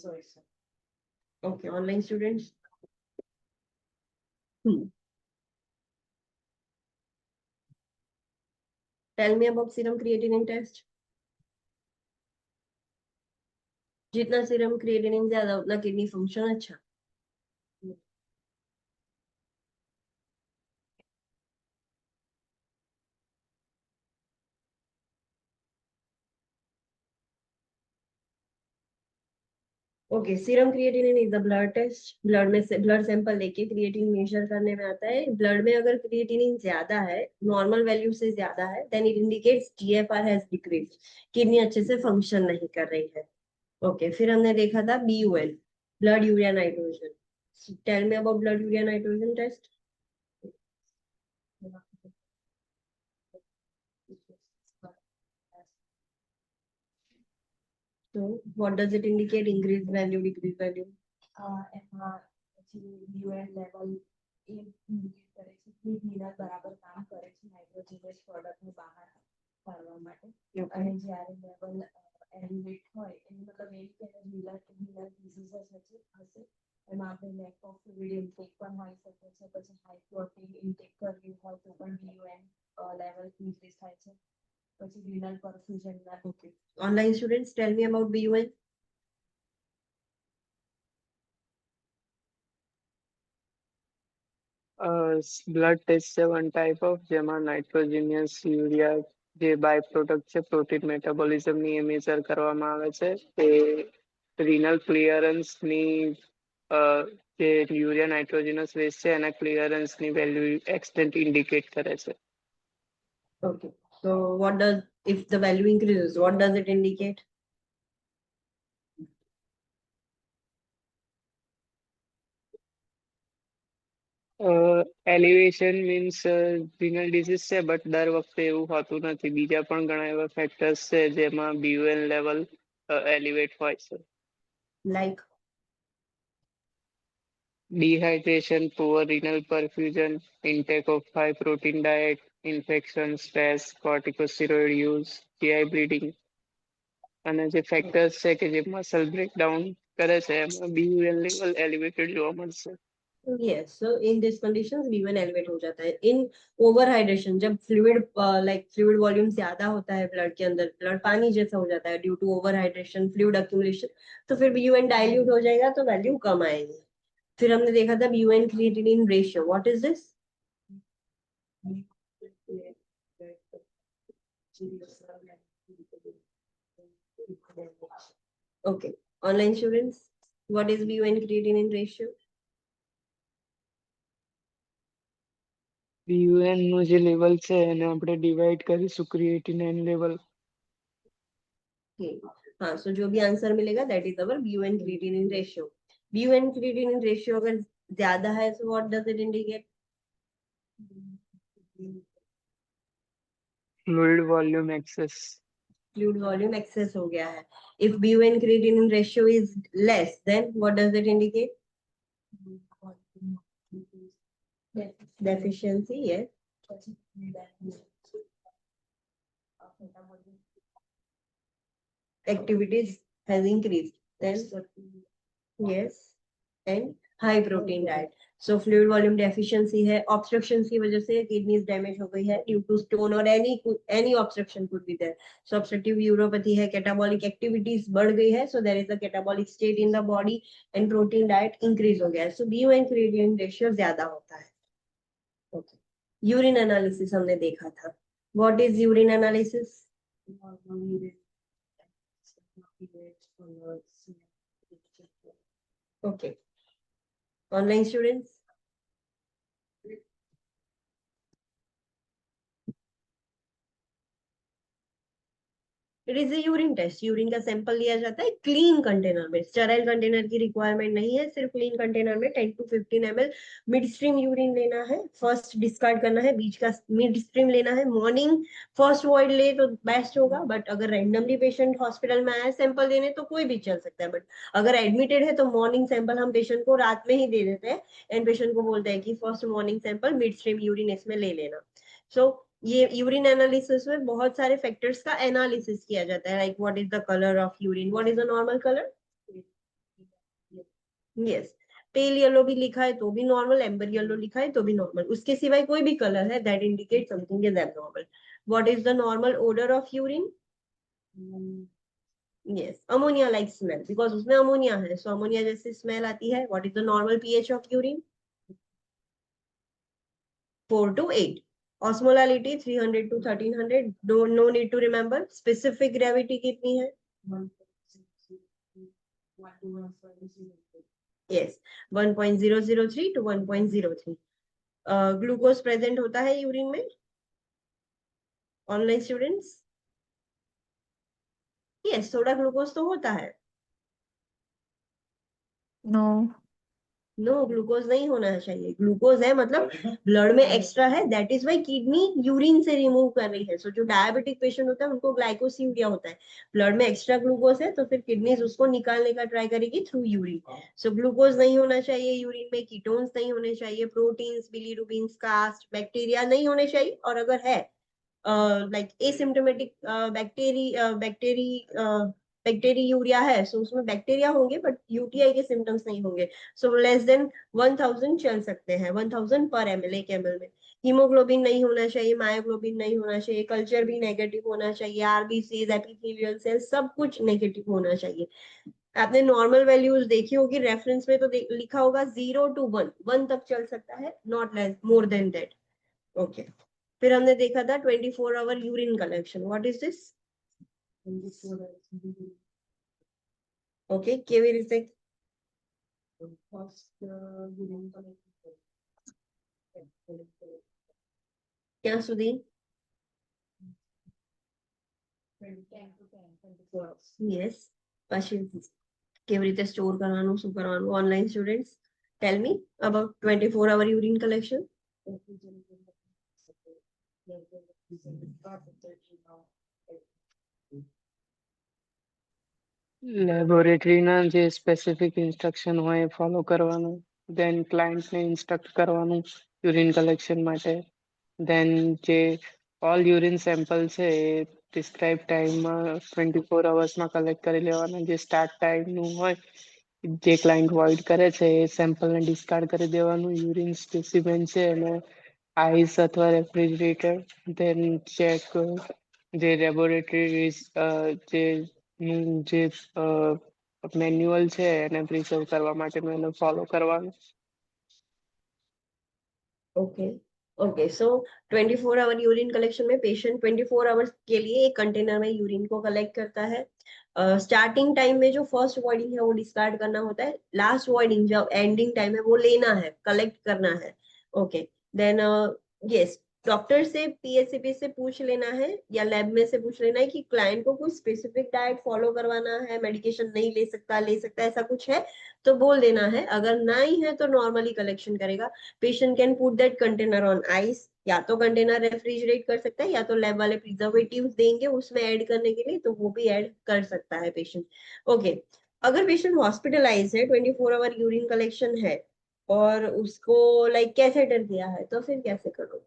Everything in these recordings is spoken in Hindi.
Okay, online students. Tell me about serum creatinine test. जितना सीरम क्रिएटिनिन ज्यादा उतना किडनी फंक्शन अच्छा. Okay, serum creatinine is the blood test. Blood में से ब्लड सैंपल लेके क्रिएटिनिन मेजर करने में आता है. ब्लड में अगर क्रिएटिनिन ज्यादा है, नॉर्मल वैल्यू से ज्यादा है, then it indicates GFR has decreased. Kidney अच्छे से फंक्शन नहीं कर रही है. ओके, फिर हमने देखा था BUN, blood urea nitrogen. Tell me about blood urea nitrogen test. So what does it indicate? Increased value, decreased value? એમાં પછી UN લેવલ એ ઇન્ડિકેટ કરે છે કે મિનરલ બરાબર કામ કરે છે નાઇટ્રોજનસ પ્રોડક્ટને બહાર કાઢવા માટે. અને જ્યારે લેવલ એલિવેટ હોય એનો મતલબ એ કે મિનરલ ડિઝીઝસ હશે. એમાં આપણે લેક ઓફ ફ્લુઇડ ઇન્ટેક પણ હોઈ શકે છે. પછી હાઈ પ્રોટીન ઇન્ટેક કરવી હોય તો પણ BUN લેવલ ઇન્ક્રીઝ થાય છે. પછી renal perfusion. Okay. Online students, tell me about BUN. Blood test છે one type of જેમાં નાઇટ્રોજનિયસ યુરિયા જે બાય પ્રોડક્ટ છે પ્રોટીન મેટાબોલિઝમ ની મેજર કરવામાં આવે છે. તે રિનલ ક્લિયરન્સ ની જે યુરિયા નાઇટ્રોજનસ વેસ્ટ છે એના ક્લિયરન્સ ની વેલ્યુ એક્સટેન્ટ ઇન્ડિકેટ કરે છે. Okay. So what does, if the value increases, what does it indicate? Elevation means renal disease છે બટ દર વખતે એવું હોતું નથી. બીજા પણ ઘણા એવા ફેક્ટર્સ છે જેમાં BUN લેવલ એલિવેટ હોય છે. Like dehydration, poor renal perfusion, intake of high protein diet, infection, stress, corticosteroid use, GI bleeding. અને જે ફેક્ટર્સ છે કે જે મસલ બ્રેકડાઉન કરે છે એમાં BUN લેવલ એલિવેટેડ જોવા મળશે. yes, so in these conditions BUN elevate हो जाता है. in overhydration, जब fluid like fluid volume ज्यादा होता है ब्लड के अंदर, ब्लड पानी जैसा हो जाता है due to overhydration, fluid accumulation, तो फिर BUN डाइल्यूट हो जाएगा तो वैल्यू कम आएगी. फिर हमने देखा था BUN creatinine ratio. What is this? Okay, online students, what is BUN creatinine ratio? BUN નું જે લેવલ છે એને આપણે ડિવાઇડ કરીશું ક્રિએટિનાઇન લેવલ. Okay. हाँ, so जो भी आंसर मिलेगा that is our BUN creatinine ratio. BUN creatinine ratio अगर ज्यादा है so what does it indicate? Fluid volume excess. Fluid volume excess हो गया है. If BUN creatinine ratio is less, then what does it indicate? Deficiency, yes. Activities has increased. Then yes, and high protein diet. So fluid volume deficiency है, obstruction की वजह से kidneys damage हो गई है due to stone or any obstruction could be there. So obstructive uropathy है, catabolic activities बढ़ गई है, so there is a catabolic state in the body and protein diet increase हो गया है. So BUN creatinine ratio ज्यादा होता है. Okay. Urine analysis हमने देखा था. What is urine analysis? Okay. Online students? It is a urine test. Urine का सैंपल लिया जाता है क्लीन कंटेनर में. स्टेराइल कंटेनर की रिक्वायरमेंट नहीं है, सिर्फ क्लीन कंटेनर में 10 to 15 ml mid stream urine लेना है. फर्स्ट डिस्कार्ड करना है, बीच का मिड स्ट्रीम लेना है. मॉर्निंग फर्स्ट वॉइड ले तो बेस्ट होगा, बट अगर रैंडमली पेशेंट हॉस्पिटल में आया सैंपल देने तो कोई भी चल सकता है. बट अगर एडमिटेड है तो मॉर्निंग सैंपल हम पेशेंट को रात में ही दे देते हैं एंड पेशेंट को बोलते हैं कि first morning sample mid stream urine इसमें ले लेना. सो ये यूरिन एनालिसिस में बहुत सारे फैक्टर्स का एनालिसिस किया जाता है. Like what is the colour of urine, what is the normal colour, yes, pale yellow भी लिखा है तो भी नॉर्मल, एम्बर येलो लिखा है तो भी नॉर्मल, उसके सिवाय कोई भी कलर है that indicate something is abnormal. What is the normal odour of urine? Yes, ammonia like smell, because उसमें अमोनिया है, सो अमोनिया जैसी स्मेल आती है. What is the normal pH of urine? 4 to 8. Osmolality 300 to 1300. No need to remember. Specific gravity कितनी है? Yes, 1.003 to 1.03. ग्लूकोज प्रेजेंट होता है यूरिन में? ऑनलाइन स्टूडेंट्स, यस, थोड़ा ग्लूकोज तो होता है. नो. नो, ग्लूकोज नहीं होना चाहिए. ग्लूकोज है मतलब ब्लड में एक्स्ट्रा है, that is why kidney urine से रिमूव कर रही है. सो जो डायबिटिक पेशेंट होता है उनको ग्लाइकोसीयूरिया होता है, ब्लड में एक्स्ट्रा ग्लूकोज है तो फिर किडनीज उसको निकालने का ट्राई करेगी थ्रू यूरिन. सो ग्लूकोज नहीं होना चाहिए यूरिन में, कीटोन्स नहीं होने चाहिए, प्रोटीन्स, बिलीरुबिन्स, कास्ट, बैक्टीरिया नहीं होने चाहिए. और अगर है लाइक एसिम्टोमेटिक बैक्टीरिया है, सो उसमें बैक्टीरिया होंगे बट यूटीआई के सिम्टम्स नहीं होंगे. सो लेस देन 1000 चल सकते हैं, 1000 पर ml, 1 ml में. हीमोग्लोबिन नहीं होना चाहिए, मायोग्लोबिन नहीं होना चाहिए, कल्चर भी नेगेटिव होना चाहिए, आरबीसी, एपिथेलियल सेल सब कुछ नेगेटिव होना चाहिए. आपने नॉर्मल वैल्यूज देखी होगी रेफरेंस में, तो लिखा होगा 0 to 1, 1 तक चल सकता है, not less more than that. Okay, फिर हमने देखा था 24 hour urine collection. What is this? Okay, केवी રીતે ક્યાં સુધી? યસ, પછી કેવી રીતે સ્ટોર કરવાનું, શું કરવાનું? Online students, tell me about 24 hour urine collection. લેબોરેટરીના જે સ્પેસિફિક ઇન્સ્ટ્રક્શન હોય એ ફોલો કરવાનું. દેન ક્લાયન્ટને ઇન્સ્ટ્રક્ટ કરવાનું યુરિન કલેક્શન માટે. દેન જે ઓલ યુરિન સેમ્પલ છે એ પ્રિસ્ક્રાઇબ ટાઈમમાં 24 અવર્સમાં કલેક્ટ કરી લેવાના. જે સ્ટાર્ટ ટાઈમનું હોય જે ક્લાયન્ટ વોઇડ કરે છે એ સેમ્પલને ડિસ્કાર્ડ કરી દેવાનું. યુરિન સ્પેસિમેન છે એને આઈસ અથવા રેફ્રિજરેટર, દેન ચેક જે લેબોરેટરી જે મેન્યુઅલ છે એને પ્રિઝર્વ કરવા માટેનું એને ફોલો કરવાનું. Okay okay, so 24 hour urine collection में पेशेंट 24 आवर्स के लिए एक कंटेनर में यूरिन को कलेक्ट करता है. स्टार्टिंग टाइम में जो फर्स्ट वॉइडिंग है वो डिस्कार्ड करना होता है, लास्ट वॉइडिंग जो एंडिंग टाइम है वो लेना है, कलेक्ट करना है. ओके, देन यस, डॉक्टर से, पीएससीपी से पूछ लेना है या लैब में से पूछ लेना है कि क्लाइंट को कोई स्पेसिफिक डाइट फॉलो करवाना है, मेडिकेशन नहीं ले सकता, ले सकता है, ऐसा कुछ है तो बोल देना है. अगर नहीं है तो नॉर्मली कलेक्शन करेगा. Patient can put that container on ice, या तो कंटेनर रेफ्रिजरेट कर सकता है या तो लैब वाले प्रिजर्वेटिव्स देंगे उसमें ऐड करने के लिए, तो वो भी ऐड कर सकता है पेशेंट. ओके, अगर पेशेंट हॉस्पिटलाइज है, 24 आवर यूरिन कलेक्शन है और उसको लाइक कैथेटर दिया है, तो फिर कैसे करो?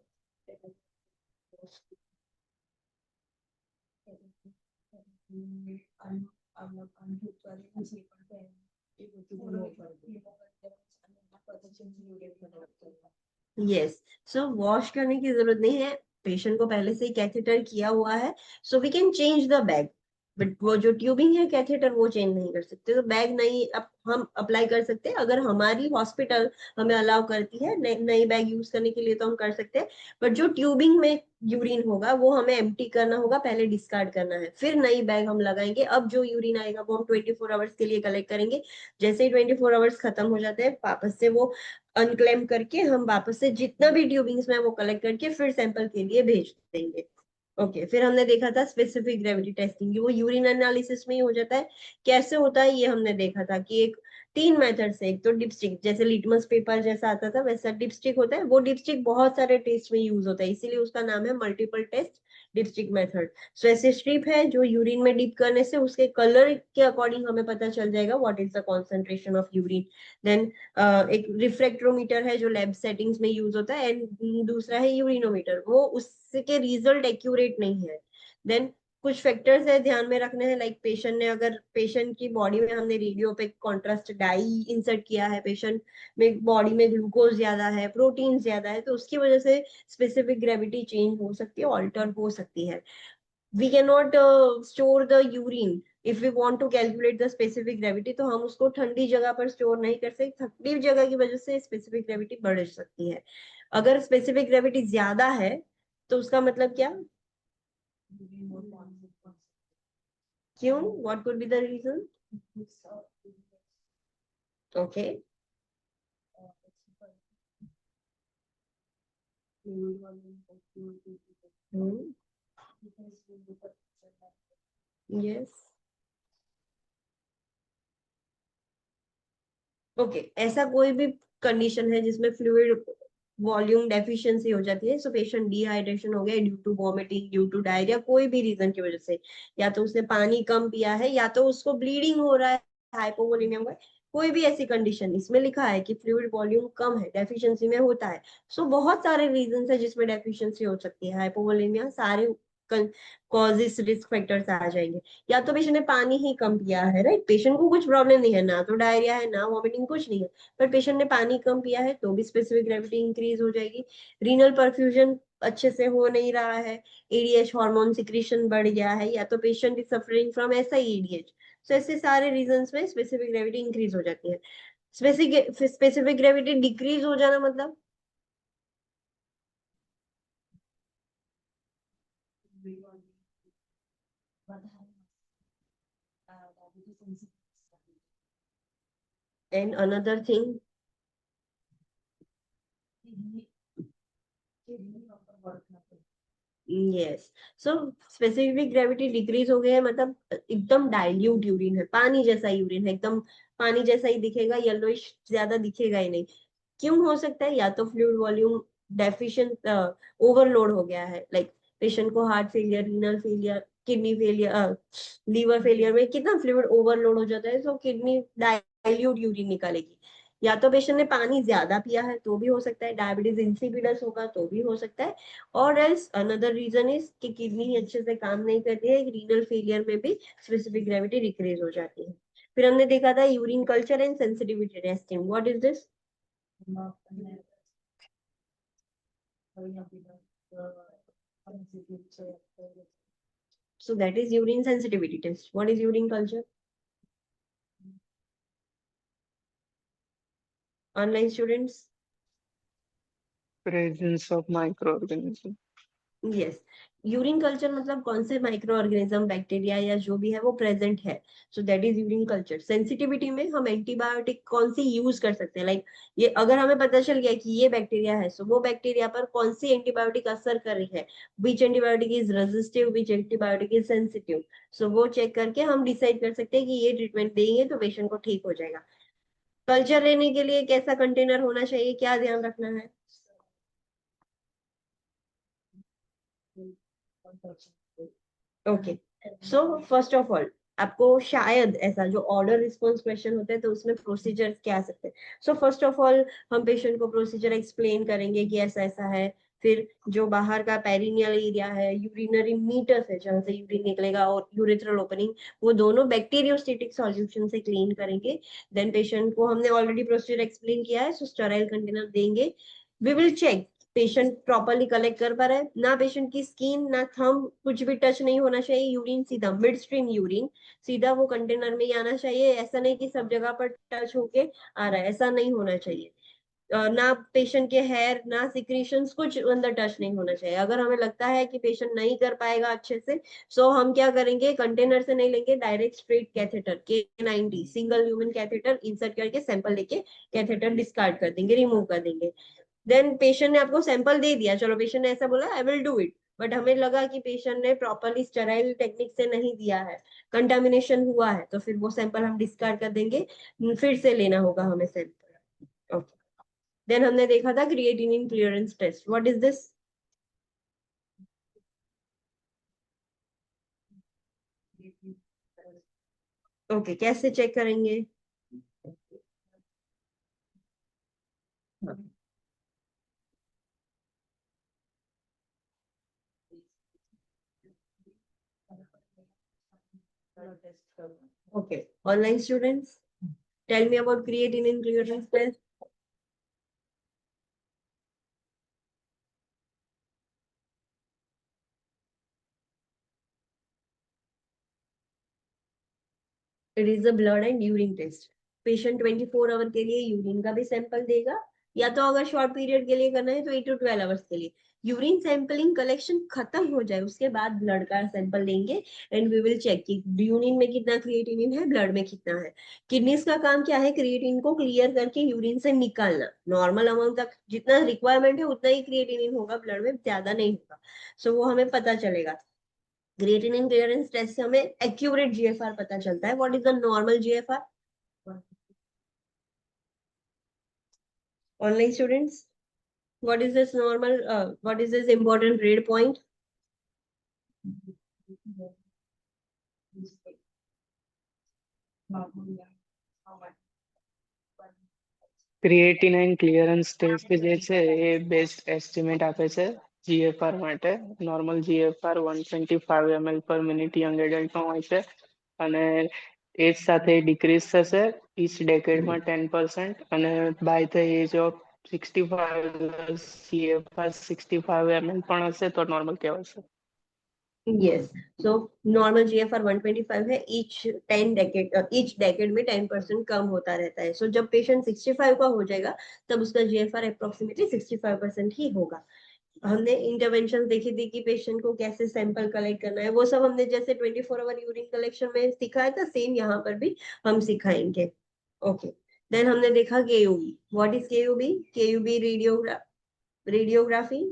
यस, सो वॉश करने की जरूरत नहीं है, पेशेंट को पहले से ही कैथेटर किया हुआ है, so we can change the bag. But वो जो ट्यूबिंग है कैथेटर वो चेंज नहीं कर सकते, तो बैग नहीं हम अप्लाई कर सकते हैं. अगर हमारी हॉस्पिटल हमें अलाउ करती है नई बैग यूज करने के लिए तो हम कर सकते हैं. बट जो ट्यूबिंग में यूरिन होगा वो हमें एम्प्टी करना होगा, पहले डिस्कार्ड करना है, फिर नई बैग हम लगाएंगे. अब जो यूरिन आएगा वो हम 24 आवर्स के लिए कलेक्ट करेंगे. जैसे ही 24 आवर्स खत्म हो जाते हैं वापस से वो अनक्लेम करके हम वापस से जितना भी ट्यूबिंग्स में वो कलेक्ट करके फिर सैंपल के लिए भेज देंगे. ओके, फिर हमने देखा था स्पेसिफिक ग्रेविटी टेस्टिंग, वो यूरिन एनालिसिस में ही हो जाता है. कैसे होता है ये हमने देखा था कि एक 3 मेथड से, एक तो डिपस्टिक, जैसे लिटमस पेपर जैसा आता था वैसा डिपस्टिक होता है. वो डिपस्टिक बहुत सारे टेस्ट में यूज होता है, इसीलिए उसका नाम है मल्टीपल टेस्ट डिपस्टिक मेथड. सो ऐसे स्ट्रिप है जो यूरिन में डिप करने से उसके कलर के अकॉर्डिंग हमें पता चल जाएगा what is the concentration of urine. Then एक रिफ्रेक्ट्रोमीटर है जो लैब सेटिंग्स में यूज होता है, एंड दूसरा है यूरिनोमीटर, वो उसके रिजल्ट एक्यूरेट नहीं है. देन कुछ फैक्टर्स है ध्यान में रखने हैं, लाइक पेशेंट ने, अगर पेशेंट की बॉडी में हमने रेडियो पे कॉन्ट्रास्ट डाई इंसर्ट किया है, पेशेंट में बॉडी में ग्लूकोज ज्यादा है, प्रोटीन ज्यादा है, तो उसकी वजह से स्पेसिफिक ग्रेविटी चेंज हो सकती है, ऑल्टर हो सकती है. We can not store the urine. If we want to calculate the specific gravity, तो हम उसको ठंडी जगह पर स्टोर नहीं कर सकते. ठंडी जगह की वजह से स्पेसिफिक ग्रेविटी बढ़ सकती है. अगर स्पेसिफिक ग्रेविटी ज्यादा है तो उसका मतलब क्या? क्यों? What could be the reason? Okay. Yes. Okay. ऐसा कोई भी कंडीशन है जिसमें फ्लूइड वॉल्यूम डेफिशिएंसी हो जाती है, सो पेशेंट डिहाइड्रेशन हो गया due to vomiting, due to diarrhoea, कोई भी रीजन की वजह से, या तो उसने पानी कम पिया है, या तो उसको ब्लीडिंग हो रहा है, हाइपोवोलेमिया हुआ है, कोई भी ऐसी कंडीशन इसमें लिखा है कि फ्लूइड वॉल्यूम कम है, डेफिशिएंसी में होता है. सो बहुत सारे रीजन है जिसमें डेफिशिएंसी हो सकती है, हाइपोवोलेमिया, सारे कॉजेस, रिस्क फैक्टर्स आ जाएंगे. या तो पेशेंट ने पानी ही कम पिया है, राइट, पेशेंट को कुछ प्रॉब्लम नहीं है, ना तो डायरिया है ना वॉमिटिंग, कुछ नहीं है, पर पेशेंट ने पानी कम पिया है तो भी स्पेसिफिक ग्रेविटी इंक्रीज हो जाएगी. रीनल परफ्यूजन अच्छे से हो नहीं रहा है, एडीएच हार्मोन सिक्रीशन बढ़ गया है, या तो पेशेंट इज सफरिंग फ्रॉम ऐसा ही एडीएच. सो ऐसे सारे रीजंस में स्पेसिफिक ग्रेविटी इंक्रीज हो जाती है. स्पेसिफिक ग्रेविटी डिक्रीज हो जाना मतलब? And another thing. Yes. So specific gravity decrease हो गई है मतलब एकदम डाइल्यूट यूरिन है, पानी जैसा यूरिन है, एकदम पानी जैसा ही दिखेगा, येलोइश ज्यादा दिखेगा ही नहीं. क्यों हो सकता है? या तो फ्लूइड वॉल्यूम डेफिशिएंट, ओवरलोड हो गया है, लाइक पेशेंट को heart failure, renal failure, kidney failure, liver failure में कितना फ्लूइड ओवरलोड हो जाता है, तो किडनी डाइल्यूट यूरिन निकालेगी. या तो पेशेंट ने पानी ज्यादा पिया है तो भी हो सकता है, डायबिटीज इंसिपिडस होगा तो भी हो सकता है, और एल्स अनदर रीजन इज कि किडनी ही अच्छे से काम नहीं करती है, रीनल फेलियर में भी स्पेसिफिक ग्रेविटी डिक्रीज हो जाती है. फिर हमने देखा था urine culture and sensitivity testing. What is this? So that is urine sensitivity test. What is urine culture? Online students? Presence of micro organism. Yes. Urine culture मतलब कौन से माइक्रो ऑर्गेनिज्म, बैक्टीरिया या जो भी है वो प्रेजेंट है. So that is urine culture. Sensitivity में हम एंटीबायोटिक कौन सी यूज कर सकते हैं, लाइक ये अगर हमें पता चल गया कि ये बैक्टीरिया है, सो वो बैक्टीरिया पर कौन सी एंटीबायोटिक असर कर रही है, which antibiotic is resistive, which antibiotic is sensitive. So वो चेक करके हम डिसाइड कर सकते हैं कि ये ट्रीटमेंट देंगे तो पेशेंट को ठीक हो जाएगा. कल्चर लेने के लिए कैसा कंटेनर होना चाहिए, क्या ध्यान रखना है? Okay. So first of all, आपको शायद ऐसा जो ऑर्डर रिस्पॉन्स क्वेश्चन होते हैं तो उसमें प्रोसीजर क्या आ सकते हैं. सो फर्स्ट ऑफ ऑल हम पेशेंट को प्रोसीजर एक्सप्लेन करेंगे कि ऐसा ऐसा है. फिर जो बाहर का पेरिनियल एरिया है, यूरिनरी मीटर्स है जहाँ से यूरिन निकलेगा, और यूरेथ्रल ओपनिंग, वो दोनों बैक्टीरियोस्टेटिक सॉल्यूशन से क्लीन करेंगे. देन पेशेंट को हमने ऑलरेडी प्रोसीजर एक्सप्लेन किया है, सो स्टेराइल कंटेनर देंगे. We will check patient properly collect कर पा रहा है ना, पेशेंट की स्किन ना थंब कुछ भी टच नहीं होना चाहिए, यूरिन सीधा मिड स्ट्रीम यूरिन सीधा वो कंटेनर में ही आना चाहिए. ऐसा नहीं कि सब जगह पर टच होके आ रहा है, ऐसा नहीं होना चाहिए. ना पेशेंट के हेयर ना सिक्रीशंस कुछ अंदर टच नहीं होना चाहिए. अगर हमें लगता है कि पेशेंट नहीं कर पाएगा अच्छे से, सो हम क्या करेंगे, कंटेनर से नहीं लेंगे, direct straight catheter K90 single human catheter insert करके सैंपल लेके कैथेटर डिस्कार्ड कर देंगे, रिमूव कर देंगे. देन पेशेंट ने आपको सैंपल दे दिया, चलो पेशेंट ने ऐसा बोला I will do it, but हमें लगा कि पेशेंट ने प्रॉपरली स्टेराइल टेक्निक से नहीं दिया है, कंटामिनेशन हुआ है, तो फिर वो सैंपल हम डिस्कार्ड कर देंगे, फिर से लेना होगा हमें सैंपल. ओके. देन हमने देखा था creatinine clearance test. What is this? Okay. कैसे चेक करेंगे? टेस्ट करूँ। Okay. Online students, tell me about creatinine clearance test. It is a blood and urine test. Patient 24 hour के लिए यूरिन का भी सैंपल देगा, या तो अगर शॉर्ट पीरियड के लिए करना है तो 8 to 12 आवर्स के लिए। यूरिन सैंपलिंग कलेक्शन खत्म हो जाए उसके बाद ब्लड का सैंपल लेंगे एंड वी विल चेक कि यूरिन में कितना क्रिएटिनिन है, ब्लड में कितना है। किडनीज का काम क्या है? क्रिएटिनिन को क्लियर करके यूरिन से निकालना। नॉर्मल अमाउंट तक जितना रिक्वायरमेंट है उतना ही क्रिएटिनिन होगा ब्लड में, ज्यादा नहीं होगा। सो वो हमें पता चलेगा। क्रिएटिनिन क्लियरेंस टेस्ट से हमें एक्यूरेट जीएफआर पता चलता है। What is the normal GFR? Online students, what is this normal, what is this important grade point? Creatinine clearance test જે છે એ બેસ્ટ એસ્ટિમેટ આપે છે જીએફઆર માટે. Normal GFR 125 ml per minute young એડલ્ટમાં હોય છે અને એજ સાથે ડિક્રીઝ થશે ઈચ ડેકેડમાં 10% અને by the age of 65 GFR 65 ml પણ હશે તો નોર્મલ કહેવાશે. Yes, so normal GFR 125 है। each decade में 10% कम होता रहता है। So जब पेशेंट 65 का हो जाएगा तब उसका GFR अप्रोक्सीमेटली 65% ही होगा। हमने इंटरवेंशन देखी थी कि पेशेंट को कैसे सैंपल कलेक्ट करना है, वो सब हमने जैसे 24 आवर यूरिन कलेक्शन में सिखाया था, सेम यहाँ पर भी हम सिखाएंगे। ओके, देन हमने देखा KUB. What is KUB? KUB radiography.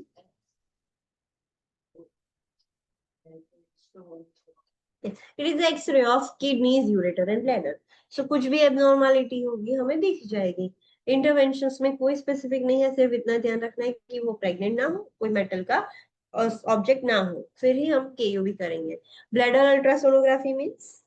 It is x-ray of kidneys, ureter and bladder. So कुछ भी एबनॉर्मलिटी होगी हमें दिख जाएगी। इंटरवेंशंस में कोई स्पेसिफिक नहीं है, सिर्फ इतना ध्यान रखना है कि वो प्रेग्नेंट ना हो, कोई मेटल का ऑब्जेक्ट ना हो, फिर ही हम केयूबी करेंगे। Bladder ultrasonography means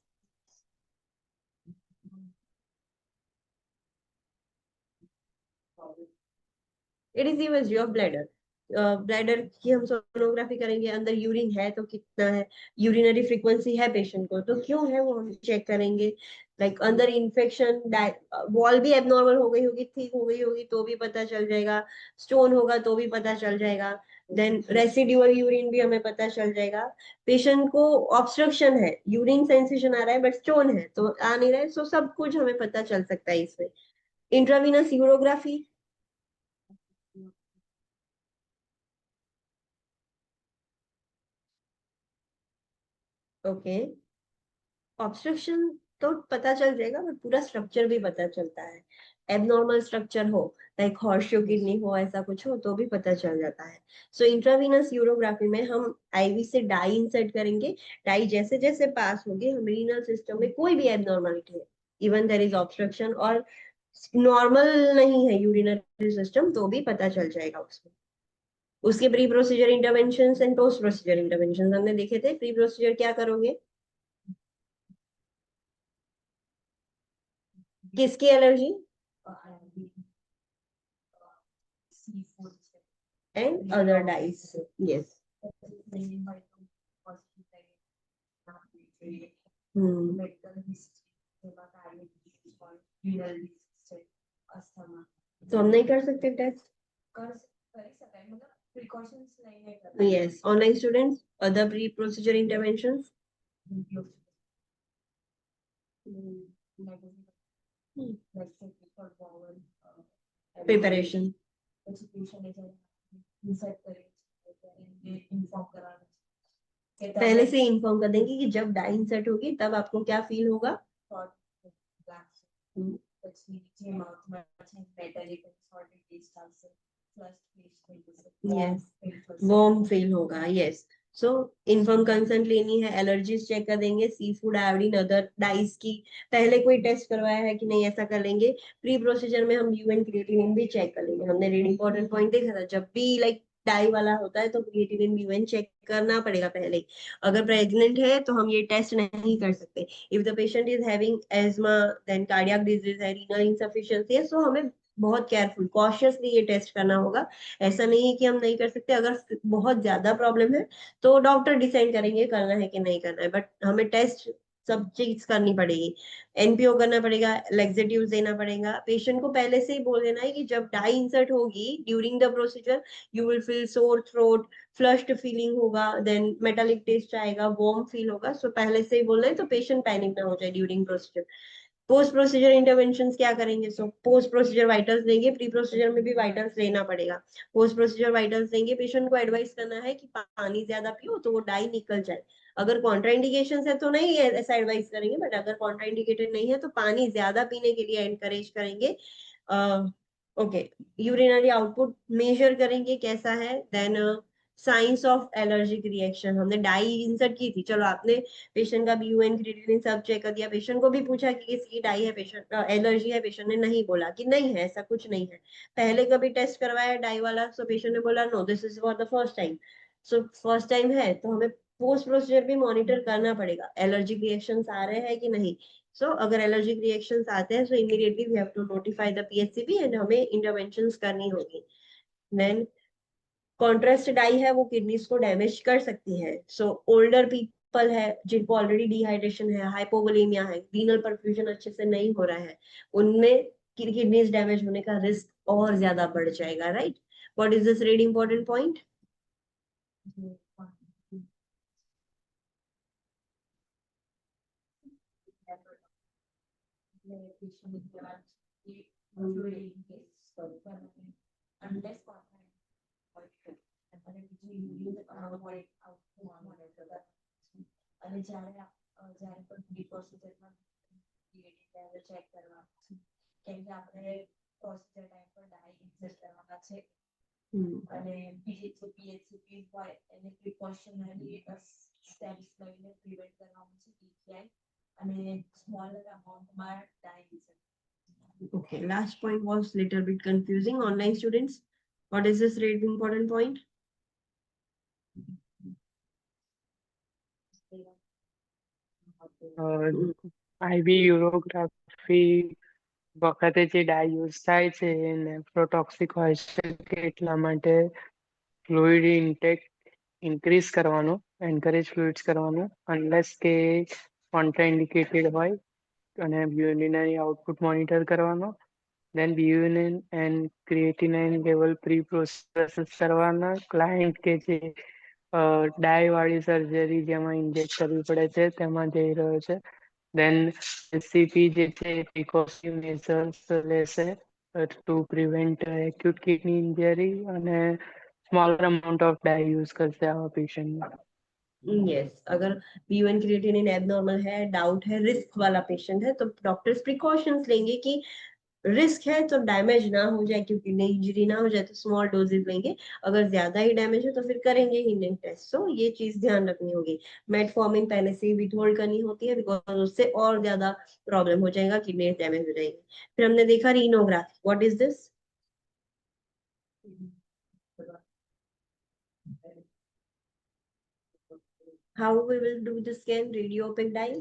it is USG of bladder. Bladder की हम सोनोग्राफी करेंगे, अंदर यूरिन है तो कितना है, यूरिनरी फ्रीक्वेंसी है पेशेंट को तो क्यों है वो हम चेक करेंगे। लाइक अंदर इन्फेक्शन, वॉल भी एबनॉर्मल हो गई होगी, ठीक हो गई होगी तो भी पता चल जाएगा, स्टोन होगा तो भी पता चल जाएगा, देन रेसिड्यूअल यूरिन भी हमें पता चल जाएगा। पेशेंट को ऑब्स्ट्रक्शन है, यूरिन सेंसेशन आ रहा है बट स्टोन है तो आ नहीं रहा है, सो सब कुछ हमें पता चल सकता है इसमें। इंट्रावीनस यूरोग्राफी, ओके, ऑब्स्ट्रक्शन तो पता चल जाएगा बट पूरा स्ट्रक्चर भी पता चलता है। एबनॉर्मल स्ट्रक्चर हो, लाइक हॉर्शियो किडनी हो, ऐसा कुछ हो तो भी पता चल जाता है। सो इंट्रावीनस यूरोग्राफी में हम आईवी से डाई इंसर्ट करेंगे। डाई जैसे जैसे पास होगी हम रीनल सिस्टम में कोई भी एबनॉर्मलिटी है, इवन देयर इज ऑब्स्ट्रक्शन और नॉर्मल नहीं है यूरिनरी सिस्टम तो भी पता चल जाएगा उसमें। उसके pre procedure intervention and post procedure intervention हमने देखे थे। प्री प्रोसीजर क्या करोगे? किसकी allergy seafood and other dice? Yes. medical history જેમાં diabetes હોય, renal disease છે, अस्थमा तो हम नहीं कर सकते टेस्ट? કરી શકાય, મતલબ precautions લઈને કરતા yes. Online students, other pre procedure interventions? Preparation inform કરવાનું છે पहले से इन्फॉर्म कर देंगे कि जब डाई इंसर्ट होगी तब आपको क्या फील होगा। પછી જે માઉથમાં છે મેટાલિક સોલ્ટેડ ટેસ્ટ આવશે, ફ્લશ ટેસ્ટ થઈ જશે, यस, वॉर्म फील होगा। यस, सो इन्फॉर्म कंसेंट लेनी है। एलर्जीज चेक कर देंगे, sea food, iodine, other dice की पहले कोई टेस्ट करवाया है कि नहीं, ऐसा कर लेंगे। प्री प्रोसीजर में हम यूएन क्रिएटिनिन भी चेक कर लेंगे। हमने रीड इंपॉर्टेंट पॉइंट देखा था, जब भी लाइक डाई वाला होता है तो क्रिएटिनिन यूएन चेक करना पड़ेगा पहले ही। अगर प्रेग्नेंट है तो हम ये टेस्ट नहीं कर सकते। If the patient is having asthma, then cardiac disease है, रीनल इनसफिशिएंसी है, सो हमें बहुत केयरफुल कॉशियसली ये टेस्ट करना होगा। ऐसा नहीं है कि हम नहीं कर सकते। अगर बहुत ज्यादा प्रॉब्लम है तो डॉक्टर डिसाइड करेंगे करना है कि नहीं करना है, बट हमें टेस्ट सब चीज करनी पड़ेगी, एनपीओ करना पड़ेगा, लेक्सेटिव्स देना पड़ेगा। पेशेंट को पहले से ही बोल देना है कि जब डाई इंसर्ट होगी during the procedure you will feel sore throat, flushed feeling होगा, देन मेटालिक टेस्ट आएगा, वार्म फील होगा। सो पहले से ही बोलना है तो पेशेंट पैनिक ना हो जाए during procedure. Post procedure intervention क्या करेंगे? सो पोस्ट प्रोसीजर वाइटल्स देंगे, प्री प्रोसीजर में भी वाइटल्स लेना पड़ेगा। पोस्ट प्रोसीजर वाइटल्स देंगे, पेशेंट को एडवाइस करना है कि पानी ज्यादा पियो तो वो डाई निकल जाए। अगर कॉन्ट्राइंडिकेशन है तो नहीं ऐसा एडवाइस करेंगे, बट अगर कॉन्ट्राइंडिकेटेड नहीं है तो पानी ज्यादा पीने के लिए एनकरेज करेंगे। ओके, यूरिनरी आउटपुट मेजर करेंगे कैसा है। Then signs of allergic reaction, हमने डाई इंसर्ट की थी, चलो आपने पेशेंट का BUN क्रिएटिनिन सब चेक कर दिया, पेशेंट को भी पूछा कि किसकी डाई है, पेशेंट एलर्जी है, पेशेंट ने नहीं बोला कि नहीं है, ऐसा कुछ नहीं है। पहले कभी टेस्ट करवाया डाई वाला, सो पेशेंट ने बोला no this is for the first time. So first time है तो हमें पोस्ट प्रोसीजर भी मॉनिटर करना पड़ेगा, एलर्जिक रिएक्शंस आ रहे हैं कि नहीं। सो अगर एलर्जिक रिएक्शंस आते हैं so immediately we have to notify the PHCP and हमें इंटरवेंशंस करनी होगी। देन कॉन्ट्रास्ट डाई है वो किडनीज को डैमेज कर सकती है। सो ओल्डर पीपल है जिनको ऑलरेडी डिहाइड्रेशन है, हाइपोवोलेमिया है, रीनल परफ्यूजन अच्छे से नहीं हो रहा है, उनमें किडनीज डैमेज होने का रिस्क और ज्यादा बढ़ जाएगा, right. What is this red important point? जो पानी patient की fluid case करने unless અને બીજું યુરિન મોનિટર અને જ્યારે પણ પ્રી પ્રોસીજરમાં ક્રિએટિવ લેવલ ચેક કરવા કેમ કે આપણે પ્રોસીજર ટાઈમ પર ડાઈ ઇન્સર્ટ કરવાના છે અને બીજી જે PHCP હોય એને પ્રિકોશનરી સ્ટેપ્સ લઈને પ્રિવેન્ટ કરવાનું છે DKI અને smaller અમાઉન્ટમાં die insert. Okay, last point was little bit confusing. Online students, what is this rate important point? IV યુરોગ્રાફી વખતે જે ડાઈ યુઝ થાય છે એ નેફ્રોટોક્સિક હોય છે એટલા માટે ફ્લુઇડ ઇન્ટેક ઇન્ક્રીઝ કરવાનું, એન્કરેજ ફ્લુઇડ્સ કરવાનું, અનલેસ કે કોન્ટ્રાઇન્ડિકેટેડ હોય અને યુરિનરી આઉટપુટ મોનિટર કરવાનો, દેન BUN and creatinine level pre process કરવાના. ક્લાયન્ટ કે જે ડાય વાળી સર્જરી જેમાં ઇન્જેક્ટ કરવી પડે છે તેમાં જઈ રહ્યો છે, then SCP જે છે પ્રિકોશનરી મેઝર્સ લેશે to prevent acute kidney injury અને smaller amount of dye use કરશે આવા પેશન્ટ. यस, अगर BUN क्रिएटिनिन एबनॉर्मल है, डाउट है, रिस्क वाला पेशेंट है तो डॉक्टर्स प्रिकॉशंस लेंगे कि रिस्क है तो डैमेज ना हो जाए, क्योंकि नहीं इंजरी ना हो जाए तो स्मॉल डोजेज लेंगे, अगर ज्यादा ही डैमेज है तो फिर करेंगे ही नहीं टेस्ट। सो ये चीज ध्यान रखनी होगी। मेटफॉर्मिन पहले से ही विथहोल्ड करनी होती है बिकॉज उससे और ज्यादा प्रॉब्लम हो जाएगा, किडनी डैमेज हो जाएगी। फिर हमने देखा renography, what is this? How we will do the scan? Radio opaque dye,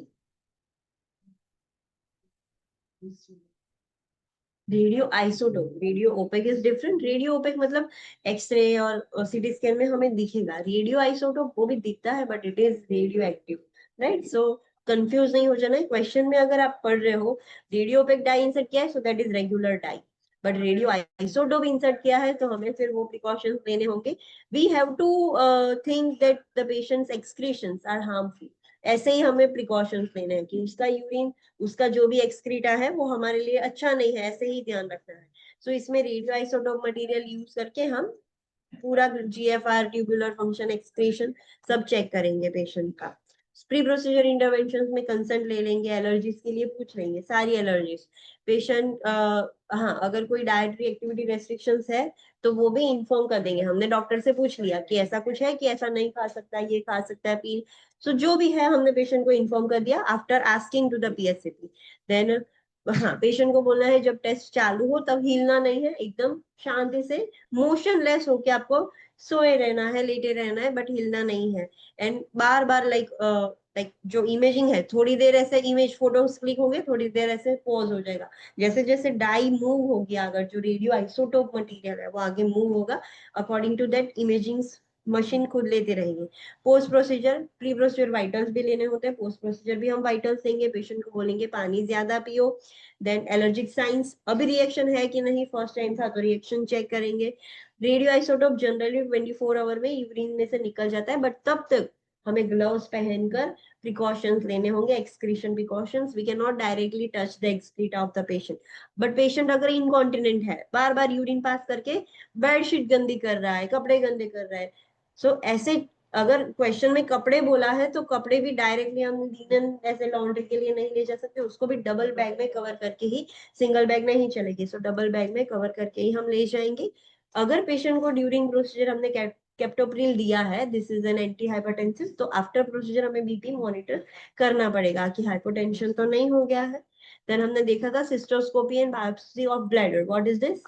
radio isotope. Radio opaque is different. Radio opaque मतलब एक्सरे और सीटी स्कैन में हमें दिखेगा, रेडियो आइसोटोप वो भी दिखता है but it is radio active, right. So confuse नहीं हो जाना। क्वेश्चन में अगर आप पढ़ रहे हो रेडियो ओपेक डाई इंसर्ट किया है so that is regular dye, but radio isotope insert किया है तो हमें फिर वो प्रिकॉशंस लेने होंगे। We have to think that the patient's excretions are harmful. ऐसे ही हमें प्रिकॉशंस लेने हैं कि उसका यूरिन, उसका जो भी एक्सक्रीटा है वो हमारे लिए अच्छा नहीं है, ऐसे ही ध्यान रखना है। सो इसमें रेडियो आइसोटोप मटेरियल यूज करके हम पूरा GFR, ट्यूबुलर फंक्शन, एक्सक्रीशन सब चेक करेंगे पेशेंट का। प्री प्रोसीजर इंटरवेंशन में कंसेंट ले लेंगे, एलर्जीज के लिए पूछ लेंगे सारी एलर्जीज। पेशेंट हाँ अगर कोई डाइटरी एक्टिविटी रेस्ट्रिक्शंस है तो वो भी इन्फॉर्म कर देंगे। हमने डॉक्टर से पूछ लिया कि ऐसा कुछ है कि ऐसा नहीं खा सकता, ये खा सकता है, पी। सो जो भी है हमने पेशेंट को इन्फॉर्म कर दिया after asking to the PHCP। Then हाँ पेशेंट को बोलना है जब टेस्ट चालू हो तब हिलना नहीं है, एकदम शांति से मोशनलेस होके आपको सोए रहना है, लेटे रहना है, बट हिलना नहीं है। एंड बार बार लाइक जो इमेजिंग है थोड़ी देर ऐसे इमेज फोटोज क्लिक होंगे, थोड़ी देर ऐसे पॉज हो जाएगा। जैसे जैसे डाई मूव होगी, अगर जो रेडियो आइसोटोप मटेरियल है वो आगे मूव होगा, according to that imaging machine खुद लेते रहेंगे। Post procedure, pre procedure vitals भी लेने होते हैं, पोस्ट प्रोसीजर भी हम वाइटल्स देंगे, पेशेंट को बोलेंगे पानी ज्यादा पियो। देन एलर्जिक साइंस, अभी रिएक्शन है कि नहीं, फर्स्ट टाइम था तो रिएक्शन चेक करेंगे। रेडियो आइसोटोप जनरली 24 आवर में यूरिन में से निकल जाता है, बट तब तक हमें ग्लव्स पहनकर प्रिकॉशंस लेने होंगे, excretion precautions. We can not directly touch the excreta of the patient. But patient अगर इनकॉन्टिनेंट है, बार बार यूरिन पास करके बेडशीट गंदी कर रहा है, कपड़े गंदे कर रहा है, सो ऐसे अगर क्वेश्चन में कपड़े बोला है तो कपड़े भी डायरेक्टली हम लिनन ऐसे लॉन्ड्री के लिए नहीं ले जा सकते, उसको भी डबल बैग में कवर करके ही, सिंगल बैग नहीं चलेगी, सो डबल बैग में कवर करके ही हम ले जाएंगे। अगर पेशेंट को ड्यूरिंग प्रोसीजर हमने कैप्टोप्रिल दिया है, this is an anti hypertensive, तो आफ्टर प्रोसीजर हमें बीपी मॉनिटर करना पड़ेगा कि हाइपोटेंशन तो नहीं हो गया है। देन हमने देखा था cystoscopy and biopsy of bladder, what is this?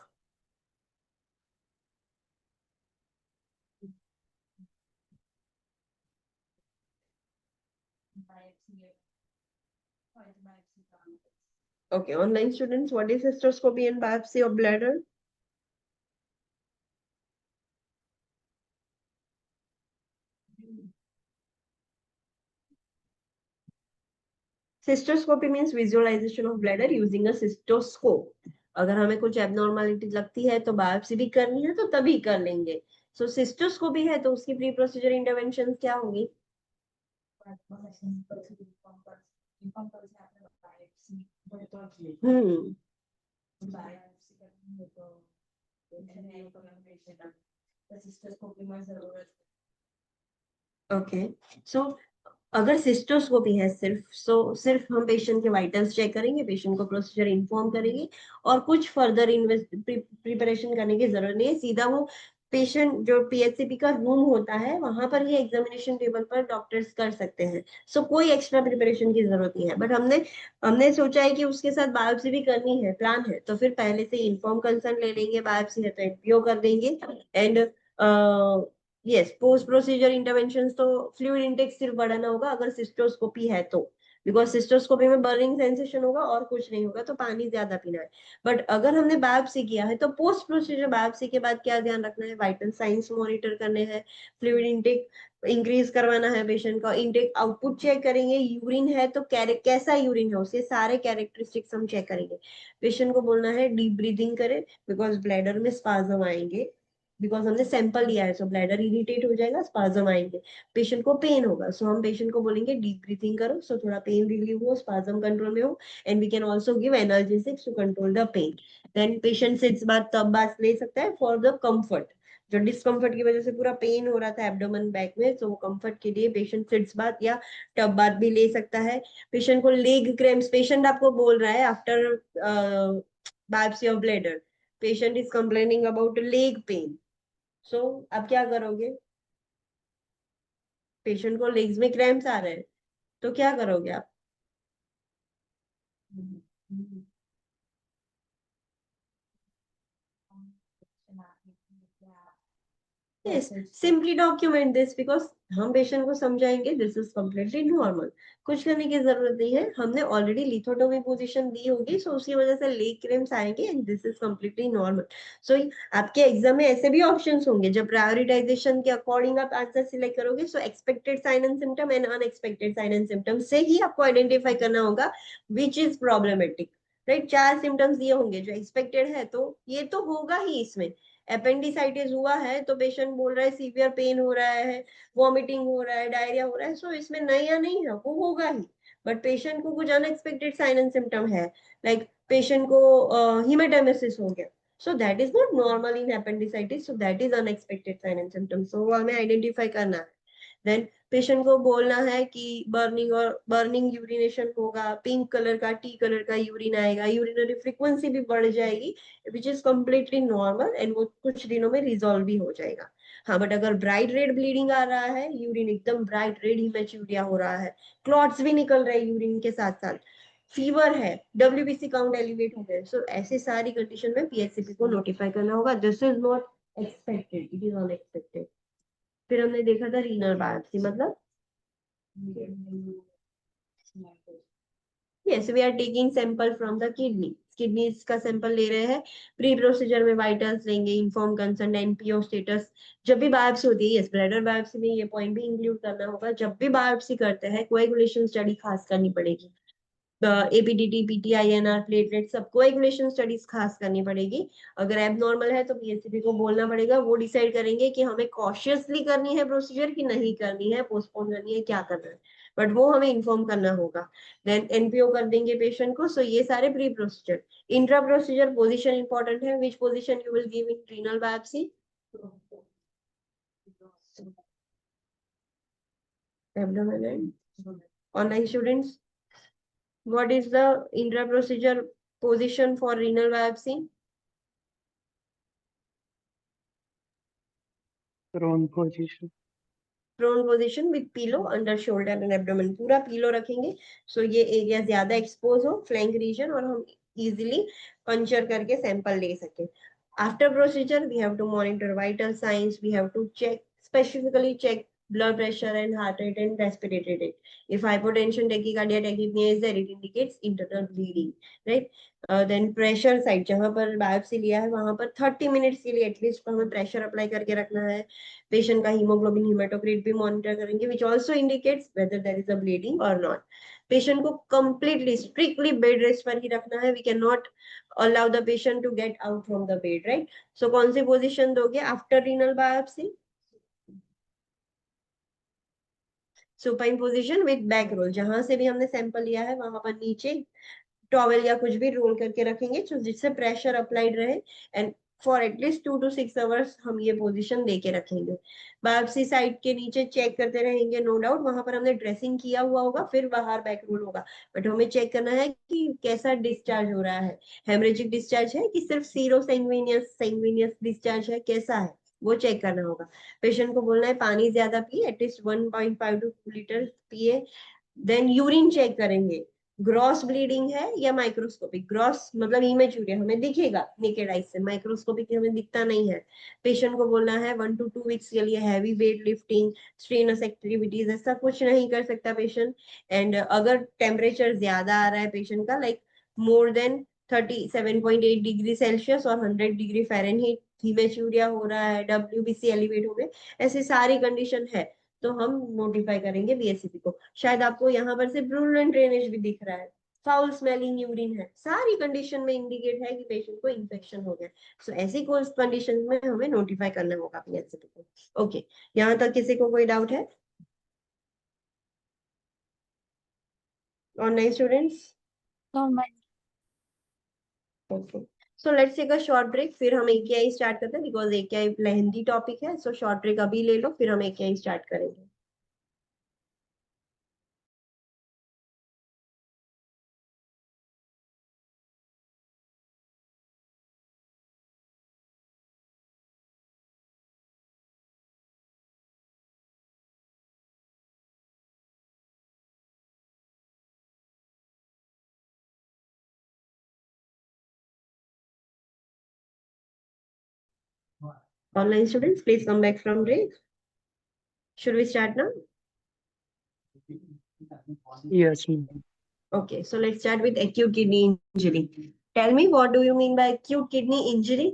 Biopsy और बायोप्सी का Okay, online students, what is cystoscopy and biopsy of bladder? Cystoscopy means visualization of bladder using a cystoscope. अगर हमें कुछ एबनॉर्मलिटी लगती है तो बायोप्सी भी करनी है तो तभी कर लेंगे। सो सिस्टोस्कोपी है तो उसकी प्री प्रोसीजर इंटरवेंशन क्या होगी? हम्म ओके। सो अगर सिस्टोस्कोपी है सिर्फ, सो सिर्फ हम पेशेंट के वाइटल्स चेक करेंगे, पेशेंट को प्रोसीजर इन्फॉर्म करेंगे, और कुछ फर्दर प्रिपरेशन करने की जरूरत नहीं है। सीधा वो पेशेंट जो पीएचसीपी का रूम होता है वहां पर ही एग्जामिनेशन टेबल पर डॉक्टर्स कर सकते हैं। सो कोई एक्स्ट्रा प्रिपरेशन की जरूरत नहीं है। बट हमने हमने सोचा है कि उसके साथ बायोप्सी भी करनी है, प्लान है, तो फिर पहले से इन्फॉर्म कंसर्न ले लेंगे, बायोप्सी है तो एनपीओ कर देंगे। And yes, post procedure intervention तो फ्लूइड इनटेक सिर्फ बढ़ाना होगा अगर सिस्टोस्कोपी है तो, बिकॉज सिस्टोस्कोपी में बर्निंग सेंसेशन होगा और कुछ नहीं होगा, तो पानी ज्यादा पीना है। बट अगर हमने बायोप्सी किया है तो पोस्ट प्रोसीजर बायोप्सी के बाद क्या ध्यान रखना है, वाइटल साइंस मॉनिटर करने हैं, फ्लूइड इनटेक इंक्रीज करवाना है, पेशेंट का इनटेक आउटपुट चेक करेंगे, यूरिन है तो कैसा यूरिन है उसके सारे कैरेक्टरिस्टिक्स हम चेक करेंगे। पेशेंट को बोलना है डीप ब्रीदिंग करे, बिकॉज ब्लैडर में स्पाज्म आएंगे, बिकॉज हमने सैंपल लिया है, सो ब्लैडर इरिटेट हो जाएगा, स्पाज्म आएंगे, पेशेंट को पेन होगा, सो हम पेशेंट को बोलेंगे डीप ब्रीथिंग करो, सो थोड़ा पेन रिलीव हो, स्पाज्म कंट्रोल में हो, and we can also give analgesics to control the pain. Then patient से इस बात तब बात ले सकता है फॉर द कंफर्ट, जो डिस्कम्फर्ट की वजह से पूरा पेन हो रहा था एब्डोमेन बैक में, तो वो कंफर्ट के लिए पेशेंट सिट्स बात या टब बात भी ले सकता है। पेशेंट को लेग क्रैम्प्स, पेशेंट आपको बोल रहा है after biopsy of bladder, patient is complaining about leg pain, so अब क्या करोगे? पेशेंट को लेग्स में क्रैम्प्स आ रहे हैं तो क्या करोगे आप? Yes, simply document this, because हम पेशेंट को समझाएंगे दिस इज कम्प्लीटली नॉर्मल, कुछ करने की जरूरत नहीं है, हमने ऑलरेडी लिथोटोमी पोजीशन दी होगी, सो उसकी वजह से लेग क्रैम्प्स आएंगे and this is completely normal. So आपके एग्जाम में ऐसे भी ऑप्शंस होंगे, जब प्रायोरिटाइजेशन के अकॉर्डिंग आप आंसर सिलेक्ट करोगे, so expected sign and symptom and unexpected sign and symptom से ही आपको आइडेंटिफाई करना होगा which is problematic. Right, 4 symptoms दिए होंगे जो एक्सपेक्टेड है, तो ये तो होगा ही इसमें। अपेंडिसाइटिस हुआ है तो पेशेंट बोल रहा है सीवियर पेन हो रहा है, वॉमिटिंग हो रहा है, डायरिया हो रहा है, सो इसमें नया नहीं है, वो होगा ही। बट पेशेंट को कुछ अनएक्सपेक्टेड साइन एंड सिम्टम है, लाइक पेशेंट को हिमेटेमेसिस हो गया, so that is not normal in appendicitis, so that is unexpected sign and symptom, so वो हमें आइडेंटिफाई करना है। देन पेशेंट को बोलना है कि बर्निंग यूरिनेशन होगा, पिंक कलर का, टी कलर का यूरिन आएगा, यूरिनरी फ्रीक्वेंसी भी बढ़ जाएगी, which is completely normal, and वो कुछ दिनों में रिजॉल्व भी हो जाएगा। हाँ, बट अगर ब्राइट रेड ब्लीडिंग आ रहा है, यूरिन एकदम ब्राइट रेड हिमेचूरिया हो रहा है, क्लॉट्स भी निकल रहे हैं यूरिन के साथ साथ, फीवर है, डब्ल्यूबीसी काउंट एलिवेट हो गए, सो ऐसे सारी कंडीशन में पीएचसीपी को नोटिफाई करना होगा, this is not expected, it is unexpected. फिर हमने देखा था रीनल बायोप्सी, मतलब yes, we are taking sample from the kidney. Kidneys का सैंपल ले रहे हैं, प्री प्रोसीजर में वाइटल्स लेंगे, इन्फॉर्म कंसर्न, एनपीओ स्टेटस। जब भी बायोप्सी होती है, यस ब्लैडर बायोप्सी में ये पॉइंट भी इंक्लूड करना होगा, जब भी बायोप्सी करते हैं कोएगुलेशन स्टडी खास करनी पड़ेगी। एपीडीटी, पीटीआईएनआर, प्लेटलेट, सब कोएगुलेशन स्टडीज खास करनी पड़ेगी। अगर एबनॉर्मल है तो पीएससीपी को बोलना पड़ेगा, वो डिसाइड करेंगे कि हमें कॉशियसली करनी है प्रोसीजर कि नहीं करनी है, पोस्टपोन करनी है, क्या करना है, बट वो हमें इन्फॉर्म करना होगा। देन एनपीओ कर देंगे पेशेंट को। सो ये सारे pre procedure. Intra procedure position important है, which position you will give in renal biopsy? Abdomen and online students, what is the intra procedure position for renal biopsy? prone position. Prone position with pillow under shoulder and abdomen, पूरा पिलो रखेंगे सो ये एरिया ज्यादा एक्सपोज हो, फ्लैंक रीजन, और हम इजीली पंचर करके सैंपल ले सके। After procedure we have to monitor vital signs, we have to check, specifically check blood pressure and heart rate and respiratory rate. If hypotension, tachycardia, tachypnea is there, it indicates internal bleeding, right? Then pressure side, जहां पर बायोप्सी लिया है वहां पर 30 मिनट्स के लिए एटलीस्ट हमें प्रेशर अप्लाई करके रखना है। पेशेंट का हीमोग्लोबिन, हेमाटोक्रिट भी मॉनिटर करेंगे, which also indicates whether there is a bleeding or not. Patient को कंप्लीटली स्ट्रिक्टली बेड रेस्ट पर ही रखना है, we can not allow the patient to get out from the bed, right? So कौन सी पोजीशन दोगे after renal biopsy? Supine position with back roll, जहां से भी हमने सैंपल लिया है वहां पर नीचे टॉवेल या कुछ भी रोल करके रखेंगे जिससे प्रेशर अप्लाइड रहे, and for at least 2 to 6 hours हम ये पोजीशन दे के रखेंगे। बायोप्सी साइट के नीचे चेक करते रहेंगे, नो डाउट वहां पर हमने ड्रेसिंग किया हुआ होगा, फिर बाहर बैक रोल होगा, बट हमें चेक करना है कि कैसा डिस्चार्ज हो रहा है, हेमरेजिक डिस्चार्ज है कि सिर्फ सीरो सेंगविनियस डिस्चार्ज है, कैसा है वो चेक करना होगा। पेशेंट को बोलना है पानी ज्यादा पिए, एटलीस्ट 1.5 to 2 लीटर पिए। देन यूरिन चेक करेंगे, ग्रॉस ब्लीडिंग है या माइक्रोस्कोपिक। ग्रॉस मतलब इमेच्योर, हमें दिखेगा नेकेड आई से, माइक्रोस्कोपिक हमें दिखता नहीं है। पेशेंट को बोलना है 1 to 2 वीक्स के लिए heavy weight lifting, strenuous activities ऐसा कुछ नहीं कर सकता पेशेंट। एंड अगर टेम्परेचर ज्यादा आ रहा है पेशेंट का, like more than 37.8 degree Celsius और 100 डिग्री फ़ारेनहीट, हीमेचूरिया हो रहा है, डब्ल्यूबीसी एलिवेट हो गए, ऐसी सारी कंडीशन है तो हम नोटिफाई करेंगे बीएससीपी को। शायद आपको यहाँ पर से ब्रूलेंट ड्रेनेज भी दिख रहा है, फाउल स्मेलिंग यूरिन है, सारी कंडीशन में इंडिकेट है कि पेशेंट को इन्फेक्शन हो गया। सो ऐसी कोई कंडीशन में हमें नोटिफाई करना होगा बीएससीपी को। ओके, यहाँ तक किसी को कोई डाउट है? Online students? Okay, so let's take a short break, फिर हम एकेआई स्टार्ट करते हैं, बिकॉज एकेआई लेंथी टॉपिक है। सो शॉर्ट ब्रेक अभी ले लो, फिर हम एकेआई स्टार्ट करेंगे। Online students, please come back from break. Should we start now? Yes, ma'am. Okay, so let's start with acute kidney injury. Tell me, what do you mean by acute kidney injury?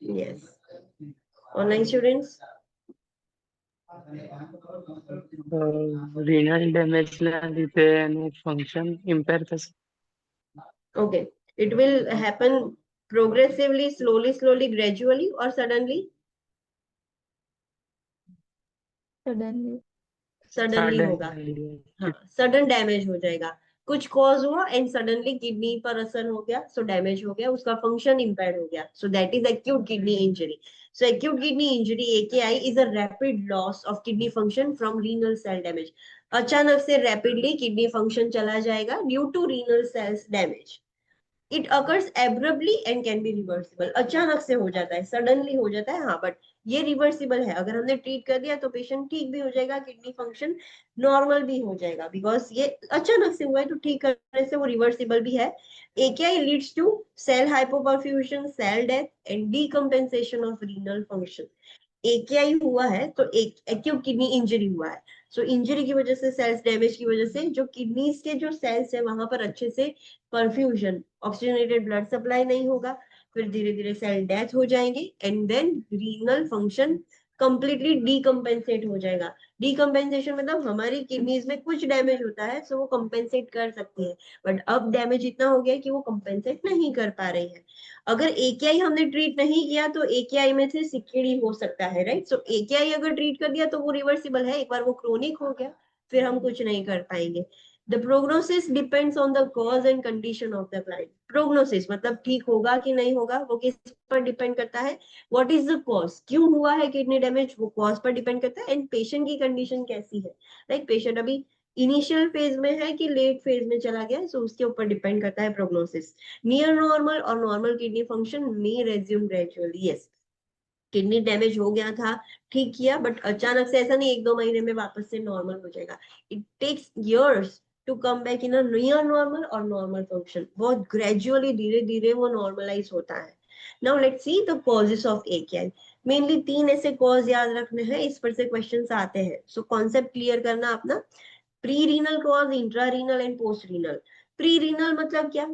Yes. Online students? Renal damage ના લીધે એનું ફંક્શન ઇમ્પેર થશે. Okay, it will happen progressively, slowly, gradually, or suddenly? Suddenly होगा, हाँ, सडन डैमेज हो जाएगा, कुछ कॉज हुआ एंड सडनली किडनी पर असर हो गया, सो डैमेज हो गया, उसका फंक्शन इम्पेयर्ड हो गया, so that is acute kidney injury. So acute kidney injury AKI is a rapid loss of kidney function from renal cell damage. अचानक से रैपिडली किडनी फंक्शन चला जाएगा due to renal cells damage. It occurs abruptly and can be reversible, अचानक से हो जाता है, सडनली हो जाता है, हाँ, बट ये रिवर्सिबल है। अगर हमने ट्रीट कर दिया तो पेशेंट ठीक भी हो जाएगा, किडनी फंक्शन नॉर्मल भी हो जाएगा, बिकॉज ये अचानक से हुआ है, तो ठीक करने से वो रिवर्सिबल भी है। AKI leads to cell hypoperfusion, cell death and decompensation of renal function. AKI हुआ है तो एक एक्यूट किडनी इंजरी हुआ है। सो इंजरी की वजह से, सेल्स डैमेज की वजह से जो किडनीज के जो सेल्स है वहां पर अच्छे से परफ्यूजन, ऑक्सीजनेटेड ब्लड सप्लाई नहीं होगा, फिर धीरे धीरे सेल डेथ हो जाएंगे and then renal function completely decompensate हो जाएगा। डीकम्पेंसेशन मतलब हमारी किडनीज में कुछ डैमेज होता है सो वो कंपेंसेट कर सकती है, बट अब डैमेज इतना हो गया कि वो कंपेंसेट नहीं कर पा रही है। अगर AKI हमने ट्रीट नहीं किया तो AKI में से CKD हो सकता है, राइट। सो AKI अगर ट्रीट कर दिया तो वो रिवर्सिबल है, एक बार वो क्रोनिक हो गया फिर हम कुछ नहीं कर पाएंगे। The prognosis depends on the cause and condition of the client. Prognosis मतलब ठीक होगा कि नहीं होगा वो किस पर डिपेंड करता है, व्हाट इज द कॉज, क्यों हुआ है किडनी डैमेज, वो कॉज पर डिपेंड करता है, एंड पेशेंट की कंडीशन कैसी है, लाइक पेशेंट अभी इनिशियल फेज में है कि लेट फेज में चला गया, सो उसके ऊपर डिपेंड करता है प्रोग्नोसिस। नियर नॉर्मल और normal kidney function may resume gradually, yes. Kidney damage हो गया था, ठीक किया, बट अचानक से ऐसा नहीं 1-2 महीने में वापस से नॉर्मल हो जाएगा। It takes years to come back in a near normal और नॉर्मल फंक्शन। बहुत ग्रेजुअली धीरे धीरे वो नॉर्मलाइज होता है। Now let's see the causes of AKI। Mainly 3 ऐसे कॉज याद रखने हैं, इस पर से क्वेश्चंस आते हैं, सो कॉन्सेप्ट क्लियर करना अपना। Pre renal cause, intra renal and post renal. Pre renal मतलब क्या,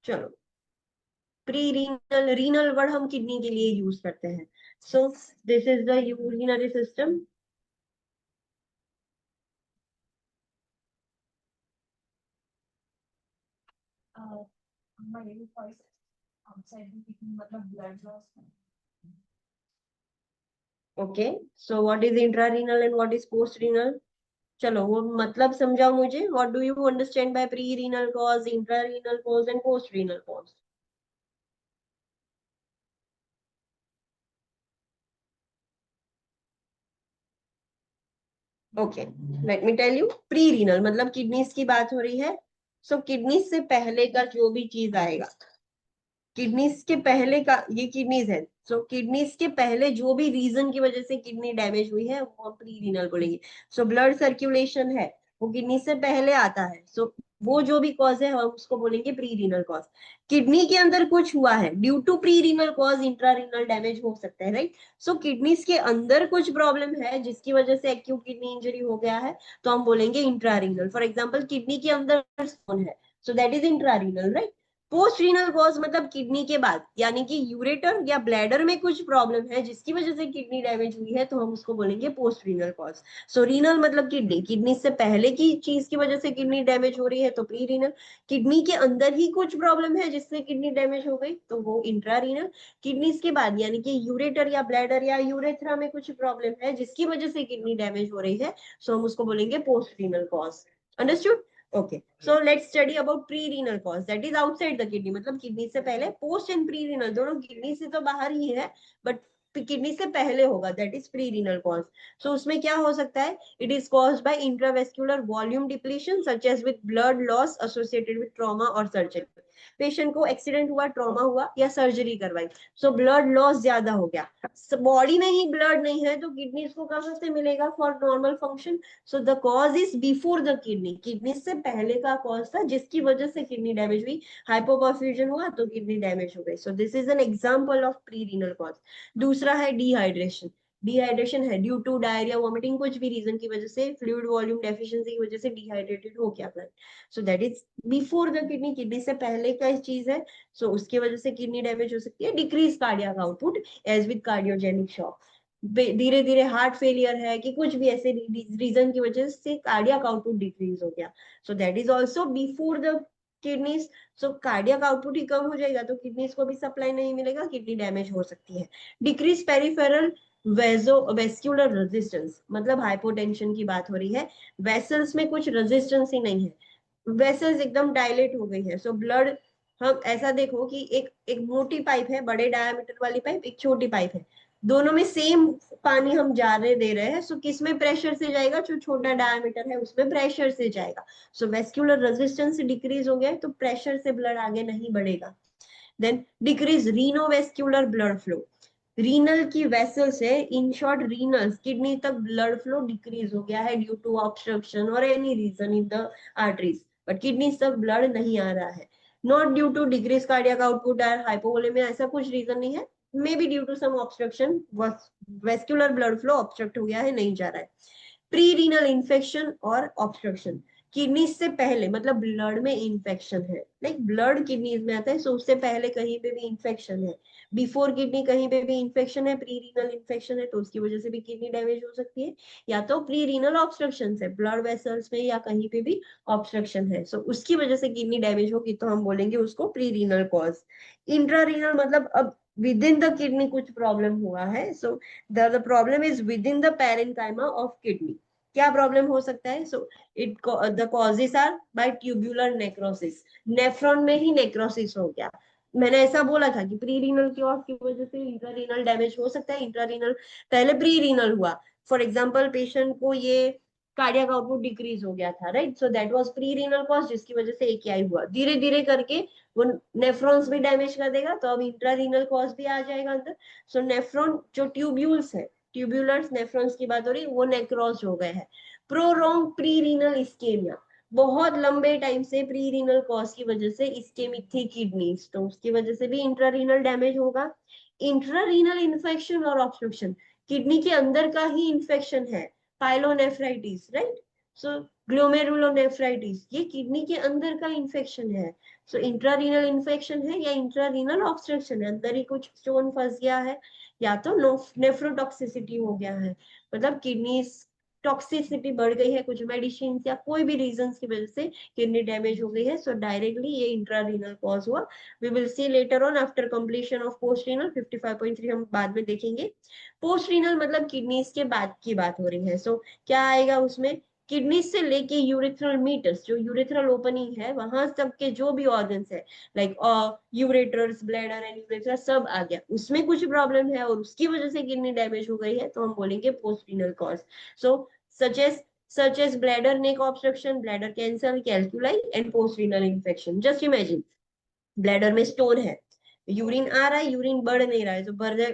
चलो प्री रीनल, रीनल वर्ड हम किडनी के लिए यूज करते हैं। सो this is the urinary system. हमारे फर्स्ट आउटसाइड द किडनी मतलब blood loss. Okay, so what is intra renal and what is post renal. चलो वो मतलब समझाओ मुझे, what do you understand by pre renal cause, intra renal cause and post renal cause. Okay, let me tell you. Pre renal मतलब किडनीज की बात हो रही है। सो किडनीज से पहले का जो भी चीज आएगा, किडनीज के पहले का, ये किडनीज है, सो किडनीज के पहले जो भी रीजन की वजह से किडनी डैमेज हुई है वो हम प्री रीनल बोलेंगे। सो ब्लड सर्कुलेशन है वो किडनी से पहले आता है, सो वो जो भी कॉज है हम उसको बोलेंगे प्री रीनल कॉज। किडनी के अंदर कुछ हुआ है, due to pre renal cause intra renal damage हो सकता है, राइट। सो किडनीज के अंदर कुछ प्रॉब्लम है जिसकी वजह से एक्यूट किडनी इंजरी हो गया है, तो हम बोलेंगे intra renal. For example kidney के अंदर स्टोन है, so that is intra renal, right. Post renal cause मतलब किडनी के बाद, यानी कि यूरेटर या ब्लैडर में कुछ प्रॉब्लम है जिसकी वजह से किडनी डैमेज हुई है, तो हम उसको बोलेंगे पोस्ट रीनल कॉज। सो रीनल मतलब किडनी, किडनी से पहले की चीज की वजह से किडनी डैमेज हो रही है तो प्री रीनल। किडनी के अंदर ही कुछ प्रॉब्लम है जिससे किडनी डैमेज हो गई तो वो इंट्रा रीनल। किडनी के बाद यानी कि यूरेटर या ब्लैडर या यूरेथ्रा में कुछ प्रॉब्लम है जिसकी वजह से किडनी डैमेज हो रही है, सो हम उसको बोलेंगे post renal cause. Understood. Okay, so let's study about pre-renal cause, that is outside the kidney, मतलब किडनी से पहले। पोस्ट एंड प्री रीनल दोनों किडनी से तो बाहर ही है, बट किडनी से पहले होगा, that is pre renal cause. So उसमें क्या हो सकता है, it is caused by intravascular volume depletion such as with blood loss associated with trauma or surgery. Patient को एक्सीडेंट हुआ, ट्रॉमा हुआ या सर्जरी करवाई, सो ब्लड लॉस ज्यादा हो गया, बॉडी में ही ब्लड नहीं है तो किडनी को कहां से मिलेगा for normal function. So the cause is before the kidney, kidney से पहले का कॉज था जिसकी वजह से किडनी डैमेज हुई, हाइपोपरफ्यूजन हुआ तो किडनी डैमेज हो गई। सो this is an example of pre renal cause. दूसरा है डिहाइड्रेशन। डिहाइड्रेशन है ड्यू टू डायरिया, वॉमिटिंग, कुछ भी रीजन की वजह से, फ्लूइड वॉल्यूम डेफिशिएंसी की वजह से डिहाइड्रेटेड हो गया blood, so that is before the kidney, kidney से पहले का चीज है, सो उसकी वजह से किडनी डैमेज हो सकती है। Decrease cardiac output as with cardiogenic shock, धीरे धीरे हार्ट फेलियर है कि कुछ भी ऐसे रीजन की वजह से कार्डियक आउटपुट डिक्रीज हो गया, so that is also before the kidneys. So cardiac output ही कम हो जाएगा तो किडनीज को भी सप्लाई नहीं मिलेगा, किडनी डैमेज हो सकती है। डिक्रीज पेरिफेरल वेस्क्यूलर रेजिस्टेंस मतलब हाइपोटेंशन की बात हो रही है, वेसल्स में कुछ रेजिस्टेंस ही नहीं है, वेसल्स एकदम डायलेट हो गई है, सो ब्लड, हम ऐसा देखो कि एक एक मोटी पाइप है, बड़े डायमीटर वाली पाइप, एक छोटी पाइप है, दोनों में सेम पानी हम जा रहे दे रहे हैं, सो किस में प्रेशर से जाएगा, जो छोटा डायमीटर है उसमें प्रेशर से जाएगा। सो वेस्क्यूलर रेजिस्टेंस डिक्रीज हो गया है तो प्रेशर से ब्लड आगे नहीं बढ़ेगा। Then decrease renovascular blood flow, renal की वेसल्स है, इन शॉर्ट रीनल किडनी तक ब्लड फ्लो डिक्रीज हो गया है due to obstruction or any reason in the arteries, but kidney तक ब्लड नहीं आ रहा है। Not due to decrease cardiac output or hypovolaemia, ऐसा कुछ रीजन नहीं है, may be due to some obstruction, vascular blood flow obstruct हो गया है, नहीं जा रहा है। प्री रीनल इन्फेक्शन और ऑब्स्ट्रक्शन, किडनी से पहले मतलब ब्लड में इन्फेक्शन है, लाइक ब्लड किडनीज में आता है, सो उससे पहले कहीं पे भी इन्फेक्शन है, बिफोर किडनी कहीं पे भी इन्फेक्शन है, प्री रीनल इन्फेक्शन है, तो उसकी वजह से भी किडनी डैमेज हो सकती है, या तो प्री रीनल ऑब्स्ट्रक्शन है, ब्लड वेसल्स में या कहीं पे भी ऑब्स्ट्रक्शन है, सो उसकी वजह से किडनी डैमेज होगी, तो हम बोलेंगे उसको pre renal cause. Intra renal मतलब अब विद इन द किडनी कुछ प्रॉब्लम हुआ है, so the problem is within the parenchyma of kidney. क्या प्रॉब्लम हो सकता है? So it the causes are by tubular necrosis, nephron में ही नेक्रोसिस हो गया। मैंने ऐसा बोला था कि प्री रीनल क्लॉट की वजह से इंट्रारीनल डैमेज हो सकता है, इंट्रारीनल पहले प्री रीनल हुआ, फॉर एग्जांपल पेशेंट को ये कार्डियक आउटपुट डिक्रीज हो गया था, right, so that was pre renal cause, जिसकी वजह से एकेआई हुआ, धीरे धीरे करके वो नेफ्रॉन्स भी डैमेज कर देगा, तो अब इंट्रारीनल कॉज भी आ जाएगा अंदर। सो नेफ्रॉन जो ट्यूब्यूल्स है, ट्यूब्यूलर नेफ्रॉन्स की बात हो रही, वो नेक्रोज हो गए हैं। प्रोलॉन्ग प्री रीनल इस्केमिया, बहुत लंबे टाइम से प्री रीनल कॉज की वजह से इस्केमिक थी किडनीज, तो उसकी वजह से भी इंट्रारीनल डैमेज होगा। इंट्रारीनल इन्फेक्शन और ऑब्स्ट्रक्शन, किडनी के अंदर का ही इन्फेक्शन है, पाइलोनेफ्राइटिस, राइट, सो ग्लोमेरुलोनेफ्राइटिस, ये किडनी के अंदर का इन्फेक्शन है, सो इंट्रारीनल इन्फेक्शन है या इंट्रारीनल ऑब्स्ट्रक्शन है, अंदर ही कुछ स्टोन फंस गया है, या तो नेफ्रोटॉक्सिसिटी हो गया है, मतलब किडनी टॉक्सिसिटी बढ़ गई है, कुछ मेडिसिन या कोई भी रीजन की वजह से किडनी डैमेज हो गई है, सो डायरेक्टली ये इंट्रारीनल कॉज हुआ। We will see later on after completion of post renal 55.3, हम बाद में देखेंगे। पोस्ट रीनल मतलब किडनीज के बाद की बात हो रही है, सो क्या आएगा उसमें, किडनी से लेके यूरेथ्रल मीटर्स, जो यूरेथ्रल ओपनिंग है वहां तक के जो भी ऑर्गन्स है, like ureters, bladder and urethra, सब आ गया, उसमें कुछ प्रॉब्लम है और उसकी वजह से किडनी डैमेज हो गई है, तो हम बोलेंगे post renal cause. So such as bladder neck obstruction, bladder cancer, calculi and post renal infection. Just imagine, bladder में स्टोन है, यूरिन आ रहा है, यूरिन बढ़ नहीं रहा है, तो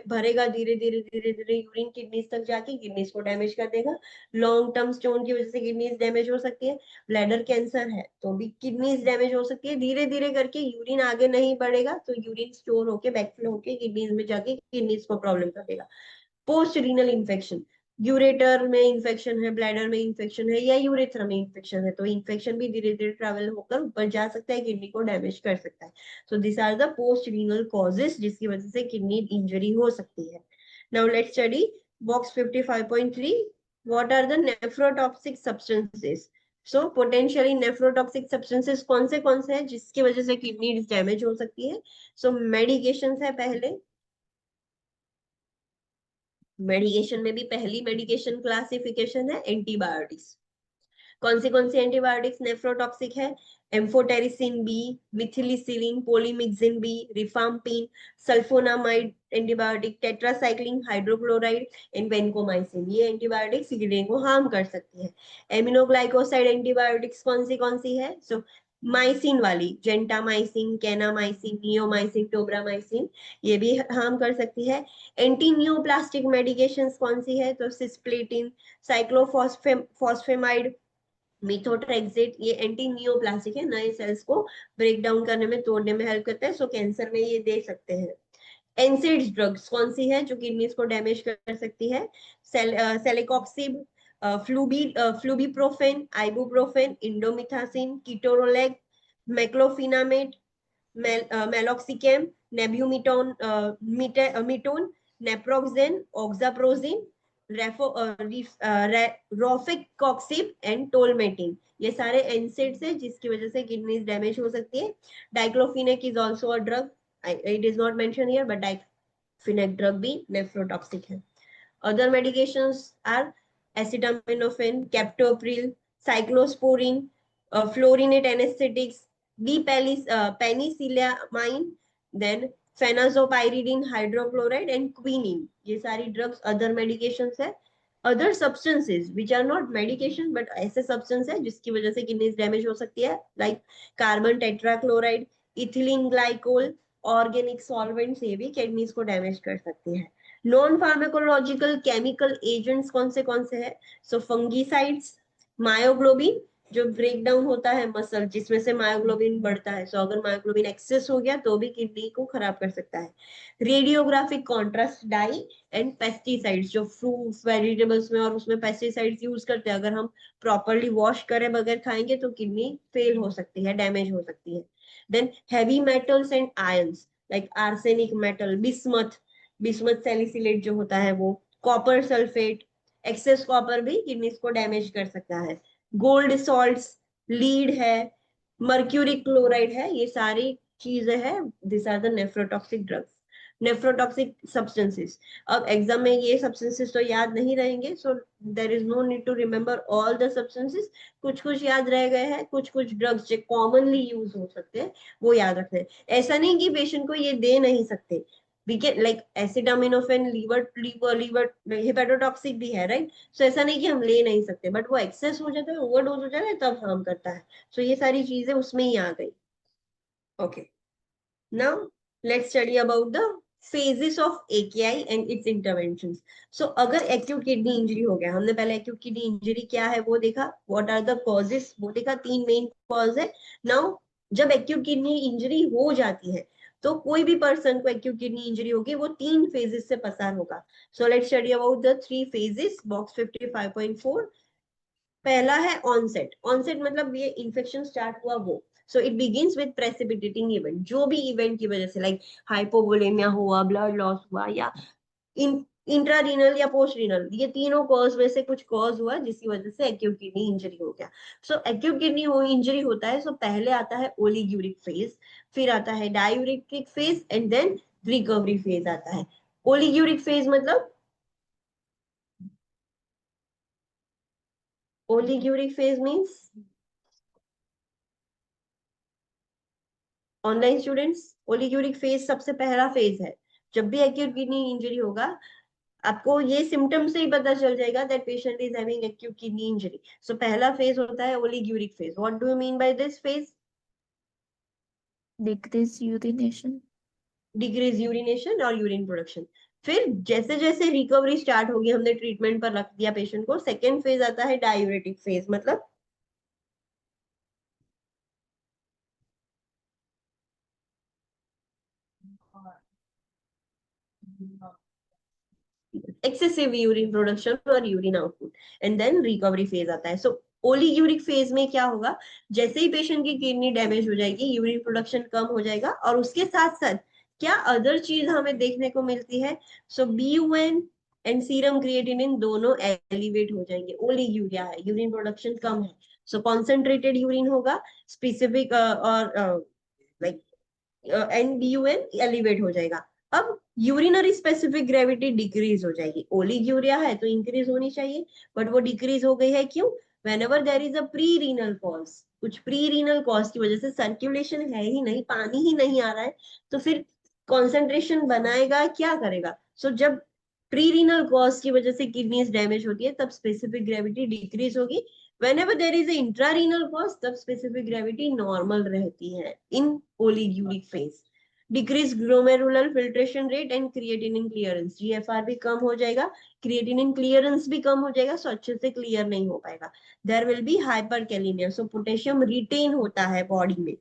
भरेगा धीरे धीरे धीरे धीरे, यूरिन किडनीज तक जाके किडनीज को डैमेज कर देगा, लॉन्ग टर्म स्टोन की वजह से किडनीज डैमेज हो सकती है। ब्लैडर कैंसर है तो भी किडनीज डैमेज हो सकती है, धीरे धीरे करके यूरिन आगे नहीं बढ़ेगा, तो यूरिन स्टोर होके बैकफ्लो होके किडनीज में जाके किडनीज को प्रॉब्लम कर देगा। पोस्ट रीनल इन्फेक्शन, यूरेटर में इन्फेक्शन है, ब्लैडर में इन्फेक्शन है या यूरेथ्रा में इन्फेक्शन है, तो इन्फेक्शन भी धीरे धीरे ट्रैवल होकर ऊपर जा सकता है, किडनी को डैमेज कर सकता है। So this are the post renal causes जिसकी वजह से किडनी इंजरी हो सकती है। Now let's study box 55.3, what are the nephrotoxic substances. So potentially nephrotoxic substances कौन से हैं जिसकी वजह से किडनी डैमेज हो सकती है? सो मेडिकेशन है पहले, मेडिकेशन में भी पहली मेडिकेशन क्लासिफिकेशन है एंटीबायोटिक्स। कौन सी एंटीबायोटिक्स नेफ्रोटॉक्सिक है? Amphotericin B, methicillin, polymyxin B, rifampin, sulphonamide antibiotic, tetracycline hydrochloride and vancomycin, ये एंटीबायोटिक्स किडनी को हार्म कर सकती है। एमिनोग्लाइकोसाइड एंटीबायोटिक्स कौन सी है? सो माइसिन वाली, जेंटामाइसिन, कैनामाइसिन, नियोमाइसिन, टोब्रामाइसिन, ये भी हार्म कर सकती है। एंटी न्यूप्लास्टिक मेडिकेशंस कौन सी है? तो सिस्प्लेटिन, साइक्लोफॉस्फेमाइड, मिथोट्रेक्सेट, ये एंटी नियोप्लास्टिक है, नए सेल्स को ब्रेक डाउन करने में, तोड़ने में हेल्प करता है, सो कैंसर में ये दे सकते हैं। एनसेड्स ड्रग्स कौन सी है जो किडनीज को डैमेज कर सकती है? Celecoxib, flurbiprofen, ibuprofen, indomethacin, ketorolac, meclofenamate, meloxicam, nabumetone, metone, naproxen, oxaprozin, rofecoxib and tolmetin, ये सारे एनसेड्स है जिसकी वजह से किडनीज डैमेज हो सकती है। Diclofenac is also a drug, it is not mention here, but diclofenac drug भी नेफ्रोटॉक्सिक है। Other medications are acetaminophen, captopril, cyclosporin, fluorinate anesthetics, penicillamine, then phenazopyridine hydrochloride and quinine. ये सारी drugs other medications है। Other substances which are not medication but ऐसे substance है जिसकी वजह से kidneys damage हो सकती है, like carbon tetrachloride, ethylene glycol, organic solvents, ये भी kidneys को damage कर सकती है। नॉन फार्माकोलॉजिकल केमिकल एजेंट्स कौन से है? सो फंगीसाइड्स, मायोग्लोबिन, जो ब्रेक डाउन होता है मसल, जिसमें से मायोग्लोबिन बढ़ता है, सो अगर मायोग्लोबिन एक्सेस हो गया तो भी किडनी को खराब कर सकता है। Radiographic contrast die and pesticides, जो फ्रूट्स वेजिटेबल्स में और उसमें पेस्टिसाइड्स यूज करते हैं, अगर हम प्रॉपरली वॉश करें बगैर खाएंगे तो किडनी फेल हो सकती है, डैमेज हो सकती है। Then heavy metals and ions like arsenic metal, bismuth, bismuth salicylate जो होता है वो, कॉपर सल्फेट, एक्सेस कॉपर भी किडनीज को डैमेज कर सकता है। गोल्ड सॉल्ट्स, लीड है, मर्क्यूरी क्लोराइड है, ये सारी चीजें हैं, this are the nephrotoxic drugs, nephrotoxic substances. अब एग्जाम में ये सब्सटेंसेस तो याद नहीं रहेंगे, so there is no need to remember all the substances. कुछ कुछ याद रह गए हैं, कुछ कुछ ड्रग्स जो कॉमनली यूज हो सकते हैं वो याद रखते हैं। ऐसा नहीं कि पेशेंट को ये दे नहीं सकते, we can like acetaminophen liver liver liver hepatotoxic भी है, राइट? सो ऐसा नहीं कि हम ले नहीं सकते, बट वो एक्सेस हो जाता है, ओवरडोज हो जाता है, तब हार्म करता है। सो ये सारी चीजें उसमें ही आ गई। Okay, now let's study about the phases of AKI and its interventions. So अगर एक्यूट किडनी इंजरी हो गया, हमने पहले एक्यूट किडनी इंजरी क्या है वो देखा, व्हाट आर द कॉजेस वो देखा, 3 मेन कॉज है। नाउ जब एक्यूट किडनी इंजरी हो जाती है तो कोई भी पर्सन को एक्यूट किडनी इंजरी होगी, वो 3 फेजेस से पसार होगा। So let's study about the 3 phases, box 55.4। पहला है ऑनसेट, ऑनसेट मतलब ये इन्फेक्शन स्टार्ट हुआ वो। So it begins with precipitating event, जो भी इवेंट की वजह से लाइक हाइपोवोलेमिया हुआ, ब्लड लॉस हुआ, या इंट्रारीनल या पोस्ट रीनल, ये तीनों कॉज में से कुछ कॉज हुआ जिसकी वजह से एक्यूट किडनी इंजरी हो गया। सो एक्यूट किडनी इंजरी होता है, सो पहले आता है ओलिग्यूरिक फेज, फिर आता है diuretic phase and then recovery phase आता है। ओलिग्यूरिक फेज मतलब, oliguric phase means online students, oliguric phase सबसे पहला फेज है। जब भी एक्यूट किडनी इंजरी होगा, आपको ये सिम्टम से ही पता चल जाएगा that patient is having acute kidney injury. So पहला फेज होता है oliguric phase. What do you mean by this phase? Decrease urination. Decrease urination और यूरिन प्रोडक्शन। फिर जैसे जैसे रिकवरी स्टार्ट होगी, हमने ट्रीटमेंट पर रख दिया पेशेंट को, सेकेंड फेज आता है डायूरेटिक फेज, मतलब एक्सेसिव यूरिन प्रोडक्शन और urine output, and then recovery phase आता है। सो ओलिग्यूरिक फेज में क्या होगा, जैसे ही पेशेंट की किडनी डैमेज हो जाएगी, यूरिन प्रोडक्शन कम हो जाएगा, और उसके साथ साथ क्या अदर चीज हमें देखने को मिलती है, सो BUN एंड सीरम क्रिएटिनिन दोनों एलिवेट हो जाएंगे। ओलिग्यूरिया है, यूरिन प्रोडक्शन कम है, सो कॉन्सेंट्रेटेड यूरिन होगा, स्पेसिफिक और लाइक NBUN एलिवेट हो जाएगा। अब यूरिनरी स्पेसिफिक ग्रेविटी डिक्रीज हो जाएगी। ओलिग्यूरिया है तो इंक्रीज होनी चाहिए, बट वो डिक्रीज हो गई है, क्यों? whenever there is a pre-renal cause, कुछ प्री रीनल कॉज की वजह से सर्कुलेशन है ही नहीं, पानी ही नहीं आ रहा है, तो फिर कॉन्सेंट्रेशन बनाएगा क्या करेगा? सो जब प्री रीनल कॉज की वजह से किडनीज डैमेज होती है तब स्पेसिफिक ग्रेविटी डिक्रीज होगी। whenever there is a intrarenal cause, तब स्पेसिफिक ग्रेविटी नॉर्मल रहती है in oliguric phase. Decrease glomerular filtration rate and creatinine clearance, GFR भी कम हो जाएगा, क्रिएटिनिन क्लियरेंस भी कम हो जाएगा, सो अच्छे से क्लियर नहीं हो पाएगा। There will be hyperkalaemia, so potassium retain होता है बॉडी में,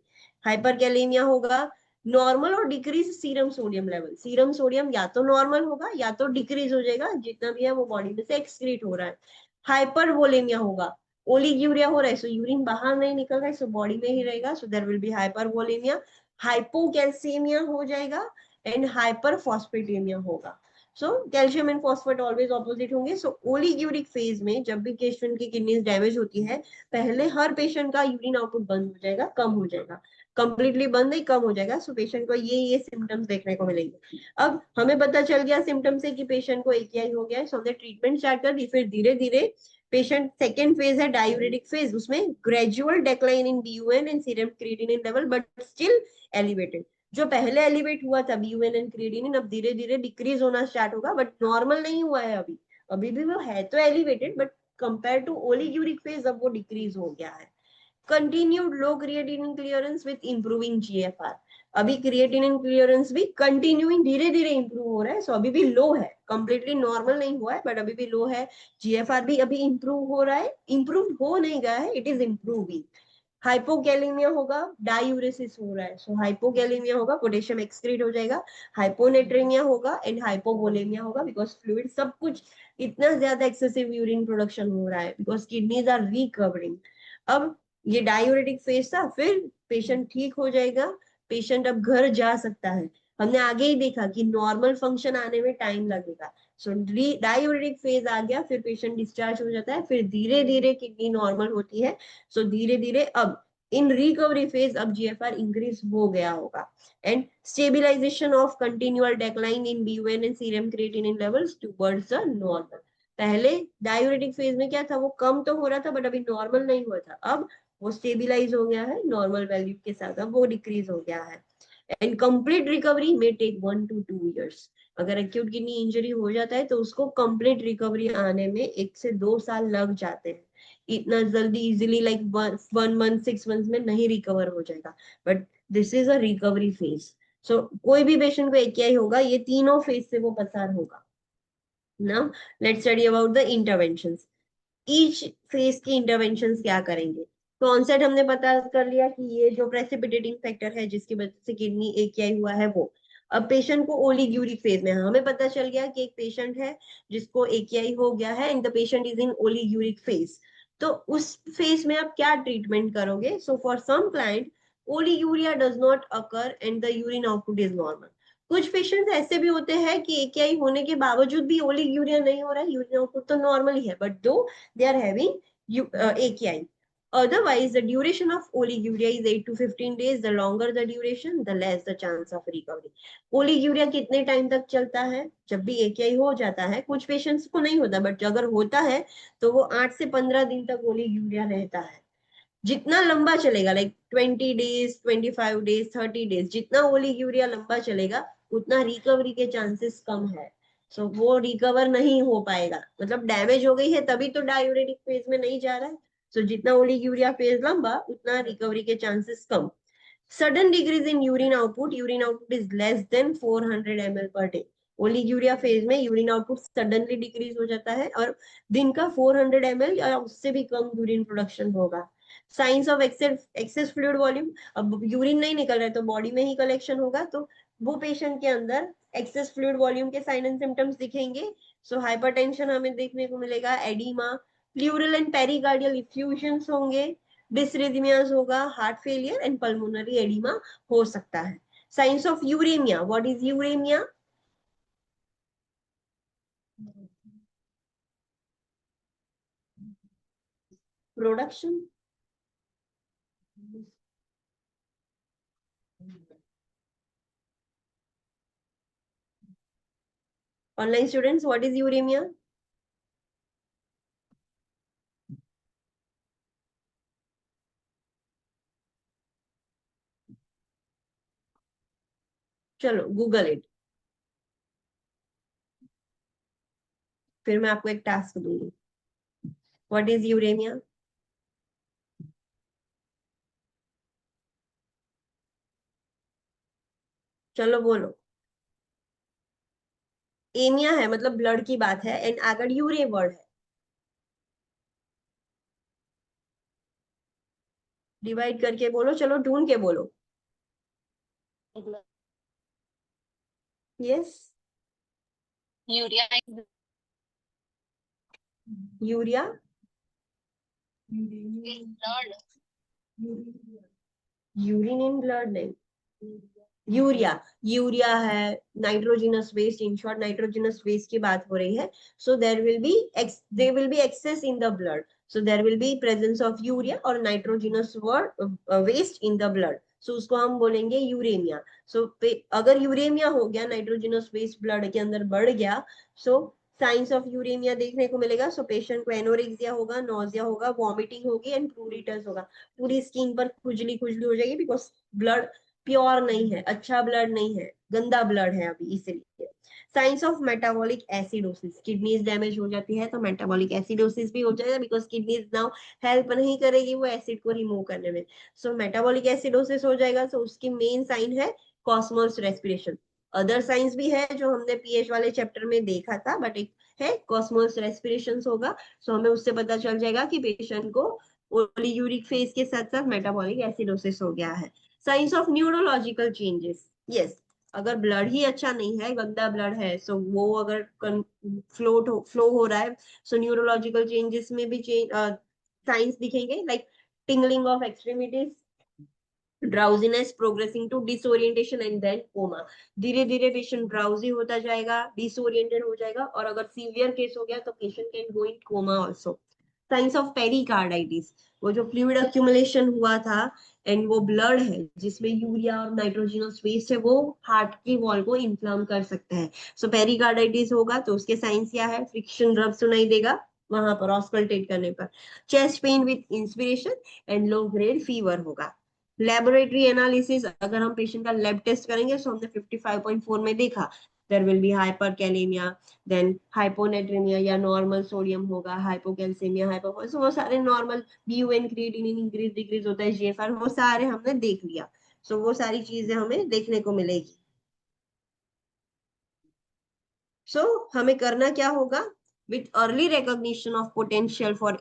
हाइपरकैलेमिया होगा। नॉर्मल और decrease serum sodium level, serum sodium या तो नॉर्मल होगा या तो डिक्रीज हो जाएगा, जितना भी है वो बॉडी में से एक्सक्रीट हो रहा है। हाइपरवोलेमिया होगा, ओलिग्यूरिया हो रहा है, सो यूरिन बाहर नहीं निकल रहा है, सो बॉडी में ही रहेगा, so there will be hypervolaemia. Hypocalcaemia हो जाएगा एंड हाइपरफॉस्फेटेमिया होगा। So calcium and phosphate always opposite होंगे। सो ओलिग्यूरिक फेज में जब भी पेशेंट की किडनीज डैमेज होती है, पहले हर पेशेंट का यूरिन आउटपुट बंद हो जाएगा, कम हो जाएगा, कंप्लीटली बंद नहीं, कम हो जाएगा। सो पेशेंट को ये सिम्टम्स देखने को मिलेंगे। अब हमें पता चल गया सिम्टम्स से कि पेशेंट को AKI हो गया है, सो हमने ट्रीटमेंट स्टार्ट कर दी। फिर धीरे धीरे पेशेंट, सेकेंड फेज है डायूरेटिक फेज, उसमें gradual decline in BUN and serum creatinine level, but still elevated. जो पहले एलिवेट हुआ था BUN एंड क्रिएटिनिन, अब धीरे धीरे डिक्रीज होना स्टार्ट होगा, बट नॉर्मल नहीं हुआ है अभी, अभी भी वो है तो elevated, but compare to oliguric phase अब वो डिक्रीज हो गया है। Continued low creatinine clearance with improving GFR, अभी क्रिएटिनिन क्लियरेंस भी कंटिन्यूइंग धीरे धीरे इंप्रूव हो रहा है, सो अभी भी लो है, कंप्लीटली नॉर्मल नहीं हुआ है बट अभी भी लो है। जीएफआर भी अभी इंप्रूव हो रहा है, इंप्रूव हो नहीं गया है, इट इज इंप्रूविंग। हाइपोकैलेमिया होगा, डायूरेसिस हो रहा है, सो हाइपोकैलेमिया होगा, पोटेशियम एक्सक्रीट हो जाएगा। हाइपोनेट्रेमिया होगा एंड हाइपोवोलेमिया होगा, बिकॉज फ्लूइड सब कुछ इतना ज्यादा एक्सेसिव यूरिन प्रोडक्शन हो रहा है, बिकॉज किडनीज आर रिकवरिंग। अब ये डायूरेटिक फेज था, फिर पेशेंट ठीक हो जाएगा, पेशेंट अब घर जा सकता है। हमने आगे ही देखा कि नॉर्मल फंक्शन आने में टाइम लगेगा, सो डायूरेटिक फेज आ गया, फिर पेशेंट डिस्चार्ज हो जाता है, फिर धीरे धीरे किडनी नॉर्मल होती है। सो धीरे धीरे अब इन रिकवरी फेज अब जीएफआर इंक्रीज हो गया होगा, and stabilisation of continual decline in BUN and serum creatinine levels towards the normal. पहले डायूरेटिक फेज में क्या था, वो कम तो हो रहा था बट अभी नॉर्मल नहीं हुआ था, अब वो स्टेबिलाईज हो गया है नॉर्मल वैल्यू के साथ, अब वो डिक्रीज हो गया है। एंड कंप्लीट रिकवरी में टेक 1 to 2 years। अगर एक्यूट किडनी इंजरी हो जाता है तो उसको कंप्लीट रिकवरी आने में 1 से 2 साल लग जाते हैं। इतना जल्दी इजिली लाइक 1 month 6 months में नहीं रिकवर हो जाएगा, but this is a recovery phase. So कोई भी पेशेंट को AKI होगा, ये तीनों फेज से वो पसार होगा। Now let's study about the interventions. Each phase की इंटरवेंशंस क्या करेंगे। तो ऑनसेट हमने पता कर लिया कि ये जो प्रेसिपिटेटिंग फैक्टर है जिसकी वजह से किडनी AKI हुआ है वो। अब पेशेंट को ओलिग्यूरिक फेज में है, हमें पता चल गया कि एक पेशेंट है जिसको AKI हो गया है and the patient is in oliguric phase. तो उस फेज में आप क्या ट्रीटमेंट करोगे। So for some client oliguria does not occur and the urine output is normal. कुछ पेशेंट्स ऐसे भी होते हैं कि AKI होने के बावजूद भी ओलिग्यूरिया नहीं हो रहा है, यूरिन आउटपुट तो नॉर्मल ही है, बट दो they are having AKI. Otherwise, the duration of oliguria is 8 to 15 days. The longer the duration, the less the chance of recovery. Oliguria कितने टाइम तक चलता है, जब भी AKI हो जाता है, कुछ पेशेंट्स को नहीं होता बट अगर होता है तो वो 8 से 15 दिन तक ओलिग्यूरिया रहता है। जितना लंबा चलेगा लाइक 20 days 25 days 30 days, जितना ओलिग्यूरिया लंबा चलेगा उतना रिकवरी के चांसेस कम है। सो वो रिकवर नहीं हो पाएगा, मतलब डैमेज हो गई है तभी तो डायूरेटिक फेज में नहीं जा रहा है। सो जितना ओलिग्यूरिया फेज लंबा उतना रिकवरी के chances come. Sudden decrease in urine output is less than 400 ml per day. Oliguria phase में यूरिन आउटपुट सडनली डिक्रीज हो जाता है और दिन का 400 ml या उससे भी कम यूरिन प्रोडक्शन होगा। Science of access fluid volume, अब यूरिन नहीं निकल रहा है तो बॉडी में ही कलेक्शन होगा, तो वो पेशेंट के अंदर एक्सेस फ्लूइड वॉल्यूम के साइन एंड सिम्टम्स दिखेंगे। सो हाइपरटेंशन हमें देखने को मिलेगा, oedema, pleural and pericardial effusions होंगे, डिसरिथमियाज होगा, heart failure and pulmonary oedema हो सकता है। Signs of uraemia, what is uraemia. Production, online students what is uraemia. चलो गूगल इट, फिर मैं आपको एक टास्क दूंगी। What is uraemia. चलो बोलो। एमिया है मतलब ब्लड की बात है एंड अगर यूरे वर्ड है, डिवाइड करके बोलो, चलो ढूंढ के बोलो। Yes, urea urea, blood urine in blood नहीं, यूरिया, यूरिया है nitrogenous waste, in short nitrogenous waste की बात हो रही है। So there will be excess in the blood, so there will be presence of urea और nitrogenous waste in the blood, so उसको हम बोलेंगे यूरेमिया। सो अगर यूरेमिया हो गया, नाइट्रोजिनस वेस्ट ब्लड के अंदर बढ़ गया, सो साइंस ऑफ यूरेमिया देखने को मिलेगा। सो पेशेंट को एनोरेक्सिया होगा, नोजिया होगा, वॉमिटिंग होगी एंड प्रूरिटस होगा, पूरी स्किन पर खुजली खुजली हो जाएगी, बिकॉज ब्लड प्योर नहीं है, अच्छा ब्लड नहीं है, गंदा ब्लड है अभी इसलिए। Science of metabolic acidosis, kidneys damage हो जाती है तो मेटाबॉलिक एसिडोसिस भी हो जाएगा, बिकॉज किडनीज नाउ हेल्प नहीं करेगी वो एसिड को रिमूव करने में। सो मेटाबॉलिक एसिडोसिस हो जाएगा। सो उसकी मेन साइन है कॉस्मोस रेस्पिरेशन। अदर साइंस भी है जो हमने पीएच वाले चैप्टर में देखा था, बट एक है कॉस्मोस रेस्पिरेशन होगा। सो हमें उससे पता चल जाएगा कि पेशेंट को ओलियूरिक फेज के साथ साथ मेटाबॉलिक एसिडोसिस हो गया है। Signs of neurological changes, yes, अगर ब्लड ही अच्छा नहीं है, गंदा ब्लड है, सो वो अगर फ्लो हो रहा है, सो न्यूरोलॉजिकल चेंजेस में भी साइंस दिखेंगे, like tingling of extremities, drowsiness progressing to disorientation and then coma. धीरे धीरे पेशेंट ड्राउजी होता जाएगा, डिसोरिएंटेड हो जाएगा, और अगर सीवियर केस हो गया तो patient can go in coma also. Signs of pericarditis, वो जो फ्लूइड अक्यूमुलेशन हुआ था एंड वो ब्लड है जिसमें यूरिया और नाइट्रोजनस वेस्ट है, वो हार्ट की वॉल को इन्फ्लाम कर सकता है। सो पेरिकार्डाइटिस होगा तो उसके साइंस क्या है, फ्रिक्शन रब सुनाई देगा वहां पर ऑस्कल्टेट करने पर, chest pain with inspiration and low grade fever होगा। लेबोरेटरी एनालिसिस, अगर हम पेशेंट का लैब टेस्ट करेंगे तो हमने 55.4 में देखा, there will be hyperkalemia, then hyponatremia या नॉर्मल सोडियम होगा, हाइपोकैल्सेमिया, हाइपोफॉस्फेट, वो सारे normal, BUN creatinine increase decrease होता है, जीएफआर, वो सारे हमने देख लिया। सो वो सारी चीजें हमें देखने को मिलेगी। सो हमें करना क्या होगा, with early recognition of potential for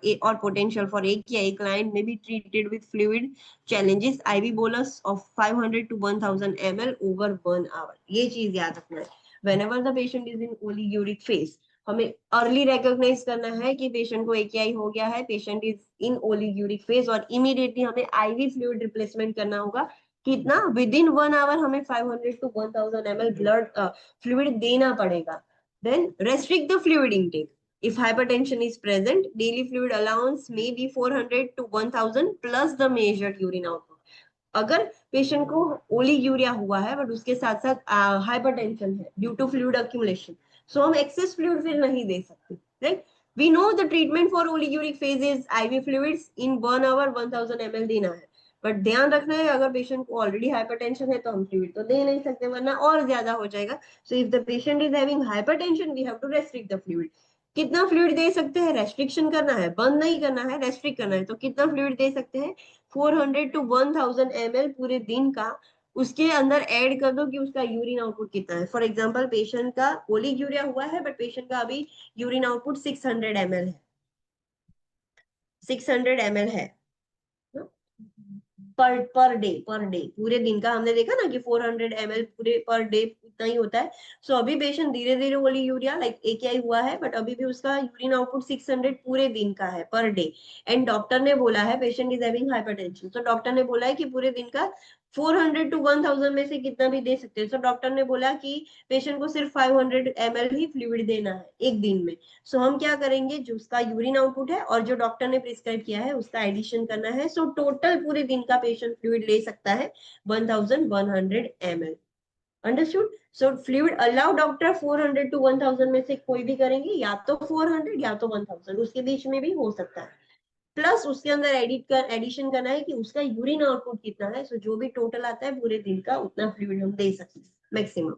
AKI, client may be treated with fluid challenges IV bolus of 500 to 1000 ml over 1 hour। ये चीज याद रखना है, whenever the patient is in oliguric phase, हमें अर्ली रिकॉग्नाइज करना है कि पेशेंट को AKI हो गया है, patient is in oliguric phase, और इमीडिएटली हमें IV फ्लूइड रिप्लेसमेंट करना होगा। कितना, विद इन 1 आवर हमें 500 to 1000 ml ब्लड फ्लूइड देना पड़ेगा। Then restrict the fluid intake. If hypertension is present, daily fluid allowance may be 400 to 1000 plus the measured urine output. अगर पेशेंट को ओलीग्यूरिया हुआ है बट उसके साथ साथ हाइपरटेंशन है due to fluid accumulation, so हम एक्सेस फ्लूइड फिर नहीं दे सकते, right. We know the treatment for oliguric phase is IV fluids in 1 hour 1000 ml देना है, बट ध्यान रखना है अगर पेशेंट को ऑलरेडी हाइपरटेंशन है तो हम फ्लूइड तो दे नहीं सकते वरना और ज्यादा हो जाएगा। So if the patient is having hypertension we have to restrict the fluid. कितना फ्लूइड दे सकते हैं, रेस्ट्रिक्शन करना है, बंद नहीं करना है, रेस्ट्रिक्ट करना है। तो कितना फ्लूइड दे सकते हैं, 400 to 1000 ml पूरे दिन का। उसके अंदर ऐड कर दो कि उसका यूरिन आउटपुट कितना है। फॉर एग्जांपल पेशेंट का ओलिग्यूरिया हुआ है बट पेशेंट का अभी यूरिन आउटपुट 600 ml है, 600 ml है पर डे पूरे दिन का। हमने देखा ना कि 400 ml पूरे पर डे उतना ही होता है। सो अभी पेशेंट धीरे धीरे ओलिग्यूरिया लाइक AKI हुआ है बट अभी भी उसका यूरिन आउटपुट 600 पूरे दिन का है पर डे। एंड डॉक्टर ने बोला है पेशेंट इज हैविंग हाइपरटेंशन, तो डॉक्टर ने बोला है कि पूरे दिन का 400 to 1000 में से कितना भी दे सकते हैं। तो डॉक्टर ने बोला कि पेशेंट को सिर्फ 500 ml ही फ्लूइड देना है एक दिन में। सो हम क्या करेंगे, जो उसका यूरिन आउटपुट है और जो डॉक्टर ने प्रिस्क्राइब किया है उसका एडिशन करना है। सो टोटल पूरे दिन का पेशेंट फ्लूइड ले सकता है 1100 ml। Understood. So fluid allow doctor 400 to 1000 में से कोई भी करेंगे, या तो 400 या तो 1000, उसके बीच में भी हो सकता है। प्लस उसके अंदर एडिशन करना है कि उसका यूरिन आउटपुट कितना है। सो जो भी टोटल आता है पूरे दिन का उतना फ्लूइड हम दे सकते हैं maximum.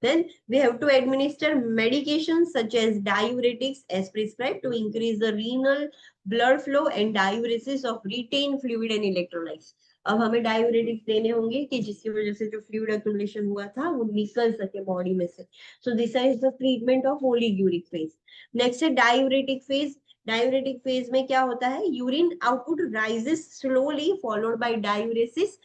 Then we have to administer medications such as diuretics as prescribed to increase the renal blood flow and diuresis of retained fluid and electrolytes। अब हमें डायूरेटिक्स देने होंगे कि जिसकी वजह से जो फ्लूइड एक्यूमुलेशन हुआ था वो निकल सके बॉडी में से। So this is the treatment of oliguric phase. Next है डायूरेटिक फेज। डायूरेटिक फेज में क्या होता है, urine output rises slowly followed by diuresis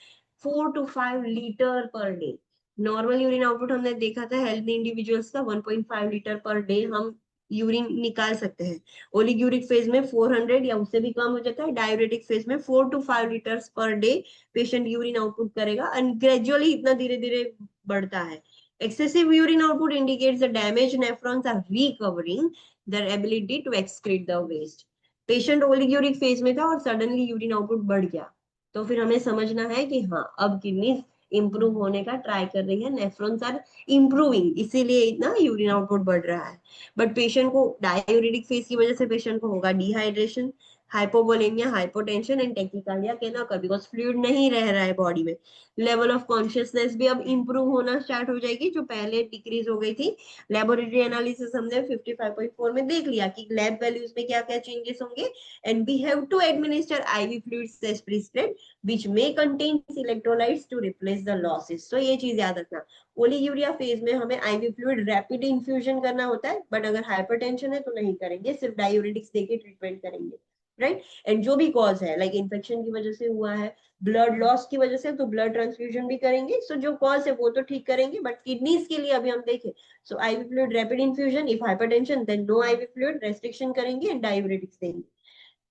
4 to 5 litre per day. Normal urine output हमने देखा था हेल्थी इंडिविजुअल्स का 1.5 लीटर पर डे हम यूरिन निकाल सकते हैं। ओलिग्यूरिक फेज में 400 या उससे भी कम हो जाता है। डायूरेटिक फेज में 4 to 5 litres per day patient urine output करेगा एंड ग्रेजुअली इतना धीरे धीरे बढ़ता है। excessive urine output indicates the damaged nephrons are recovering their ability to excrete the waste। Patient oliguric phase में था और सडनली यूरिन आउटपुट बढ़ गया, तो फिर हमें समझना है कि हाँ अब किडनी इंप्रूव होने का ट्राई कर रही है, नेफ्रॉन्स आर इंप्रूविंग, इसीलिए इतना यूरिन आउटपुट बढ़ रहा है। बट पेशेंट को डायूरेटिक फेज की वजह से पेशेंट को होगा dehydration, hypovolemia, hypotension and tachycardia can occur because fluid नहीं रह रहा है बॉडी में। लेवल ऑफ कॉन्शियसनेस भी अब इंप्रूव होना स्टार्ट हो जाएगी, जो पहले डिक्रीज हो गई थी। लेबोरेटरी एनालिसिस हमने 55.4 में देख लिया कि लैब वैल्यूज में क्या क्या चेंजेस होंगे। And we have to administer IV fluids as prescribed which may contain electrolytes to replace the losses। तो ये चीज याद रखना, ओलीयूरिया फेज में हमें आईवी फ्लूइड रैपिड इन्फ्यूजन करना होता है, बट अगर हाइपरटेंशन है तो नहीं करेंगे, सिर्फ डायूरेटिक्स देके ट्रीटमेंट करेंगे, राइट। एंड जो भी कॉज है, लाइक इन्फेक्शन की वजह से हुआ है, ब्लड लॉस की वजह से, तो ब्लड ट्रांसफ्यूजन भी करेंगे। सो जो कॉज है वो तो ठीक करेंगे, बट किडनीज के लिए अभी हम देखें, so IV fluid rapid infusion, if hypertension then no IV fluid, restriction करेंगे एंड डायूरेटिक्स देंगे।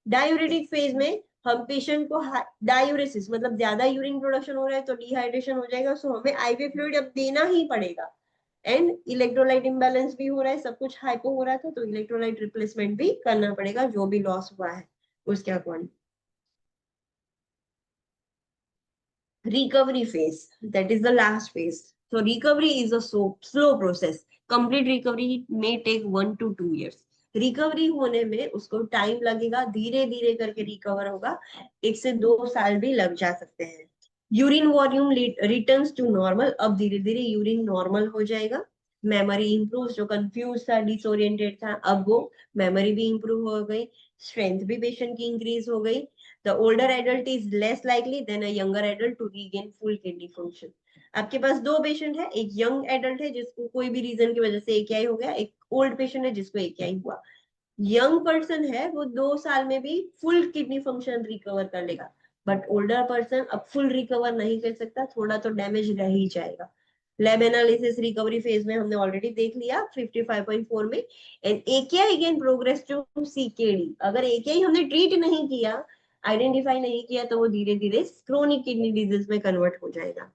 डायूरेटिक फेज में हम पेशेंट को डायूरेसिस मतलब ज्यादा यूरिन प्रोडक्शन हो रहा है तो डिहाइड्रेशन हो जाएगा, सो हमें आईवी फ्लूइड अब देना ही पड़ेगा। एंड इलेक्ट्रोलाइट इम्बैलेंस भी हो रहा है, सब कुछ हाइपो हो रहा था, तो इलेक्ट्रोलाइट रिप्लेसमेंट भी करना पड़ेगा, जो भी लॉस हुआ है उसके according. Recovery phase, that is the last phase. So recovery is a slow process. Complete recovery may take 1 to 2 years. Recovery होने में उसको टाइम लगेगा, धीरे धीरे करके रिकवर होगा, 1 से 2 साल भी लग जा सकते हैं। Urine volume returns to normal, अब धीरे धीरे यूरिन नॉर्मल हो जाएगा। मेमोरी इंप्रूव, जो कंफ्यूज था, डिसोरिएंटेड था, अब वो मेमोरी भी इंप्रूव हो गई, स्ट्रेंथ भी पेशेंट की इंक्रीज हो गई। The older adult is less likely than a younger adult to regain full kidney function। आपके पास दो पेशेंट है, एक यंग एडल्ट है जिसको कोई भी रीजन की वजह से AKI हो गया, एक ओल्ड पेशेंट है जिसको AKI हुआ। यंग पर्सन है वो 2 साल में भी फुल किडनी फंक्शन रिकवर कर लेगा, बट ओल्डर पर्सन अब फुल रिकवर नहीं कर सकता, थोड़ा तो डैमेज रह ही जाएगा। लैब एनालिसिस रिकवरी फेज में हमने ऑलरेडी देख लिया 55.4 में। And AKI again progress to CKD, अगर AKI हमने ट्रीट नहीं किया, आइडेंटिफाई नहीं किया, तो वो धीरे धीरे क्रोनिक किडनी डिजीज में कन्वर्ट हो जाएगा।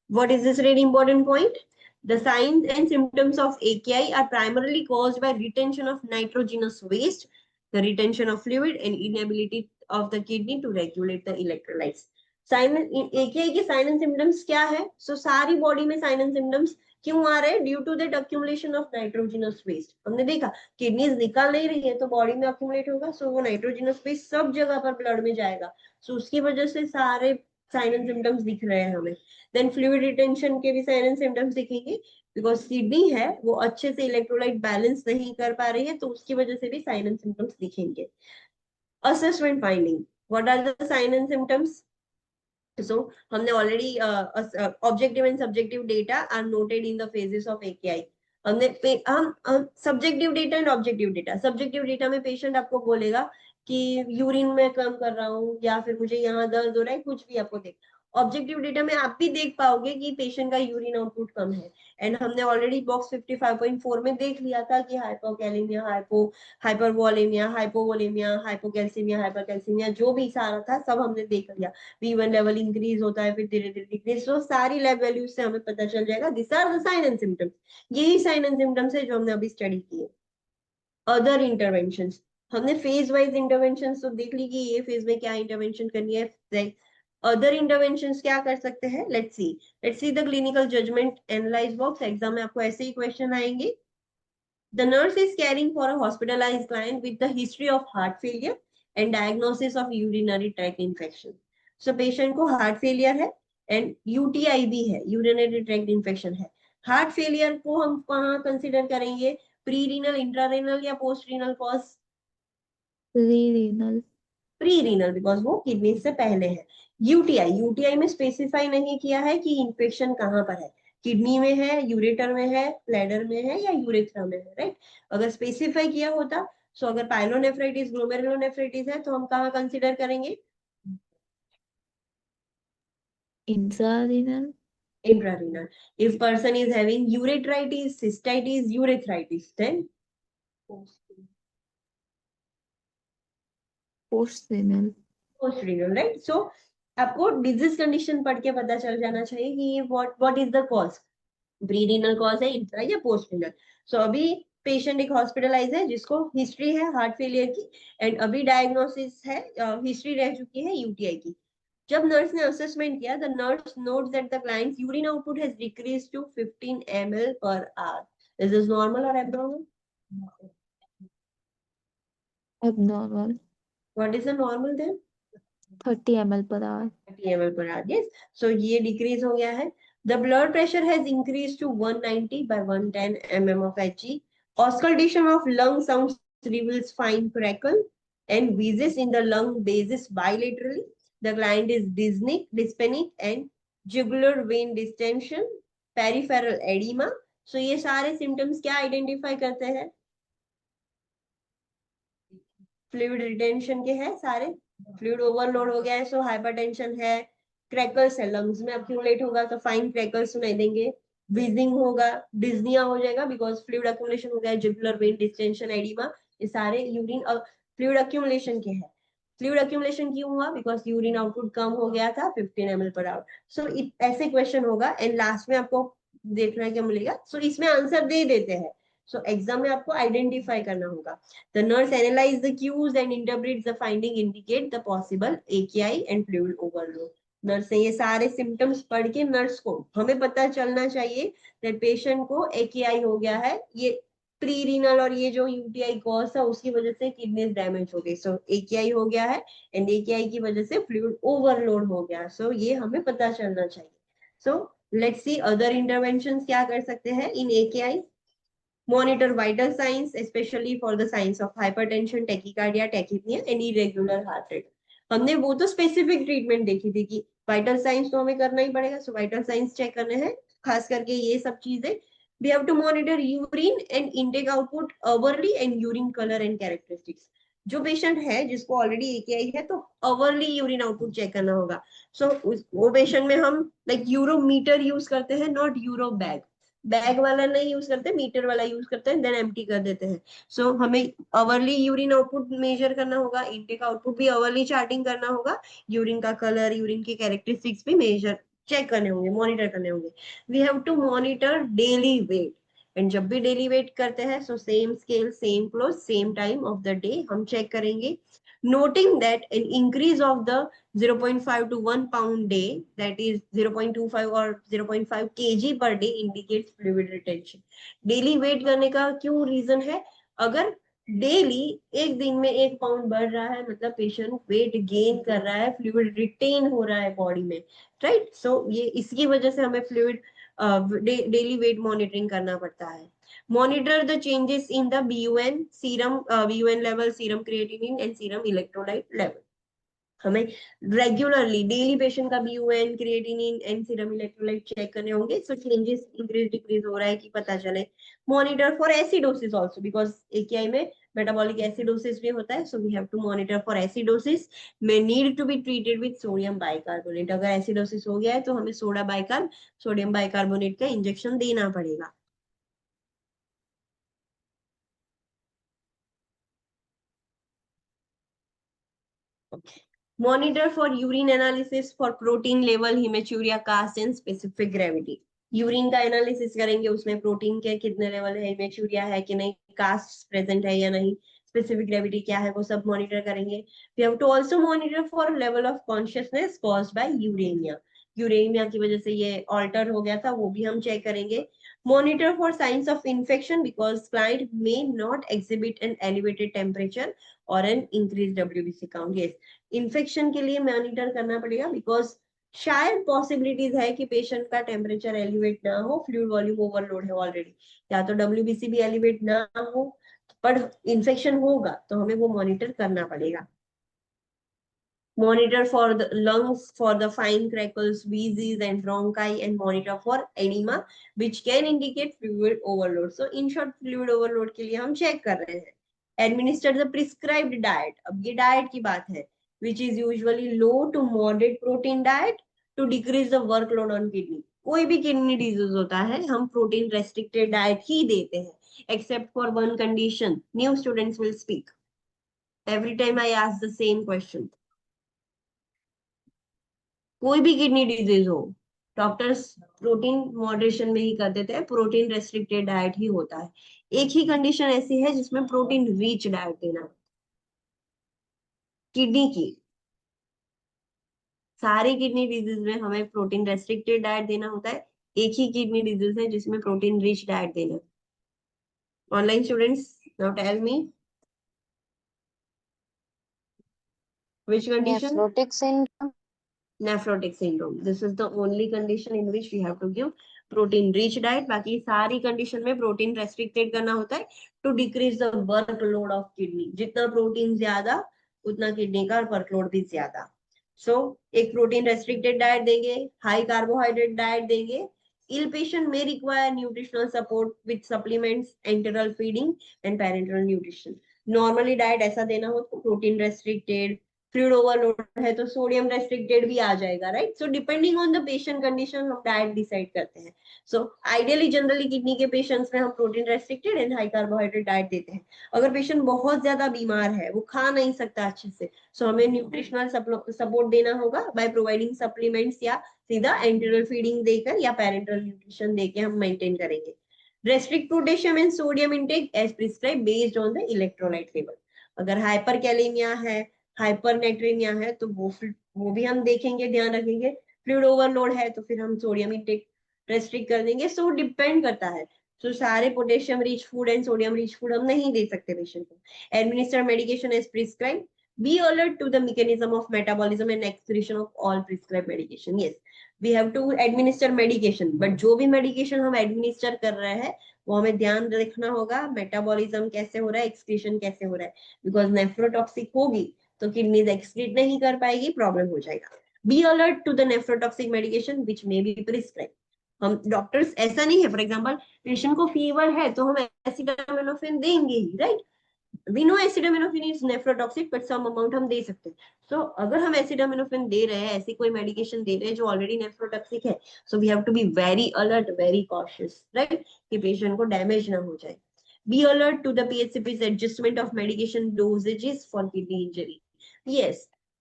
What is this really important point? The signs and symptoms of AKI are primarily caused by retention of nitrogenous waste, the retention of fluid, and inability of the kidney to regulate the electrolytes. AKI के sign and symptoms क्या है? So सारी बॉडी में sign and symptoms क्यों आ रहे हैं? Due to that accumulation of nitrogenous waste। हमने देखा किडनीज निकाल नहीं रही है तो बॉडी में accumulate होगा, सो वो नाइट्रोजिनस वेस्ट सब जगह पर ब्लड में जाएगा, सो उसकी वजह से सारे साइन एंड सिम्टम्स दिख रहे हैं हमें। देन फ्लूइड रिटेंशन के भी साइन एंड सिम्टम्स दिखेंगे, बिकॉज किडनी है वो अच्छे से इलेक्ट्रोलाइट बैलेंस नहीं कर पा रही है, तो उसकी वजह से भी साइन एंड सिम्टम्स दिखेंगे। Assessment finding, what are the sign and symptoms? So हमने already objective and subjective data are noted in the phases of AKI। हम subjective data and objective data, subjective data में पेशेंट आपको बोलेगा कि यूरिन में कम कर रहा हूँ, या फिर मुझे यहाँ दर्द हो रहा है, कुछ भी आपको देख। ऑब्जेक्टिव डेटा में आप भी देख पाओगे कि पेशेंट का यूरिन आउटपुट कम है। एंड हमने ऑलरेडी बॉक्स 55.4 में देख लिया था कि hypokalemia, hypervolemia, hypovolemia, hypocalcemia, hypercalcemia, जो भी सारा था सब हमने देख लिया। V1 लेवल इंक्रीज होता है, फिर धीरे धीरे डिक्रीज, तो सारी लैब वैल्यूज से हमें पता चल जाएगा this are the sign and symptoms. यही साइन एंड सिम्टम्स है जो हमने अभी स्टडी किए। अदर इंटरवेंशंस, हमने फेज वाइज इंटरवेंशंस तो देख ली कि ये फेज में क्या इंटरवेंशन करनी है। अदर इंटरवेंशंस क्या कर सकते हैं? Let's see the clinical judgement analyze box. Exam में आपको ऐसे ही क्वेश्चन आएंगे। The nurse is caring for a hospitalized client with the history of heart failure and diagnosis of urinary tract infection. So patient को heart failure है and UTI भी है, urinary tract infection है। Heart failure को हम कहाँ कंसिडर करेंगे? प्री-रीनल, इंट्रा-रीनल या post-renal cause? Pre-renal. Pre-renal, because वो किडनी से पहले है। यूटीआई में स्पेसिफाई नहीं किया है कि इन्फेक्शन कहाँ पर है, किडनी में है, यूरेटर में है, ब्लैडर में है या यूरेथ्रा में है, राइट। अगर स्पेसिफाई किया होता, सो अगर पाइलोनेफ्राइटिस, ग्लोमेरुलोनेफ्राइटिस है तो हम कहाँ कंसिडर करेंगे? Intrarenal. Intrarenal. If person is having ureteritis, cystitis, urethritis, then postrenal. Postrenal, right. So आपको डिजीज कंडीशन पढ़ के पता चल जाना चाहिए कि ये what is the cause, pre-renal cause है, इंट्रा या पोस्ट-रीनल। सो अभी पेशेंट एक हॉस्पिटलाइज है जिसको हिस्ट्री है हार्ट फेलियर की, एंड अभी डायग्नोसिस है, हिस्ट्री रह चुकी है UTI की। जब नर्स ने असेसमेंट किया, the nurse notes that the client's urine output has decreased to 15 ml per hour। Is this normal और abnormal? Abnormal. What is the normal then? 30 ml per hour. 30 ml per hour. Yes. So ये decrease हो गया है. The blood pressure has increased to 190 by 110 mm of Hg. Auscultation of lung sounds reveals fine crackle and wheezes in the lung bases bilaterally. The client is dyspneic and jugular vein distension, peripheral edema. So ये सारे symptoms क्या identify करते हैं? फ्लूइड रिटेंशन के हैं सारे. फ्लूइड ओवरलोड हो गया है, सो हाइपरटेंशन है. क्रैकल्स है, लंग्स में अक्यूमुलेट होगा तो फाइन क्रैकल्स सुनाई देंगे. व्हीजिंग होगा, डिज्निया हो जाएगा बिकॉज फ्लूइड अक्यूमुलेशन हो गया है. जुगुलर वेन डिस्टेंशन, एडिमा, ये सारे यूरिन फ्लूइड अक्यूमुलेशन के हैं. फ्लूइड अक्यूमुलेशन क्यों हुआ? बिकॉज यूरिन आउटपुट कम हो गया था 15 ml पर आवर. सो ऐसे क्वेश्चन होगा एंड लास्ट में आपको देखना है क्या मिलेगा. सो इसमें आंसर दे देते हैं. सो एग्जाम में आपको आइडेंटिफाई करना होगा. The nurse analyze the cues and interprets the finding, indicate the possible AKI and fluid overload. Nurse ने ये सारे सिम्टम्स पढ़ के नर्स को हमें पता चलना चाहिए that पेशेंट को AKI हो गया है, ये प्री रीनल और ये जो यूटीआई कॉज था उसकी वजह से किडनी डैमेज हो गई. सो AKI हो गया है एंड AKI की वजह से फ्लूइड ओवरलोड हो गया. सो ये हमें पता चलना चाहिए. सो लेट्स सी अदर इंटरवेंशंस क्या कर सकते हैं इन AKI. Monitor vital signs, especially for the signs of hypertension, tachycardia, tachypnea, and irregular heart rate. हमने वो तो स्पेसिफिक ट्रीटमेंट देखी थी कि वाइटल साइंस तो हमें करना ही पड़ेगा. सो वाइटल साइंस चेक करने हैं, खास करके ये सब चीजें. We have to monitor urine and intake output hourly and urine color and characteristics. जो पेशेंट है जिसको ऑलरेडी AKI है तो अवरली यूरिन आउटपुट चेक करना होगा. सो वो पेशेंट में हम लाइक यूरोमीटर यूज करते हैं, नॉट यूरो बैग. बैग वाला नहीं यूज करते, मीटर वाला यूज करते हैं, देन एम्प्टी कर देते हैं. सो हमें अवरली यूरिन आउटपुट मेजर करना होगा, इनटेक आउटपुट भी अवरली चार्टिंग करना होगा, यूरिन का कलर, यूरिन के कैरेक्टरिस्टिक्स भी मेजर चेक करने होंगे, मॉनिटर करने होंगे. We have to monitor daily weight. And जब भी डेली वेट करते हैं so same scale, same cloth, same time of the day हम चेक करेंगे. Noting that an increase of the 0.5 to 1 pound day, that is 0.25 or 0.5 kg per day, indicates fluid retention. Daily weight करने का क्यों रीजन है? अगर डेली एक दिन में 1 पाउंड बढ़ रहा है मतलब पेशेंट वेट गेन कर रहा है, फ्लूइड रिटेन हो रहा है बॉडी में, राइट. सो ये इसकी वजह से हमें फ्लूइड डेली वेट मॉनिटरिंग करना पड़ता है. Monitor the changes in the BUN serum, BUN level, serum creatinine and serum electrolyte level. हमें रेगुलरली डेली पेशेंट का BUN, creatinine and serum electrolyte check करने होंगे. सो चेंजेस इंक्रीज डिक्रीज हो रहा है कि पता चले. Monitor for acidosis also because AKI में मेटाबॉलिक एसिडोसिस भी होता है. So we have to monitor for acidosis. May need to be treated with sodium bicarbonate. अगर एसिडोसिस हो गया है तो हमें सोडियम बाइकार्बोनेट का इंजेक्शन देना पड़ेगा. Monitor for urine analysis for protein level, hematuria, caste and specific gravity. Urine का एनालिसिस करेंगे, उसमें प्रोटीन के कितने लेवल है, हिमेचूरिया है कि नहीं, कास्ट प्रेजेंट है या नहीं, स्पेसिफिक ग्रेविटी क्या है, वो सब मॉनिटर करेंगे. We have to also monitor for level of consciousness caused by uremia. Uremia की वजह से ये ऑल्टर हो गया था, वो भी हम चेक करेंगे. Monitor for signs of infection because client may not exhibit an elevated temperature or an increased WBC count. Yes, infection के लिए मॉनिटर करना पड़ेगा बिकॉज शायद पॉसिबिलिटीज है कि पेशेंट का टेम्परेचर एलिवेट ना हो, फ्लूइड वॉल्यूम ओवरलोड है ऑलरेडी, या तो WBC भी एलिवेट ना हो, पर इन्फेक्शन होगा तो हमें वो मॉनिटर करना पड़ेगा. Monitor for the lungs for the fine crackles, wheezes and bronchi, and monitor for edema which can indicate fluid overload. So in short fluid overload के लिए हम चेक कर रहे हैं. Administer the prescribed diet. अब ये डाइट की बात है, which is usually low to moderate protein diet to decrease the workload on kidney. कोई भी किडनी डिजीज होता है हम प्रोटीन रेस्ट्रिक्टेड डाइट ही देते हैं, except for one condition. New students will speak. Every time I ask the same question. कोई भी किडनी डिजीज हो, डॉक्टर्स प्रोटीन मॉडरेशन में ही कर देते हैं, प्रोटीन रेस्ट्रिक्टेड डाइट ही होता है. एक ही कंडीशन ऐसी है जिसमें प्रोटीन रिच डाइट देना है, किडनी की. सारी किडनी डिजीज में हमें प्रोटीन रेस्ट्रिक्टेड डाइट देना होता है, एक ही किडनी डिजीज है जिसमें प्रोटीन रिच डाइट देना है. Online students now tell me. Which condition? Nephrotic syndrome. Nephrotic syndrome. This is the only condition in which we have to give protein rich diet. बाकी सारी condition में protein restricted करना होता है to decrease the workload of kidney. जितना protein ज्यादा उतना kidney का workload भी ज्यादा. So एक protein restricted diet देंगे, high carbohydrate diet देंगे. Ill patient may require nutritional support with supplements, enteral feeding and parenteral nutrition. Normally diet ऐसा देना हो तो protein restricted, फ्लूइड ओवरलोड है तो सोडियम रेस्ट्रिक्टेड भी आ जाएगा, right. So depending on the patient condition हम डाइट डिसाइड करते हैं. सो आइडियली जनरली किडनी के पेशेंट्स में हम protein restricted and high carbohydrate diet देते हैं. अगर पेशेंट बहुत ज्यादा बीमार है, वो खा नहीं सकता अच्छे से, सो हमें न्यूट्रिशनल सपोर्ट देना होगा बाय प्रोवाइडिंग सप्लीमेंट्स या सीधा एंटेरल फीडिंग देकर या पैरेंटल न्यूट्रिशन देके हम मेंटेन करेंगे. Restrict potassium and sodium intake as prescribe based on the electrolyte level. अगर हाइपरकैलेमिया है, हाइपरनेट्रीमिया है तो वो भी हम देखेंगे, ध्यान रखेंगे. फ्लूइड ओवरलोड है तो फिर हम सोडियम इंटेक रेस्ट्रिक्ट कर देंगे. सो डिपेंड करता है. तो सारे potassium rich food and sodium rich food हम नहीं दे सकते पेशेंट को. Administer medication as prescribe. Be alert to the mechanism of metabolism and excretion of all prescribe medication. Yes, we have to administer medication, but जो भी मेडिकेशन हम एडमिनिस्टर कर रहे हैं वो हमें ध्यान रखना होगा मेटाबॉलिज्म कैसे हो रहा है, एक्सक्रीशन कैसे हो रहा है. बिकॉज नेफ्रोटॉक्सिक होगी तो किडनीज एक्सक्रीट नहीं कर पाएगी, प्रॉब्लम हो जाएगा. Be alert to the nephrotoxic medication which may be prescribe. हम डॉक्टर्स ऐसा नहीं है, फॉर एग्जांपल पेशेंट को फीवर है तो हम एसिटामिनोफेन देंगे ही, right. We know acetaminophen is nephrotoxic but some amount हम दे सकते हैं. सो अगर हम एसिटामिनोफेन दे रहे हैं, ऐसी कोई मेडिकेशन दे रहे हैं जो ऑलरेडी नेफ्रोटॉक्सिक है, so we have to be very alert, very cautious, right, कि पेशेंट को डैमेज ना हो जाए. Be alert to the PHCP's adjustment of medication dosages for kidney injury. Yes,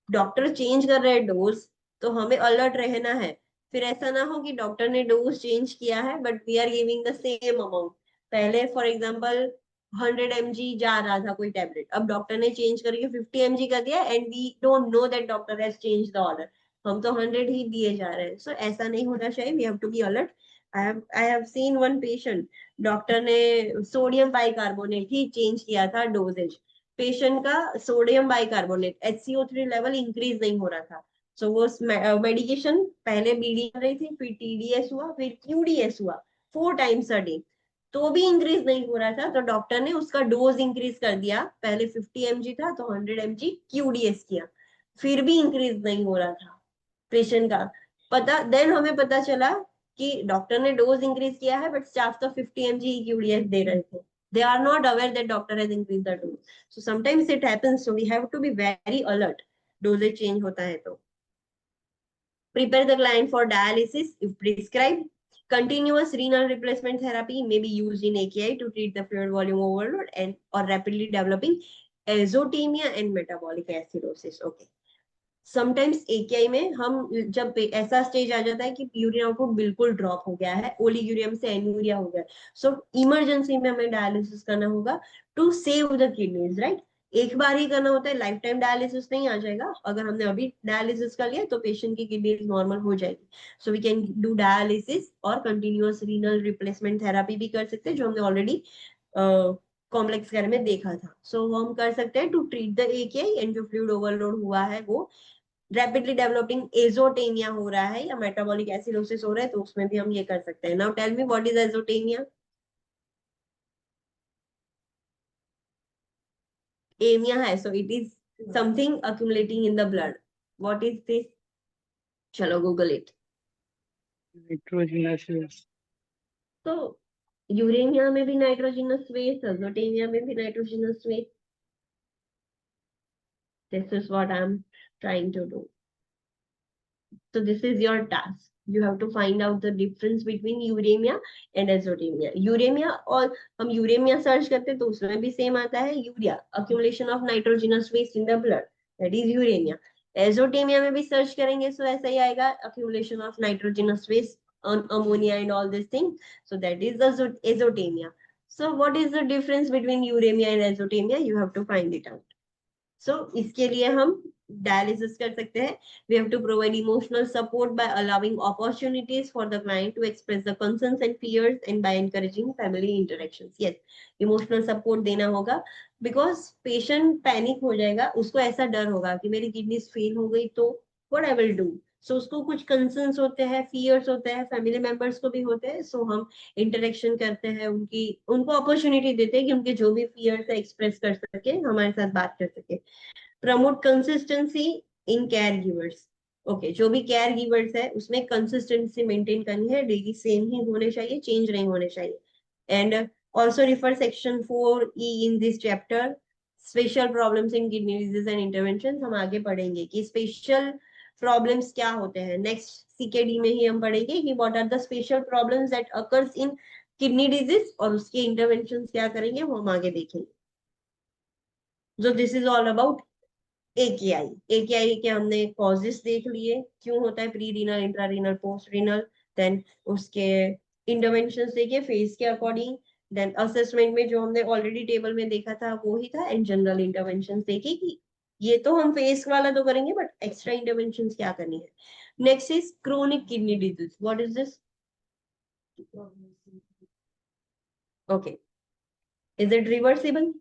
doctor change कर रहे हैं डोज तो हमें अलर्ट रहना है. फिर ऐसा ना हो कि डॉक्टर ने डोज चेंज किया है but we are giving the same amount. पहले फॉर एग्जांपल 100 mg जा रहा था कोई टैबलेट, अब डॉक्टर ने चेंज करके 50 mg कर दिया and we don't know that doctor has change the order. हम तो 100 ही दिए जा रहे हैं. सो ऐसा नहीं होना चाहिए. We have to be alert. I have seen one patient, doctor ने सोडियम बाइकार्बोनेट ही चेंज किया था डोजेज. पेशेंट का sodium bicarbonate HCO3 level increase नहीं हो रहा था. सो वो मेडिकेशन पहले बीडी कर रही थी, फिर TDS हुआ, फिर QDS हुआ 4 times a day, तो भी इंक्रीज नहीं हो रहा था. तो डॉक्टर ने उसका डोज इंक्रीज कर दिया. पहले 50 mg था तो 100 mg QDS किया, फिर भी इंक्रीज नहीं हो रहा था पेशेंट का. देन हमें पता चला कि डॉक्टर ने डोज इंक्रीज किया है बट स्टाफ तो 50 mg QDS दे रहे थे. They are not aware that doctor has increased the dose. So sometimes it happens. So we have to be very alert. Dosage change होता है तो. Prepare the client for dialysis if prescribed. Continuous renal replacement therapy may be used in AKI to treat the fluid volume overload and or rapidly developing azotemia and metabolic acidosis. Okay. Sometimes AKI में हम जब ऐसा स्टेज आ जाता है कि यूरिन आउटपुट बिल्कुल ड्रॉप हो गया है, ओलिगुरियम से एन्यूरिया हो गया, सो इमरजेंसी में हमें डायलिसिस करना होगा to save the kidneys, right. एक बार ही करना होता है, लाइफ टाइम डायलिसिस नहीं आ जाएगा. अगर हमने अभी डायलिसिस कर लिया तो पेशेंट की किडनीज नॉर्मल हो जाएगी. So we can do dialysis और कंटिन्यूअस रीनल रिप्लेसमेंट थेरापी भी कर सकते हैं, जो हमने ऑलरेडी कॉम्प्लेक्स केयर में देखा था. सो हम कर सकते हैं to treat the AKI and जो फ्लूइड ओवरलोड हुआ है वो रैपिडली डेवलपिंग एजोटेमिया हो रहा है या मेटाबॉलिक एसिडोसिस हो रहा है तो उसमें भी हम ये कर सकते हैं. Now tell me what is azotemia. Emia है, so it is something accumulating in the blood. What is this? चलो गूगल इट. Nitrogenous waste. तो यूरेमिया में भी नाइट्रोजनस वेस्ट, एजोटेमिया में भी nitrogenous waste. This is what I'm trying to do. So this is your task. You have to find out the difference between uremia and azotemia. Uremia और हम uremia सर्च करते हैं तो उसमें भी सेम आता है urea, accumulation of nitrogenous waste in the blood, that is uremia. Azotemia में भी सर्च करेंगे so ऐसा ही आएगा, accumulation of nitrogenous waste on ammonia and all these things. So that is the azotemia. So what is the difference between uremia and azotemia? You have to find it out. इसके लिए हम डायलिसिस कर सकते हैं. We have to provide emotional support by allowing opportunities for the client to express the concerns and fears and by encouraging family interactions. Yes, emotional support देना होगा because patient panic हो जाएगा, उसको ऐसा डर होगा कि मेरी किडनीज फेल हो गई तो what I will do. उसको कुछ कंसर्न्स होते हैं, फियर्स होते हैं, फैमिली मेंबर्स को भी होते हैं. हम इंटरेक्शन करते हैं, उनको अपॉर्चुनिटी देते हैं कि उनके जो भी फियर्स है एक्सप्रेस कर सके, हमारे साथ बात कर सके. Promote consistency in care givers. Okay, जो भी केयर गिवर्स है उसमें कंसिस्टेंसी मेंटेन करनी है, डेली सेम ही होने चाहिए, चेंज नहीं होने चाहिए. And also refer section 4E in this chapter, special problems in kidney disease and intervention. हम आगे पढ़ेंगे कि स्पेशल प्रॉब्लम्स क्या होते हैं. नेक्स्ट सीकेडी में ही हम पढ़ेंगे कि what are the special problems that occurs in kidney disease और उसके इंटरवेंशन क्या करेंगे वो हम आगे देखेंगे. So this is all about AKI. AKI के हमने कॉजेस देख लिए, क्यों होता है pre renal, intra renal, post renal. Then उसके इंटरवेंशंस देखे फेज के अकॉर्डिंग. देन असेसमेंट में जो हमने ऑलरेडी टेबल में देखा था वो ही था. एंड जनरल इंटरवेंशंस देखे कि ये तो हम फेस वाला तो करेंगे बट एक्स्ट्रा इंटरवेंशंस क्या करनी है. Next is chronic kidney disease. What is this? Okay, is it reversible?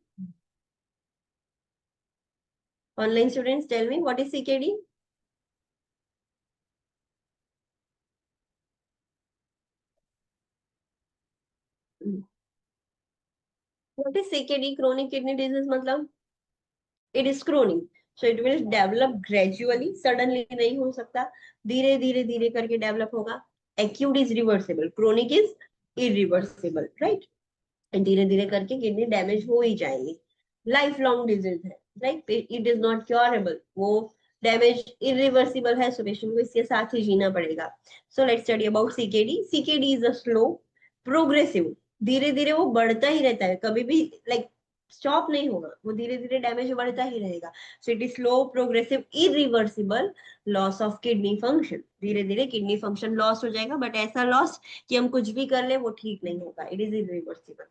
Online students, tell me what is CKD? What is CKD? Chronic kidney disease मतलब it is chronic, so it will develop gradually. Suddenly नहीं हो सकता, धीरे धीरे धीरे करके डेवलप होगा. Acute is reversible, chronic is irreversible, right? धीरे धीरे करके किडनी डैमेज हो ही जाएंगी. लाइफ लॉन्ग डिजीज है, right? It is not curable, वो डैमेज इरिवर्सिबल है, सो पेशेंट को इसके साथ ही जीना पड़ेगा. So let's study about CKD. CKD is a slow progressive, धीरे धीरे वो बढ़ता ही रहता है, कभी भी लाइक स्टॉप नहीं होगा, वो धीरे धीरे डैमेज बढ़ता ही रहेगा. सो it is slow progressive irreversible loss of kidney function. धीरे धीरे किडनी फंक्शन लॉस हो जाएगा, बट ऐसा लॉस कि हम कुछ भी कर ले वो ठीक नहीं होगा. It is irreversible.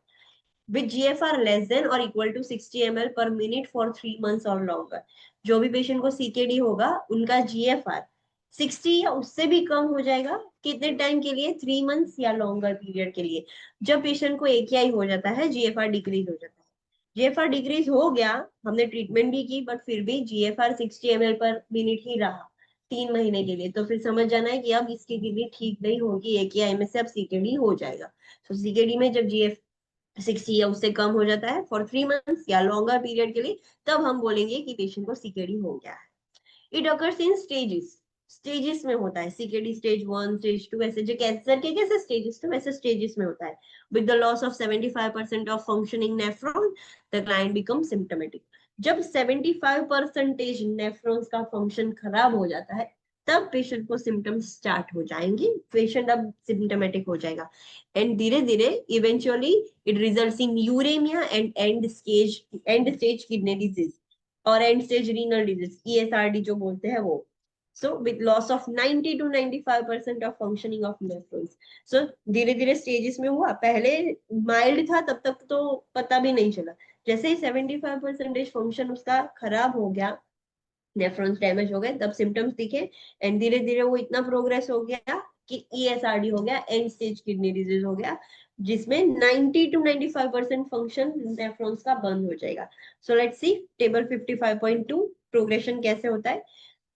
With GFR less than or equal to 60 ml per minute for 3 months or longer. जो भी पेशेंट को सीकेडी होगा उनका GFR 60 या उससे भी कम हो जाएगा. कितने टाइम के लिए? 3 मंथ्स या लॉन्गर पीरियड के लिए. जब पेशेंट को AKI हो जाता है, GFR डिक्रीज हो जाता है. GFR डिक्रीज हो गया, हमने ट्रीटमेंट भी की, बट फिर भी GFR 60 ml पर मिनट ही रहा 3 महीने के लिए, तो फिर समझ जाना है कि अब इसकी किडनी ठीक नहीं होगी, AKI में से अब सीकेडी हो जाएगा. तो सीकेडी में जब GF 60 या उससे कम हो जाता है फॉर 3 मंथ्स या लॉन्गर पीरियड के लिए, तब हम बोलेंगे कि पेशेंट को सीकेडी हो गया है. It occurs in stages. Stages में होता है सीकेडी. स्टेज 1, स्टेज 2, ऐसे जो कैंसर के कैसे स्टेजेस थे वैसे स्टेजेस में होता है. With the loss of 75% of functioning nephron the client become symptomatic. जब 75% नेफ्रॉन्स का फंक्शन खराब हो जाता है तब पेशेंट को सिम्टम्स स्टार्ट हो जाएंगे, पेशेंट अब सिम्टोमेटिक हो जाएगा. एंड धीरे धीरे eventually it results in uremia and end stage kidney disease और end stage renal disease, ESRD जो बोलते हैं वो. So with loss of 90 to 95% of functioning of nephrons. So धीरे धीरे स्टेजेस में हुआ. पहले माइल्ड था, तब तक तो पता भी नहीं चला. जैसे ही 75% फंक्शन उसका खराब हो गया, नेफ्रॉन्स डैमेज हो गए, तब सिम्टम्स दिखे. एंड धीरे धीरे वो इतना प्रोग्रेस हो गया कि ESRD हो गया, एंड स्टेज किडनी डिजीज हो गया, जिसमें 90 to 95% फंक्शन नेफ्रॉन्स का बंद हो जाएगा. So let's see table 55.2 progression कैसे होता है.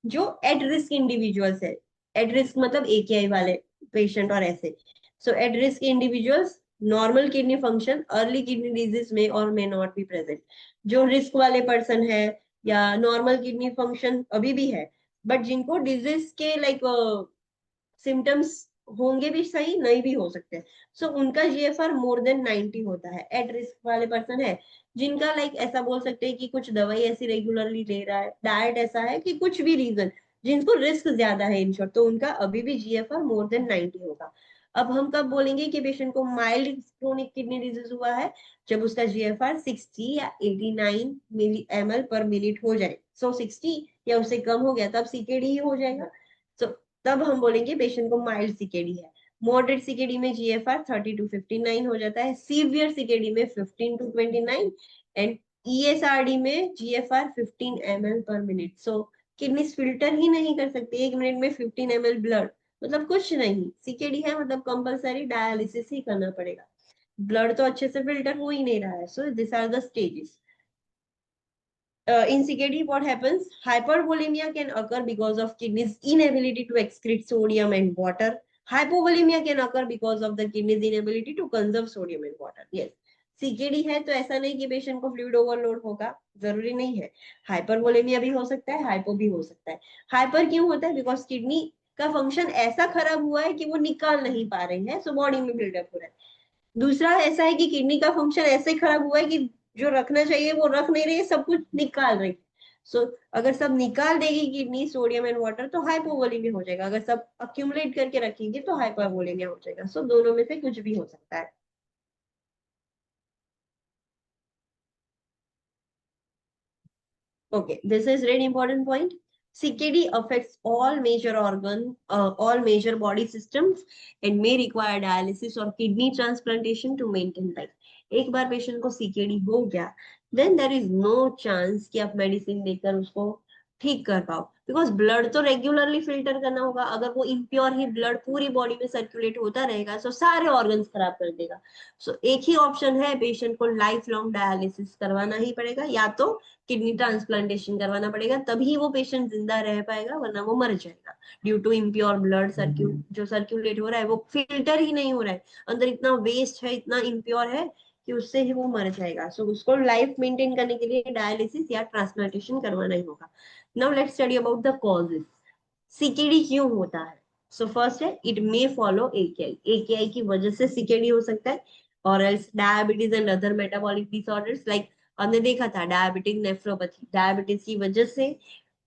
जो एट रिस्क इंडिविजुअल्स है, एट रिस्क मतलब AKI वाले पेशेंट और ऐसे. So at risk individuals normal kidney function early kidney disease में और मे नॉट बी प्रेजेंट. जो रिस्क वाले पर्सन है या नॉर्मल किडनी फंक्शन अभी भी है, बट जिनको डिजीज के लाइक सिम्टम्स होंगे भी, सही नहीं भी हो सकते. सो उनका GFR मोर देन 90 होता है. एट रिस्क वाले पर्सन है जिनका लाइक ऐसा बोल सकते हैं कि कुछ दवाई ऐसी रेगुलरली ले रहा है, डाइट ऐसा है कि कुछ भी रीजन, जिनको रिस्क ज्यादा है इन शॉर्ट, तो उनका अभी भी GFR मोर देन 90 होगा. अब हम कब बोलेंगे कि पेशेंट को माइल्ड क्रोनिक किडनी डिजीज हुआ है? जब उसका GFR 60 या 89 मिली ml पर मिनट हो जाए. सो 60 या उससे कम हो गया तब सीकेडी ही हो जाएगा. सो तब हम बोलेंगे पेशेंट को माइल्ड सीकेडी है. मॉडरेट सीकेडी में GFR 30 to 59 हो जाता है. सीवियर सीकेडी में 15 to 29 एंड ESRD में GFR 15 ml पर मिनट। सो किडनीज फिल्टर ही नहीं कर सकती 1 मिनट में 15 ml ब्लड, मतलब कुछ नहीं। सीकेडी है मतलब कंपलसरी डायलिसिस ही करना पड़ेगा, ब्लड तो अच्छे से फिल्टर हो ही नहीं रहा है। So this are the stages. In CKD, what happens? Hypervolemia can occur because of kidneys' inability to excrete sodium and water. Hypovolemia can occur because of the kidneys' inability to conserve sodium and water. Yes. CKD है तो ऐसा नहीं कि पेशेंट को फ्लूइड ओवरलोड होगा, जरूरी नहीं है। हाइपरवोलेमिया भी हो सकता है, हाइपो भी हो सकता है। हाइपर क्यों होता है? बिकॉज किडनी का फंक्शन ऐसा खराब हुआ है कि वो निकाल नहीं पा रहे हैं, सो बॉडी में बिल्डअप हो रहा है। दूसरा ऐसा है कि किडनी का फंक्शन ऐसे खराब हुआ है कि जो रखना चाहिए वो रख नहीं रही, सब कुछ निकाल रही। सो अगर सब निकाल देगी किडनी सोडियम एंड वाटर तो हाइपोवोलेमिया हो जाएगा, अगर सब अक्यूमुलेट करके रखेंगे तो हाइपरवोलेमिया हो जाएगा। सो दोनों में से कुछ भी हो सकता है। Okay, this is really important point. CKD affects all major all major body systems and may require dialysis or kidney transplantation to maintain life. एक बार पेशेंट को CKD हो गया, then there is no chance कि आप मेडिसिन देकर उसको ठीक कर पाओ, बिकॉज ब्लड तो रेगुलरली फिल्टर करना होगा। अगर वो इम्प्योर ही ब्लड पूरी बॉडी में सर्कुलेट होता रहेगा तो सारे ऑर्गन्स खराब कर देगा। सो एक ही ऑप्शन है, पेशेंट को लाइफ लॉन्ग डायलिसिस करवाना ही पड़ेगा, या तो किडनी ट्रांसप्लांटेशन करवाना पड़ेगा, तभी वो पेशेंट जिंदा रह पाएगा, वरना वो मर जाएगा। ड्यू टू इम्प्योर ब्लड जो सर्क्यूलेट हो रहा है वो फिल्टर ही नहीं हो रहा है, अंदर इतना वेस्ट है, इतना इम्प्योर है कि उससे ही वो मर जाएगा। सो उसको लाइफ मेंटेन करने के लिए डायलिसिस या ट्रांसप्लांटेशन करवाना ही होगा। Now let's study about the causes. CKD क्यों होता है? सो फर्स्ट है, इट मे फॉलो एकेआई। एकेआई की वजह से सीकेडी हो सकता है, और else diabetes and other metabolic disorders like हमने देखा था डायबिटिक नेफ्रोपैथी, डायबिटीज की वजह से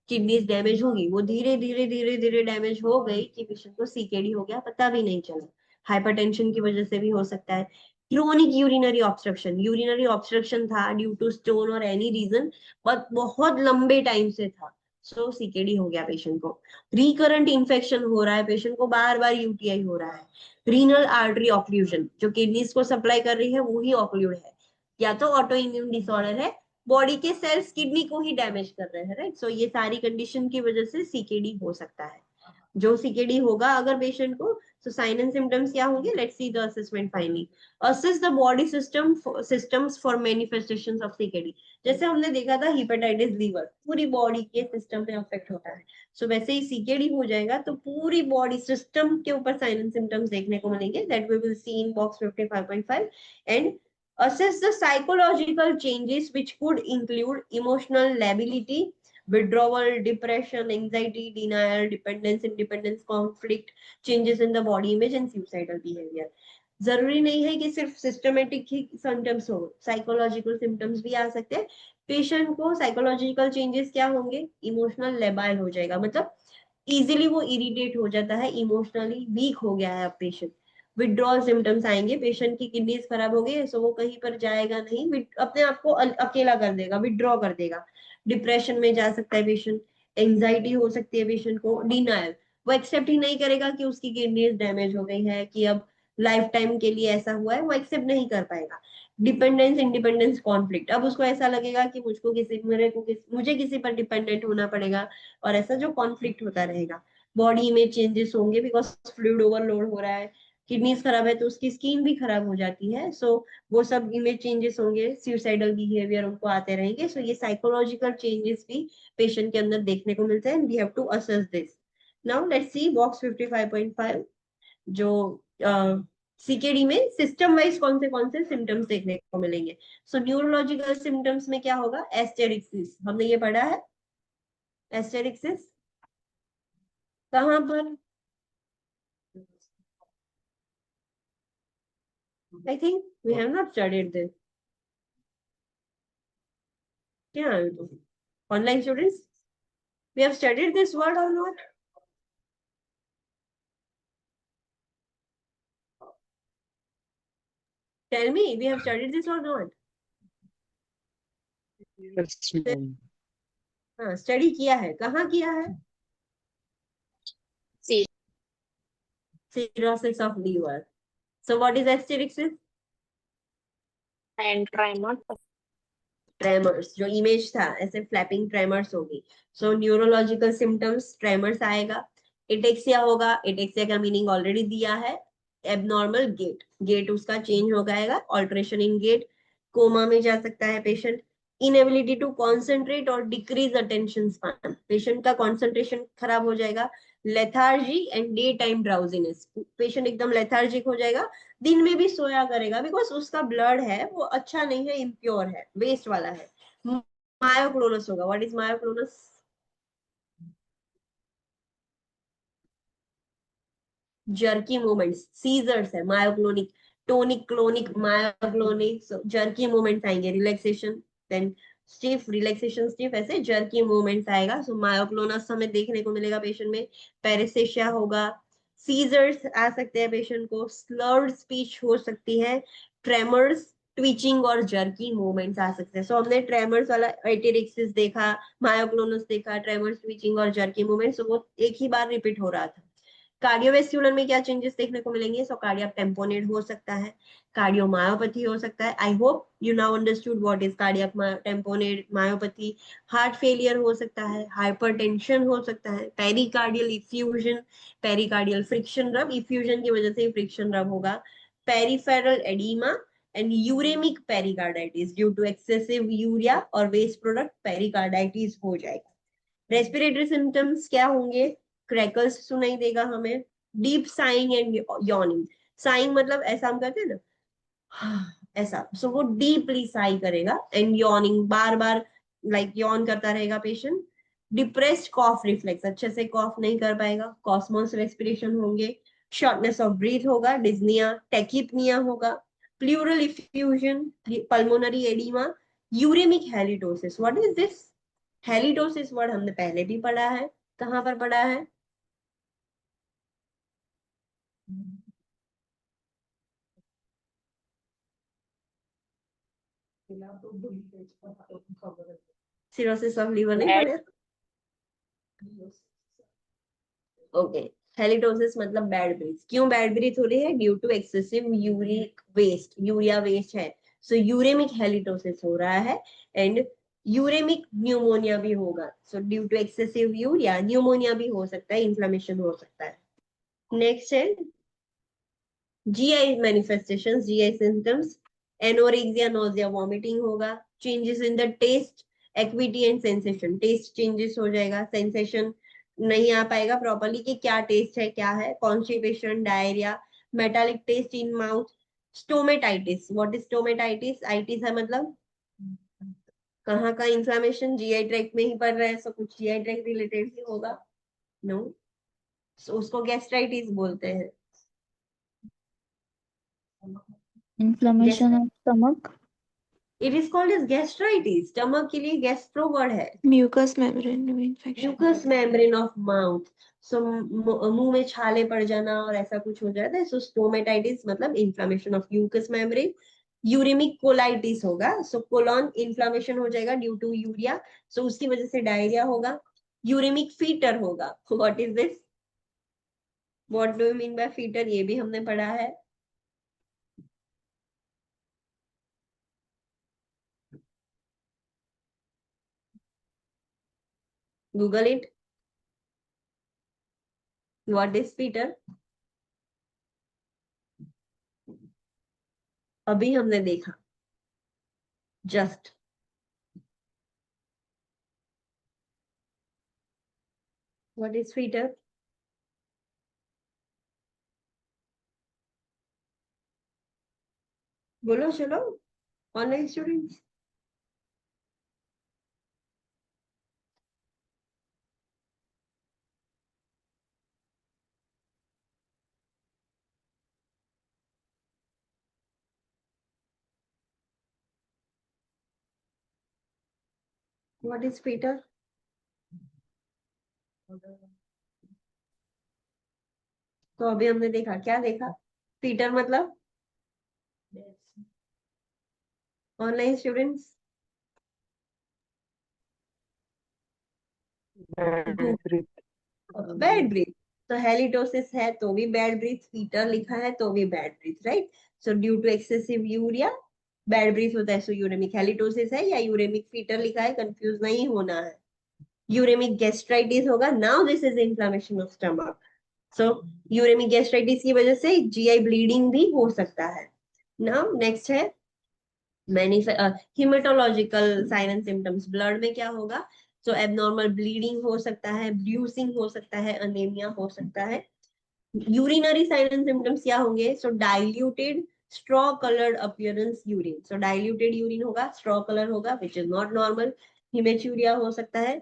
किडनीज डैमेज होगी, वो धीरे धीरे धीरे धीरे डैमेज हो गई कि पेशेंट को सीकेडी हो गया, पता भी नहीं चला। हाइपरटेंशन की वजह से भी हो सकता है। क्रोनिक यूरिनरी ऑब्स्ट्रक्शन था ड्यू टू स्टोन और एनी रीजन, बट बहुत लंबे टाइम से था, सो सीकेडी हो गया पेशेंट को। रिकरेंट इन्फेक्शन हो रहा है, पेशेंट को बार बार यूटीआई हो रहा है। रीनल आर्टरी ऑक्लूजन, जो किडनीज को सप्लाई कर रही है वो ही ऑक्लूड है, या तो ऑटो इम्यून डिसऑर्डर है, बॉडी के सेल्स किडनी को ही डैमेज कर रहे हैं, राइट। सो ये सारी कंडीशन की वजह से सीकेडी हो सकता है। जो सीकेडी होगा अगर पेशेंट को, so साइन एंड सिम्टम्स क्या होंगे? Let's see the assessment finally. Assess the body systems for manifestations of CKD. जैसे हमने देखा था हेपेटाइटिस लीवर पूरी बॉडी के सिस्टम में अफेक्ट होता है, सो वैसे ही सीकेडी हो जाएगा तो पूरी बॉडी सिस्टम के ऊपर साइन एंड सिम्टम्स देखने को मिलेंगे, that we will see in box 55.5। And assess the psychological changes which could include emotional lability, withdrawal, depression, anxiety, denial, dependence, independence, conflict, changes in the body image and suicidal behavior. जरूरी नहीं है कि सिर्फ सिस्टमेटिक ही सिम्टम्स हो, साइकोलॉजिकल सिम्टम्स भी आ सकते हैं। पेशेंट को साइकोलॉजिकल चेंजेस क्या होंगे? इमोशनल लेबाइल हो जाएगा, मतलब इजीली वो इरिटेट हो जाता है, इमोशनली वीक हो गया है अब पेशेंट। विड्रॉल सिम्टम्स आएंगे, पेशेंट की किडनीज खराब हो गई, सो वो कहीं पर जाएगा नहीं, अपने आप को अकेला कर देगा, विड्रॉ कर देगा। डिप्रेशन में जा सकता है पेशेंट, एंजाइटी हो सकती है पेशेंट को, डिनायल, वो एक्सेप्ट ही नहीं करेगा कि उसकी किडनीज डैमेज हो गई है, कि अब लाइफ टाइम के लिए ऐसा हुआ है, वो एक्सेप्ट नहीं कर पाएगा। डिपेंडेंस इंडिपेंडेंस कॉन्फ्लिक्ट, अब उसको ऐसा लगेगा कि मुझे किसी पर डिपेंडेंट होना पड़ेगा, और ऐसा जो कॉन्फ्लिक्ट होता रहेगा। बॉडी में चेंजेस होंगे बिकॉज फ्लूइड ओवरलोड हो रहा है, किडनीज खराब है तो उसकी स्किन भी खराब हो जाती है, सो वो सब इमेज चेंजेस होंगे, सुसाइडल बिहेवियर उनको आते रहेंगे। सो ये साइकोलॉजिकल चेंजेस भी पेशेंट के अंदर देखने को मिलते हैं, we have to assess this. Now let's see box 55.5, जो सीकेडी में सिस्टम वाइज कौन से सिम्टम्स देखने को मिलेंगे। सो न्यूरोलॉजिकल सिम्टम्स में क्या होगा? एस्टेरिक्सिस, हमने ये पढ़ा है। एस्टेरिक्सिस कहाँ पर? I think we have not studied this. क्या है तो? Online students, we have studied this word or not? Tell me, we have studied this or not? Yes, ma'am. हाँ, स्टडी किया है, कहाँ किया है? See, Cirrhosis of liver. So what is asterixis? and try not. Tremors जो इमेज था ऐसे फ्लैपिंग ट्रेमर्स होगी. सो न्यूरोलॉजिकल सिम्टम्स ट्रेमर्स आएगा. एटेक्सिया होगा. एटेक्सिया का मीनिंग ऑलरेडी दिया है. Abnormal gait. गेट उसका चेंज हो जाएगा. Alteration in gate. कोमा में जा सकता है पेशेंट. इनएबिलिटी टू कॉन्सेंट्रेट और डिक्रीज अटेंशन स्पैन. पेशेंट का कॉन्सेंट्रेशन खराब हो जाएगा. Lethargy and day time drowsiness. Patient एकदम लेथार्जिक हो जाएगा. दिन में भी सोया करेगा बिकॉज उसका ब्लड है वो अच्छा नहीं है, इम्प्योर है, वेस्ट वाला है. मायोक्लोनस होगा. What is myoclonus? Jerky movements. Seizures है myoclonic. Tonic clonic myoclonic. Jerky movements आएंगे. Relaxation then stiff. Relaxation stiff ऐसे जर्की मूवमेंट्स आएगा. सो मायोक्लोनस हमें देखने को मिलेगा पेशेंट में. पेरिसेशिया होगा. सीजर्स आ सकते हैं पेशेंट को. स्लर्ड स्पीच हो सकती है. ट्रेमर्स, ट्विचिंग और जर्की मूवमेंट्स आ सकते हैं. सो हमने ट्रेमर्स वाला एटेरिक्सिस देखा, मायोक्लोनस देखा, ट्रेमर्स, ट्विचिंग और जर्की मूवमेंट्स. वो एक ही बार रिपीट हो रहा था. कार्डियोवेस्क्यूलर में क्या चेंजेस देखने को मिलेंगे? सो कार्डियक टेम्पोनेट हो सकता है. कार्डियोमायोपैथी हो सकता है. I hope you now understood what is cardiac tamponade myopathy. Heart failure हो सकता है. हाइपरटेंशन हो सकता है. Pericardial effusion. Pericardial friction rub. Effusion की वजह से फ्रिक्शन रब होगा. Peripheral edema and uremic pericarditis due to excessive urea और वेस्ट प्रोडक्ट. पेरिकार्डाइटिस हो जाएगा. रेस्पिरेटरी सिम्टम्स क्या होंगे? क्रैकल्स सुनाई देगा हमें. Deep saying and yawning. Saying मतलब ऐसा हम करते हैं ना, ऐसा. सो वो डीपली साई करेगा. एंड यॉर्निंग, बार बार लाइक यॉर्न करता रहेगा पेशेंट. डिप्रेस्ड कॉफ रिफ्लेक्स. अच्छे से कॉफ नहीं कर पाएगा. कॉस्मोस रेस्पिरेशन होंगे. शॉर्टनेस ऑफ ब्रीथ होगा. डिज्निया, टेकिपनिया होगा. Pleural effusion. Pulmonary edema. Uremic halitosis. What is this? Halitosis word हमने पहले भी पढ़ा है. कहां पर पढ़ा है? सिरोसिस ऑफ लीवर नहीं पढ़े? ओके. हेलिटोसिस मतलब बैड ब्रीथ. क्यों बैड ब्रीथ हो रही है? Due to excessive uric waste. Urea waste है. सो यूरेमिक हेलिटोसिस हो रहा है. एंड यूरेमिक न्यूमोनिया भी होगा. So due to excessive urea pneumonia भी हो सकता है. इन्फ्लेमेशन हो सकता है. नेक्स्ट है GI manifestations, GI symptoms. Anorexia, nausea, vomiting होगा. Changes in the taste, acuity and sensation. Taste changes हो जाएगा. Sensation नहीं आ पाएगा प्रॉपरली कि क्या टेस्ट है क्या है. Constipation, diarrhea, metallic taste in mouth. Stomatitis. What is stomatitis? itis है मतलब कहाँ का इन्फ्लामेशन? GI ट्रैक्ट में ही पड़ रहा है. सो कुछ GI ट्रैक्ट रिलेटेड ही होगा. नो. उसको गैस्ट्राइटिस बोलते हैं. Inflammation of stomach. It is called as gastritis. Stomach के लिए gastro word है. Mucus membrane infection. Mucous membrane of mouth. So मुंह में छाले पड़ जाना और ऐसा कुछ हो जाता है. So stomatitis मतलब inflammation of mucous membrane. Uraemic colitis होगा. सो कोलॉन इन्फ्लामेशन हो जाएगा ड्यू टू यूरिया. सो उसकी वजह से डायरिया होगा. यूरिमिक फीटर होगा. What is this? What do you mean bye fitter? ये भी हमने पढ़ा है. Google it. What is fitter? अभी हमने देखा जस्ट. What is feeder? बोलो चलो online students. What is feeder? तो अभी हमने देखा. क्या देखा? फीटर मतलब ऑनलाइन स्टूडेंट्स. Bad breath. तो हेलिटोसिस है तो भी बैड ब्रीथ. फीटर लिखा है तो भी bad breath. Right. So due to excessive urea bad breath होता है, सो यूरेमिक हैलिटोसिस है या यूरेमिक फीटर लिखा है, कंफ्यूज नहीं होना है। यूरेमिक गैस्ट्राइटिस होगा, now this is inflammation of stomach. So uremic gastritis की वजह से जीआई ब्लीडिंग भी हो सकता है। नाउ नेक्स्ट है hematological sign and symptoms. Blood में क्या होगा? सो एबनॉर्मल ब्लीडिंग हो सकता है, ब्रूसिंग हो सकता है, अनेमिया हो सकता है। यूरिनरी साइन एंड सिम्टम्स क्या होंगे? So diluted straw coloured appearance urine. So diluted urine होगा, स्ट्रॉ कलर होगा, which is not normal. Haematuria हो सकता है,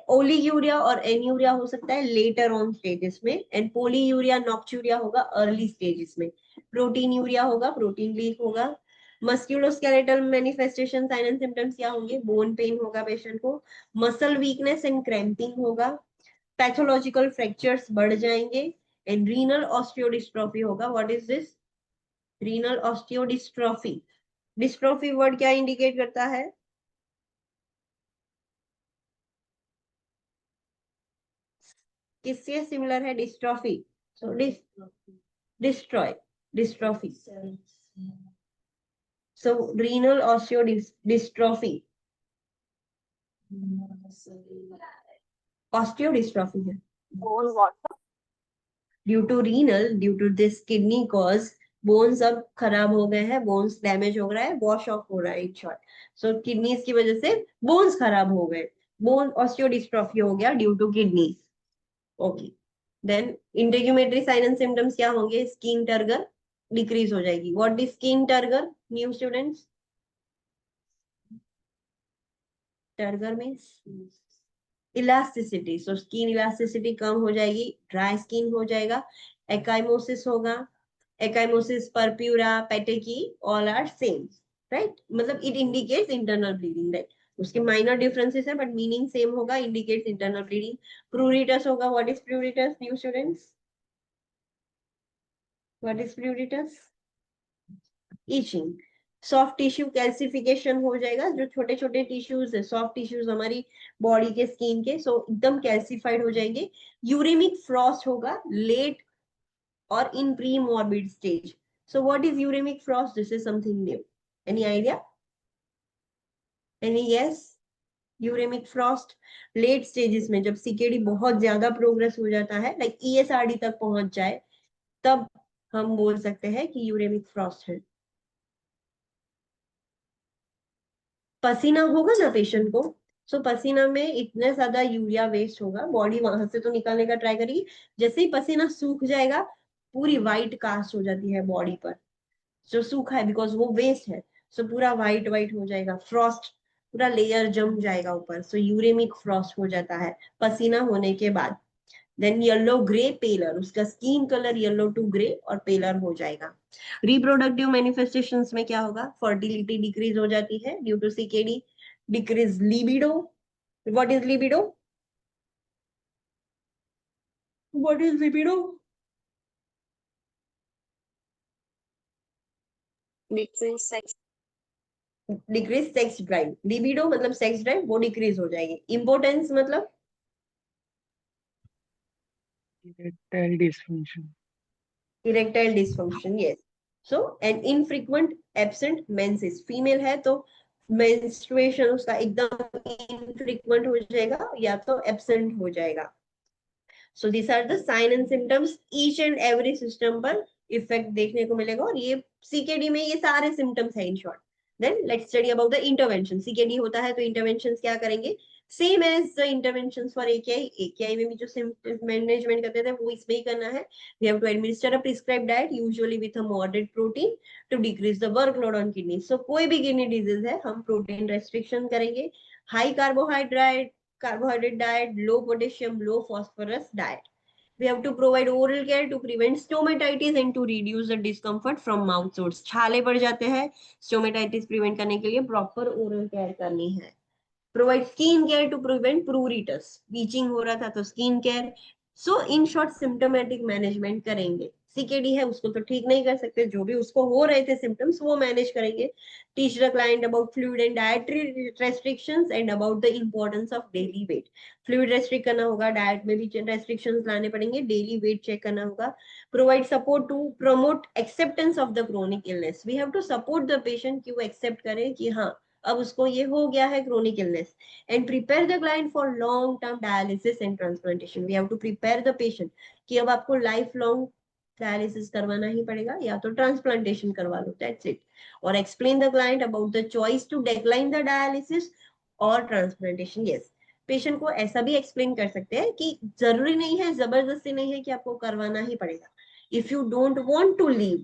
ओलिग्यूरिया और एन्यूरिया हो सकता है लेटर ऑन स्टेजेस में, एंड पोलीयूरिया नॉक्चूरिया होगा अर्ली स्टेजेस में। प्रोटीन यूरिया होगा, प्रोटीन लीक होगा। Musculoskeletal manifestation sign and symptoms क्या होंगे? बोन पेन होगा पेशेंट को, मसल वीकनेस एंड क्रैम्पिंग होगा, पैथोलॉजिकल फ्रैक्चर्स बढ़ जाएंगे, एंड रीनल ऑस्टियोडिस्ट्रोफी होगा। What is this? Renal osteodystrophy. Dystrophy word क्या इंडिकेट करता है? किससे सिमिलर है dystrophy? So destroy, dystrophy. So renal osteodystrophy, osteodystrophy है Bone what? Due to renal, due to this kidney cause bones अब खराब हो गए हैं, बोन्स डैमेज हो रहा है, वॉश ऑफ हो रहा है इन शॉर्ट। सो किडनीज की वजह से बोन्स खराब हो गए, बोन ऑस्टियोडिस्ट्रोफी हो गया due to kidneys. Okay, then integumentary sign and symptoms क्या होंगे? स्किन टर्गर डिक्रीज हो जाएगी। What is skin turgor? New students, turgor means elasticity. So skin elasticity कम हो जाएगी, ड्राई स्किन हो जाएगा, एकाइमोसिस होगा। Ecchymosis, purpura, petechiae all are same, right? मतलब it indicates internal bleeding, right? उसके माइनर डिफरेंसेस है बट मीनिंग सेम होगा, इंडिकेट्स इंटरनल ब्लीडिंग। प्रूरिटस होगा। What is प्रूरिटस new students? What is pruritus? Itching. Soft tissue calcification हो जाएगा, जो छोटे छोटे टिश्यूज है, सॉफ्ट टिश्यूज हमारी बॉडी के स्किन के, सो एकदम कैल्सिफाइड हो जाएंगे। यूरेमिक फ्रॉस्ट होगा late or in pre-morbid stage. So what is uremic frost? This is something new. Any idea? Any guess? Uremic frost late stages में, जब सीकेडी बहुत ज्यादा प्रोग्रेस हो जाता है, लाइक ईएसआरडी तक पहुंच जाए, तब हम बोल सकते हैं कि यूरेमिक फ्रॉस्ट है। पसीना होगा ना पेशेंट को, सो पसीना में इतना ज्यादा यूरिया वेस्ट होगा, बॉडी वहां से तो निकालने का ट्राई करेगी, जैसे ही पसीना सूख जाएगा पूरी व्हाइट कास्ट हो जाती है बॉडी पर, जो सूखा है बिकॉज वो वेस्ट है, सो पूरा व्हाइट व्हाइट हो जाएगा, फ्रॉस्ट पूरा लेयर जम जाएगा ऊपर, सो यूरेमिक फ्रॉस्ट हो जाता है पसीना होने के बाद। देन येलो ग्रे पेलर, उसका skin colour yellow to grey और पेलर हो जाएगा। रिप्रोडक्टिव मैनिफेस्टेशंस में क्या होगा? फर्टिलिटी डिक्रीज हो जाती है due to CKD, decrease libido. What is libido? What is libido? Decrease sex. Decrease sex drive. Libido मतलब सेक्स ड्राइव, वो डिक्रीज हो जाएगी। इम्पोर्टेंस मतलब Erectile dysfunction. Erectile dysfunction, yes. So an infrequent absent menses, female है तो मेंस्ट्रुएशन उसका एकदम इनफ्रीक्वेंट हो जाएगा या तो एब्सेंट हो जाएगा। So this are the sign and symptoms, each and every system पर इफेक्ट देखने को मिलेगा, और ये सीकेडी में ये सारे सिम्टम्स है in short. Then let's study about the intervention. CKD होता है तो इंटरवेंशन क्या करेंगे? Same as the interventions for AKI. AKI में भी जो सिम्टम मैनेजमेंट करते थे वो इसमें ही करना है। We have to administer a prescribed diet usually with a moderate protein to decrease the workload on kidney. So कोई भी किडनी डिजीज है हम प्रोटीन रेस्ट्रिक्शन करेंगे, high carbohydrate diet, low potassium, low phosphorus diet. We have to provide oral care to prevent stomatitis and to reduce the discomfort from mouth sores. छाले पड़ जाते हैं, stomatitis prevent करने के लिए proper oral care करनी है। Provide skin care to prevent pruritus. Bleaching हो रहा था तो skin care. So in short symptomatic management करेंगे। सीकेडी है उसको तो ठीक नहीं कर सकते, जो भी उसको हो रहे थे सिम्टम्स वो मैनेज करेंगे. Teach the client about fluid and dietary restrictions and about the importance of daily wait. Fluid restrict करना होगा, डाइट में भी रेस्ट्रिक्शंस लाने पड़ेंगे, डेली वेट चेक करना होगा. Provide support to promote acceptance of the chronic illness. We have to support the patient कि वो एक्सेप्ट करे कि हाँ अब उसको ये हो गया है chronic illness. And prepare the client for long term dialysis and transplantation. We have to prepare the patient कि अब आपको लाइफ लॉन्ग डायलिसिस करवाना ही पड़ेगा या तो ट्रांसप्लांटेशन करवा लो, दैट्स इट. और explain the client about the choice to decline the dialysis और ट्रांसप्लांटेशन. यस, पेशेंट को ऐसा भी एक्सप्लेन कर सकते हैं कि जरूरी नहीं है, जबरदस्ती नहीं है कि आपको करवाना ही पड़ेगा. If you don't want to live,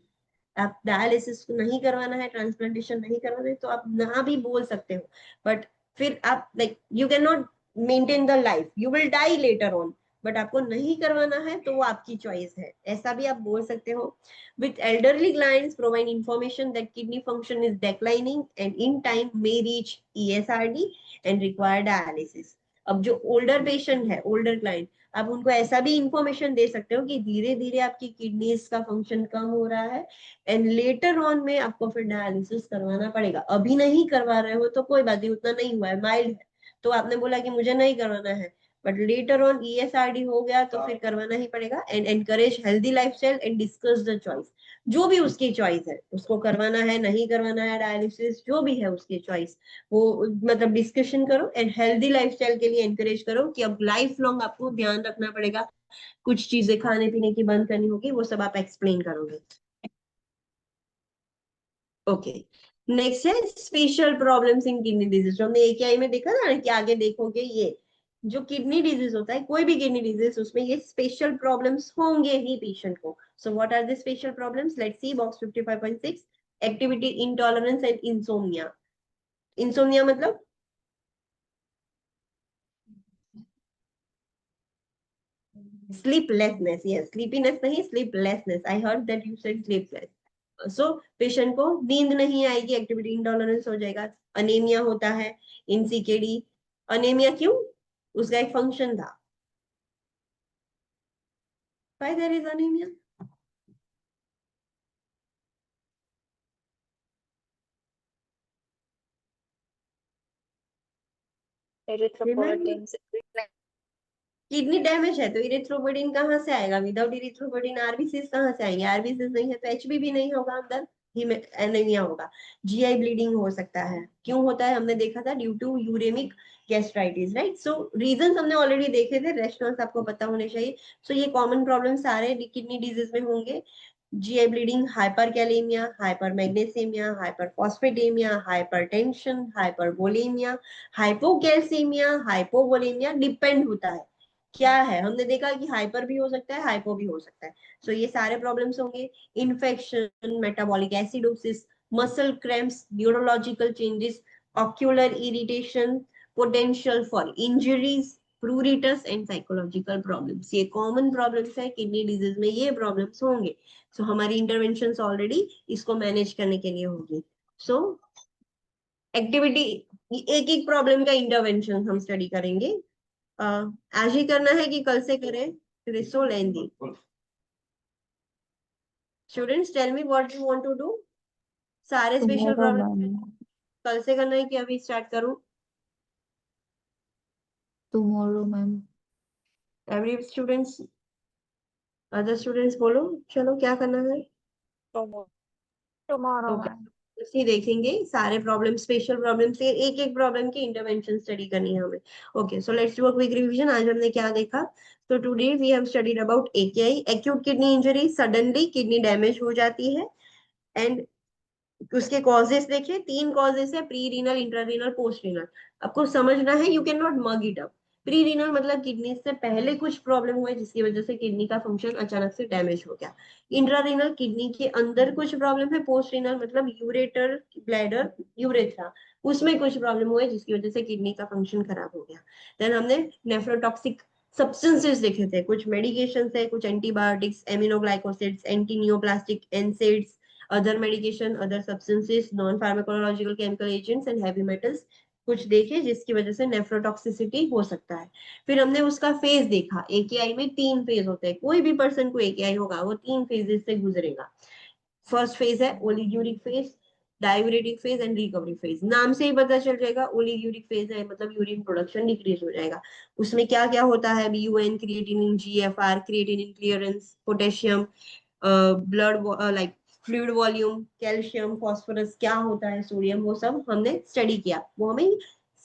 आप डायलिसिस नहीं करवाना है, ट्रांसप्लांटेशन नहीं करवाना है, तो आप ना भी बोल सकते हो. बट फिर आप like you can not maintain the life, you will die later on. But आपको नहीं करवाना है तो वो आपकी चॉइस है, ऐसा भी आप बोल सकते हो. With elderly clients provide information that kidney function is declining and in time may reach ESRD and require dialysis. अब जो ओल्डर पेशेंट है, ओल्डर क्लाइंट, आप उनको ऐसा भी इंफॉर्मेशन दे सकते हो कि धीरे धीरे आपकी किडनीज का फंक्शन कम हो रहा है एंड लेटर ऑन में आपको फिर डायलिसिस करवाना पड़ेगा. अभी नहीं करवा रहे हो तो कोई बात नहीं, उतना नहीं हुआ है, माइल्ड है, तो आपने बोला कि मुझे नहीं करवाना है, बट लेटर ऑन ESRD हो गया तो फिर करवाना ही पड़ेगा. And encourage healthy lifestyle and discuss the choice. जो भी उसकी चॉइस है, उसको करवाना है नहीं करवाना है डायलिसिस, जो भी है उसकी चॉइस, वो मतलब डिस्कशन करो एंड हेल्दी लाइफस्टाइल के लिए एनकरेज करो कि अब लाइफ लॉन्ग आपको ध्यान रखना पड़ेगा, कुछ चीजें खाने पीने की बंद करनी होगी, वो सब आप एक्सप्लेन करोगे. ओके, नेक्स्ट है special problems in kidney disease. हमने AKI में देखा था कि आगे देखोगे ये जो किडनी डिजीज होता है, कोई भी किडनी डिजीज, उसमें ये स्पेशल प्रॉब्लम्स होंगे ही पेशेंट को. So what are the special problems? Let's see box 55.6. Activity intolerance and insomnia. Insomnia मतलब sleeplessness. Yes, sleepiness नहीं, sleeplessness. I heard that you said sleepless. So patient को नींद नहीं आएगी, एक्टिविटी इंटॉलरेंस हो जाएगा. अनेमिया होता है इन CKD. अनेमिया क्यों? उसका एक फंक्शन था. Why there is anemia? Erythropoietin. Kidney damage है तो इरिथ्रोपोइटिन कहाँ से आएगा? विदाउट इरिथ्रोपोइटिन आरबीसीज कहाँ से आएंगे? आरबीसीज नहीं है तो HB भी नहीं होगा, अंदर ही में एनीमिया होगा. GI ब्लीडिंग हो सकता है. क्यों होता है? हमने देखा था due to uremic gastritis, right. So reasons हमने ऑलरेडी देखे थे, रेस्टोरेंट्स आपको पता होने चाहिए. सो ये कॉमन प्रॉब्लम सारे किडनी डिजीज में होंगे. GI bleeding, hyperkalemia, hypermagnesemia, hyperphosphatemia, hypertension, hypervolaemia, hypocalcaemia, hypovolemia, depend होता है क्या है. हमने देखा कि हाइपर भी हो सकता है, हाइपो भी हो सकता है. सो ये सारे प्रॉब्लम्स होंगे. Infection, metabolic acidosis, muscle cramps, neurological changes, ocular irritation, potential for injuries, pruritus and psychological problems. ये कॉमन प्रॉब्लम्स है किडनी डिजीज में, ये प्रॉब्लम्स होंगे. सो हमारी इंटरवेंशंस ऑलरेडी इसको मैनेज करने के लिए होगी. सो एक्टिविटी, एक एक प्रॉब्लम का इंटरवेंशन हम स्टडी करेंगे. आज ही करना है कि कल से करें? रिसो लेंदी. Students tell me what you want to do. सारे स्पेशल tomorrow, प्रॉब्लम ma'am. कल से करना है कि अभी स्टार्ट करूं? Tomorrow, ma'am. Every students, other students बोलो, चलो क्या करना है? Tomorrow, okay, ma'am. इसी देखेंगे सारे प्रॉब्लम, स्पेशल प्रॉब्लम से एक एक प्रॉब्लम की इंटरवेंशन स्टडी करनी है हमें. Okay, so let's do a quick revision. आज हमने क्या देखा? तो today we have studied about AKI, acute kidney injury. Suddenly kidney damage हो जाती है एंड उसके कॉजेस देखे, 3 कॉजेस है: pre renal, intra renal, post renal. आपको समझना है, you can not mug it up. Pre renal मतलब किडनी से पहले कुछ प्रॉब्लम हुए जिसकी वजह से किडनी का फंक्शन अचानक से डैमेज हो गया. इंट्रा रीनल, किडनी के अंदर कुछ प्रॉब्लम है. पोस्ट रीनल मतलब यूरेटर, ब्लैडर, यूरेथ्रा, उसमें कुछ प्रॉब्लम हुए जिसकी वजह से किडनी का फंक्शन खराब हो गया. देन हमने नेफ्रोटॉक्सिक सब्सटेंसेस देखे थे, कुछ मेडिकेशन है, कुछ antibiotics, aminoglycosides, anti neoplastic NSAIDs, other medication, other substances, non-pharmacological chemical agents and heavy metals. कुछ देखे जिसकी वजह से नेफ्रोटॉक्सिसिटी हो सकता है। फिर हमने उसका फेज देखा, एकेआई में 3 फेज होते हैं, कोई भी पर्सन को एकेआई होगा वो 3 फेजेस से गुजरेगा। फर्स्ट फेज है oliguric phase, diuretic phase and recovery phase. नाम से ही पता चल जाएगा ओलिग्यूरिक फेज है मतलब यूरिन प्रोडक्शन डिक्रीज हो जाएगा। उसमें क्या क्या होता है, BUN, creatinine, GFR, creatinine clearance, potassium, blood like fluid volume, calcium, phosphorus, क्या होता है सोडियम, वो सब हमने स्टडी किया, वो हमें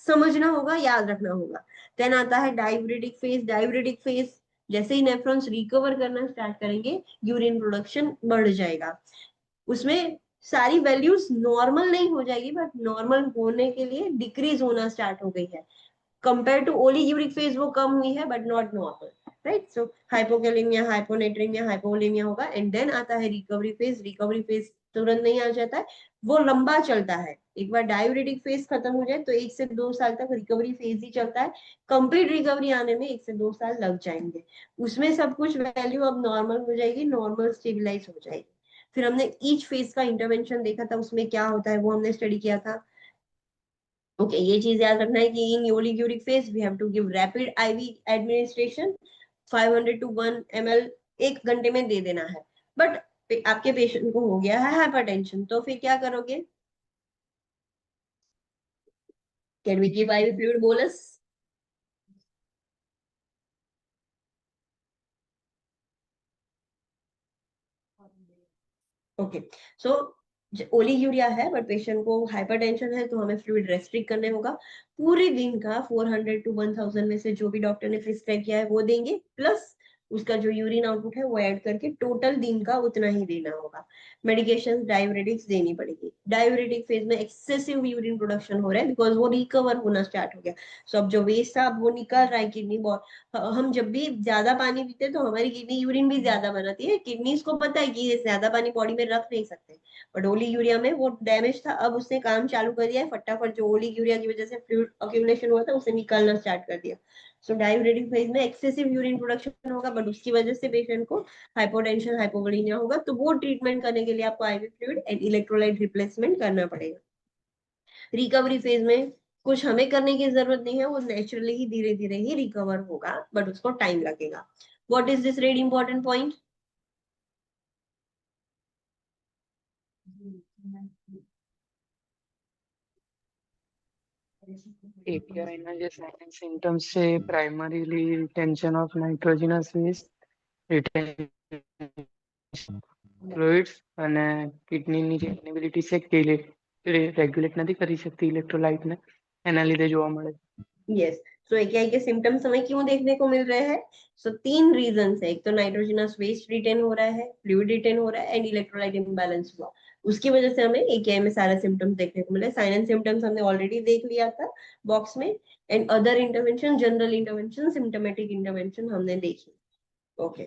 समझना होगा, याद रखना होगा। देन आता है डाययूरेटिक फेज। डाययूरेटिक फेज जैसे ही नेफ्रॉन्स रिकवर करना स्टार्ट करेंगे यूरिन प्रोडक्शन बढ़ जाएगा। उसमें सारी वैल्यूज नॉर्मल नहीं हो जाएगी बट नॉर्मल होने के लिए डिक्रीज होना स्टार्ट हो गई है। कंपेयर टू ओलिग्यूरिक फेज वो कम हुई है but not normal, right. So hypokalemia, hyponatremia, hypovolemia होगा। एंड देन आता है रिकवरी फेज। रिकवरी फेज तुरंत नहीं आ जाता है, वो लंबा चलता है। एक बार डाययूरेटिक फेज खत्म हो जाए तो 1 से 2 साल तक रिकवरी फेज ही चलता है। कंप्लीट रिकवरी आने में 1 से 2 साल लग जाएंगे। उसमें सब कुछ वैल्यू अब नॉर्मल हो जाएगी, नॉर्मल स्टेबिलाईज हो जाएगी। फिर हमने ईच फेज का इंटरवेंशन देखा था, उसमें क्या होता है वो हमने स्टडी किया था। ओके, ये चीज याद रखना है कि in oliguric phase we have to give rapid IV administration, 500 to 1 ml 1 घंटे में दे देना है। बट आपके पेशेंट को हो गया है हाइपरटेंशन, तो फिर क्या करोगे? Can we give IV fluid bolus? Okay, so oliguria है बट पेशेंट को हाइपरटेंशन है तो हमें फ्लूइड रेस्ट्रिक्ट करने होगा। पूरे दिन का 400 to 1000 में से जो भी डॉक्टर ने प्रिस्क्राइब किया है वो देंगे, प्लस उसका जो यूरिन आउटपुट है वो ऐड करके टोटल दिन का उतना ही देना होगा। मेडिकेशन डाययूरेटिक्स देनी पड़ेगी। डाययूरेटिक फेज में एक्सेसिव यूरिन प्रोडक्शन हो रहा है बिकॉज वो रिकवर होना स्टार्ट हो गया। सो अब जो वेस्ट था अब वो निकल रहा है किडनी। हम जब भी ज्यादा पानी पीते हैं तो हमारी किडनी यूरिन भी ज्यादा बनाती है। किडनीज को पता है कि ये ज्यादा पानी बॉडी में रख नहीं सकते, बट ओली यूरिया में वो डैमेज था, अब उसने काम चालू कर दिया है। फटाफट जो ओली यूरिया की वजह से फ्लूइड अक्यूमुलेशन हुआ था उसे निकालना स्टार्ट कर दिया। सो डाययूरेटिक फेज में एक्सेसिव यूरिन प्रोडक्शन होगा बट उसकी वजह से पेशेंट को हाइपोटेंशन, हाइपोवोलेमिया होगा, तो वो ट्रीटमेंट करने के लिए आपको IV fluid and electrolyte replacement करना पड़ेगा। रिकवरी फेज में कुछ हमें करने की जरूरत नहीं है, वो नेचुरली ही धीरे धीरे ही रिकवर होगा बट उसको टाइम लगेगा। What is this red important point? AKI ના જે સાઇન સિમ્ટમ્સ છે primarily retention of nitrogenous waste, retention fluids અને કિડનીની જે ઇનેબિલિટી છે કે રેગ્યુલેટ નથી કરી શકતી ઇલેક્ટ્રોલાઇટ ને, એના લીધે જોવા મળે. यस, सो एकेआई के सिम्टम्स हमें क्यों देखने को मिल रहे हैं? सो 3 रीजन है। एक तो नाइट्रोजनस वेस्ट रिटेन हो रहा है, फ्लूइड रिटेन हो रहा है एंड इलेक्ट्रोलाइट इम्बैलेंस हुआ, उसकी वजह से हमें एकेआई में सारे सिम्टम्स देखने को मिले। साइन एंड सिम्टम्स हमने ऑलरेडी देख लिया था बॉक्स में। And other intervention, general intervention, symptomatic intervention हमने देखी। ओके,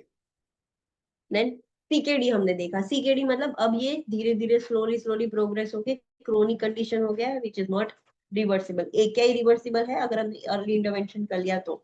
देन सीकेडी हमने देखा। सीकेडी मतलब अब ये धीरे धीरे स्लोली स्लोली प्रोग्रेस होके क्रोनिक कंडीशन हो गया है which is not reversible. AKI reversible है अगर हमने अर्ली इंटरवेंशन कर लिया तो,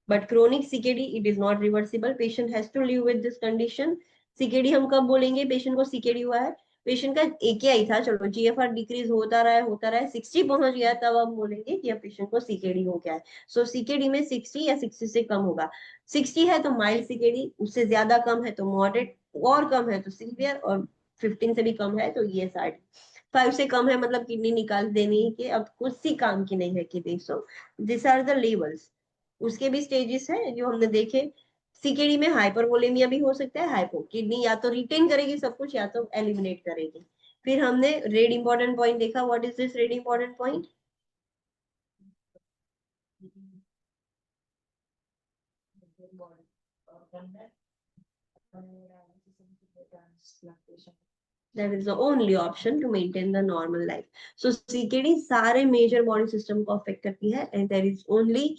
but chronic CKD it is not reversible. Patient has to live with this condition. CKD हम कब बोलेंगे पेशेंट को सीकेडी हुआ है? पेशेंट का एकेआई था, चलो जीएफआर डिक्रीज होता रहा है 60 पहुंच गया, तब हम बोलेंगे कि अब पेशेंट को सीकेडी हो गया है। सो सीकेडी में 60 या 60 से कम होगा। 60 है तो माइल्ड सीकेडी, उससे ज्यादा कम है तो मॉडरेट, और कम है तो सीवियर, और 15 से भी कम है तो ESRD। 5 से कम है मतलब किडनी निकाल देनी के अब कुछ सी काम की नहीं है kidney. So this are the levels. उसके भी स्टेजेस है जो हमने देखे। सीकेडी में हाइपरवोलेमिया भी हो सकता है, हाइपो, किडनी या तो रिटेन करेगी सब कुछ या तो एलिमिनेट करेगी। फिर हमने रेड इंपॉर्टेंट पॉइंट देखा। What is this red important point? That is the only option to maintain the normal life. So CKD सारे major body system को affect करती है and there is only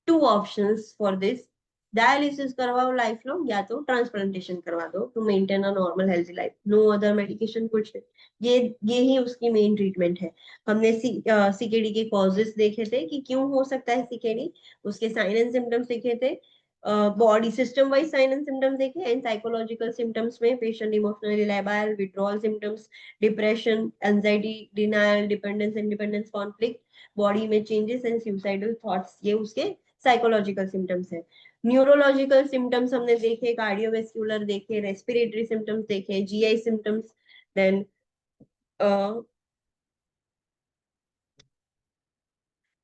2 options for this. Dialysis करवाओ लाइफ लॉन्ग या तो ट्रांसप्लांटेशन करवा दो to maintain a normal healthy life. No other medication कुछ नहीं। ये ही उसकी मेन ट्रीटमेंट है। हमने सीकेडी के कॉजेस देखे थे कि क्यों हो सकता है सीकेडी, उसके साइन एंड सिम्टम्स देखे थे। Body system wise sign and symptoms देखे एंड साइकोलॉजिकल सिम्टम्स में patient emotionally labile, withdrawal symptoms, depression, anxiety, denial, dependence, independence, conflict, body में चेंजेस एंड सुसाइडल थॉट्स, ये उसके साइकोलॉजिकल सिम्टम्स है। न्यूरोलॉजिकल सिम्टम्स हमने देखे, कार्डियोवेस्कुलर देखे, रेस्पिरेटरी सिम्टम्स देखे, GI symptoms, then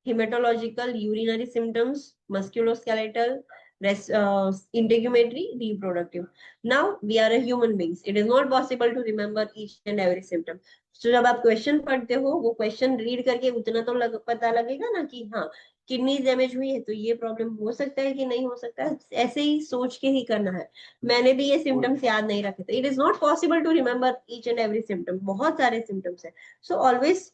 hematological, urinary symptoms, musculoskeletal, integumentary, reproductive. Now we are a human beings. It is not possible to remember each and every symptom. So जब आप क्वेश्चन पढ़ते हो, वो क्वेश्चन रीड करके उतना तो पता लगेगा ना कि हाँ किडनी डैमेज हुई है तो ये प्रॉब्लम हो सकता है कि नहीं हो सकता है, ऐसे ही सोच के ही करना है। मैंने भी ये सिम्टम्स याद नहीं रखे थे। It is not possible to remember each and every symptom, बहुत सारे सिम्टम्स है। So always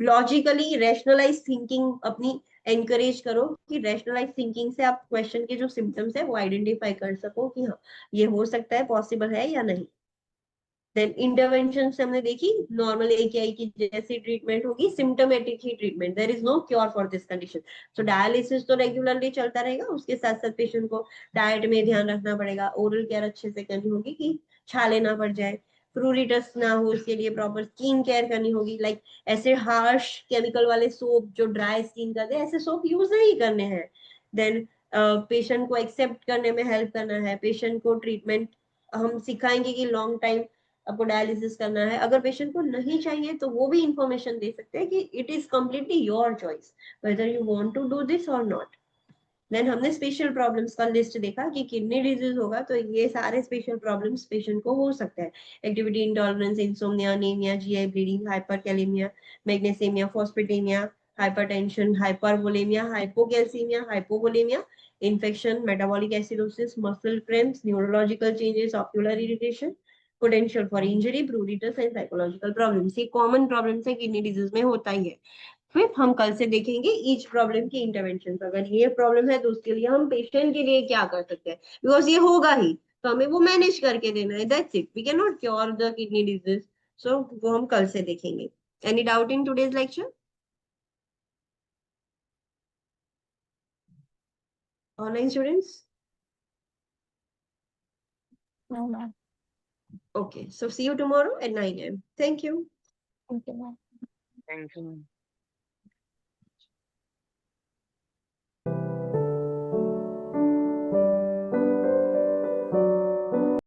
logically rationalize thinking अपनी एनकरेज करो कि रैशनलाइज थिंकिंग से आप क्वेश्चन के जो सिम्टम्स है वो आइडेंटिफाई कर सको कि हाँ ये हो सकता है, पॉसिबल है या नहीं। देन इंटरवेंशन हमने देखी, नॉर्मल AKI की जैसी ट्रीटमेंट होगी, सिम्टोमेटिक ही treatment, there is no cure for this condition. So dialysis तो रेगुलरली चलता रहेगा, उसके साथ साथ पेशेंट को डाइट में ध्यान रखना पड़ेगा, ओरल केयर अच्छे से करनी होगी कि छाले ना पड़ जाए, प्रूरिटस ना हो, उसके लिए प्रॉपर स्किन केयर करनी होगी। लाइक ऐसे हार्श केमिकल वाले सोप जो ड्राई स्किन करते हैं, ऐसे सोप यूज नहीं करने हैं। देन पेशेंट को एक्सेप्ट करने में हेल्प करना है, पेशेंट को ट्रीटमेंट हम सिखाएंगे कि लॉन्ग टाइम आपको डायलिसिस करना है। अगर पेशेंट को नहीं चाहिए तो वो भी इंफॉर्मेशन दे सकते हैं कि it is completely your choice whether you want to do this और नॉट। देन हमने स्पेशल प्रॉब्लम्स का लिस्ट देखा कि किडनी डिजीज होगा तो ये सारे स्पेशल प्रॉब्लम्स पेशेंट को हो सकते हैं। Activity intolerance, insomnia, anaemia, GI bleeding, hyperkalaemia, magnesaemia, phosphataemia, hypertension, hypervolaemia, hypocalcaemia, hypovolaemia, infection, metabolic acidosis, muscle cramps, neurological changes, ocular irritation, potential for injury, pruritus and psychological problems. ये कॉमन प्रॉब्लम्स है, किडनी डिजीज में होता ही है। फिर हम कल से देखेंगे ईच प्रॉब्लम की इंटरवेंशन। अगर ये प्रॉब्लम है तो उसके लिए हम पेशेंट के लिए क्या कर सकते हैं, बिकॉज ये होगा ही तो हमें वो मैनेज करके देना है, that's it, we can not cure the kidney disease. सो वो हम कल से देखेंगे। Any doubt in today's lecture? Online students? No, ma'am. Okay, so see you tomorrow at 9 a.m. Thank you. Okay, ma'am. Thank you.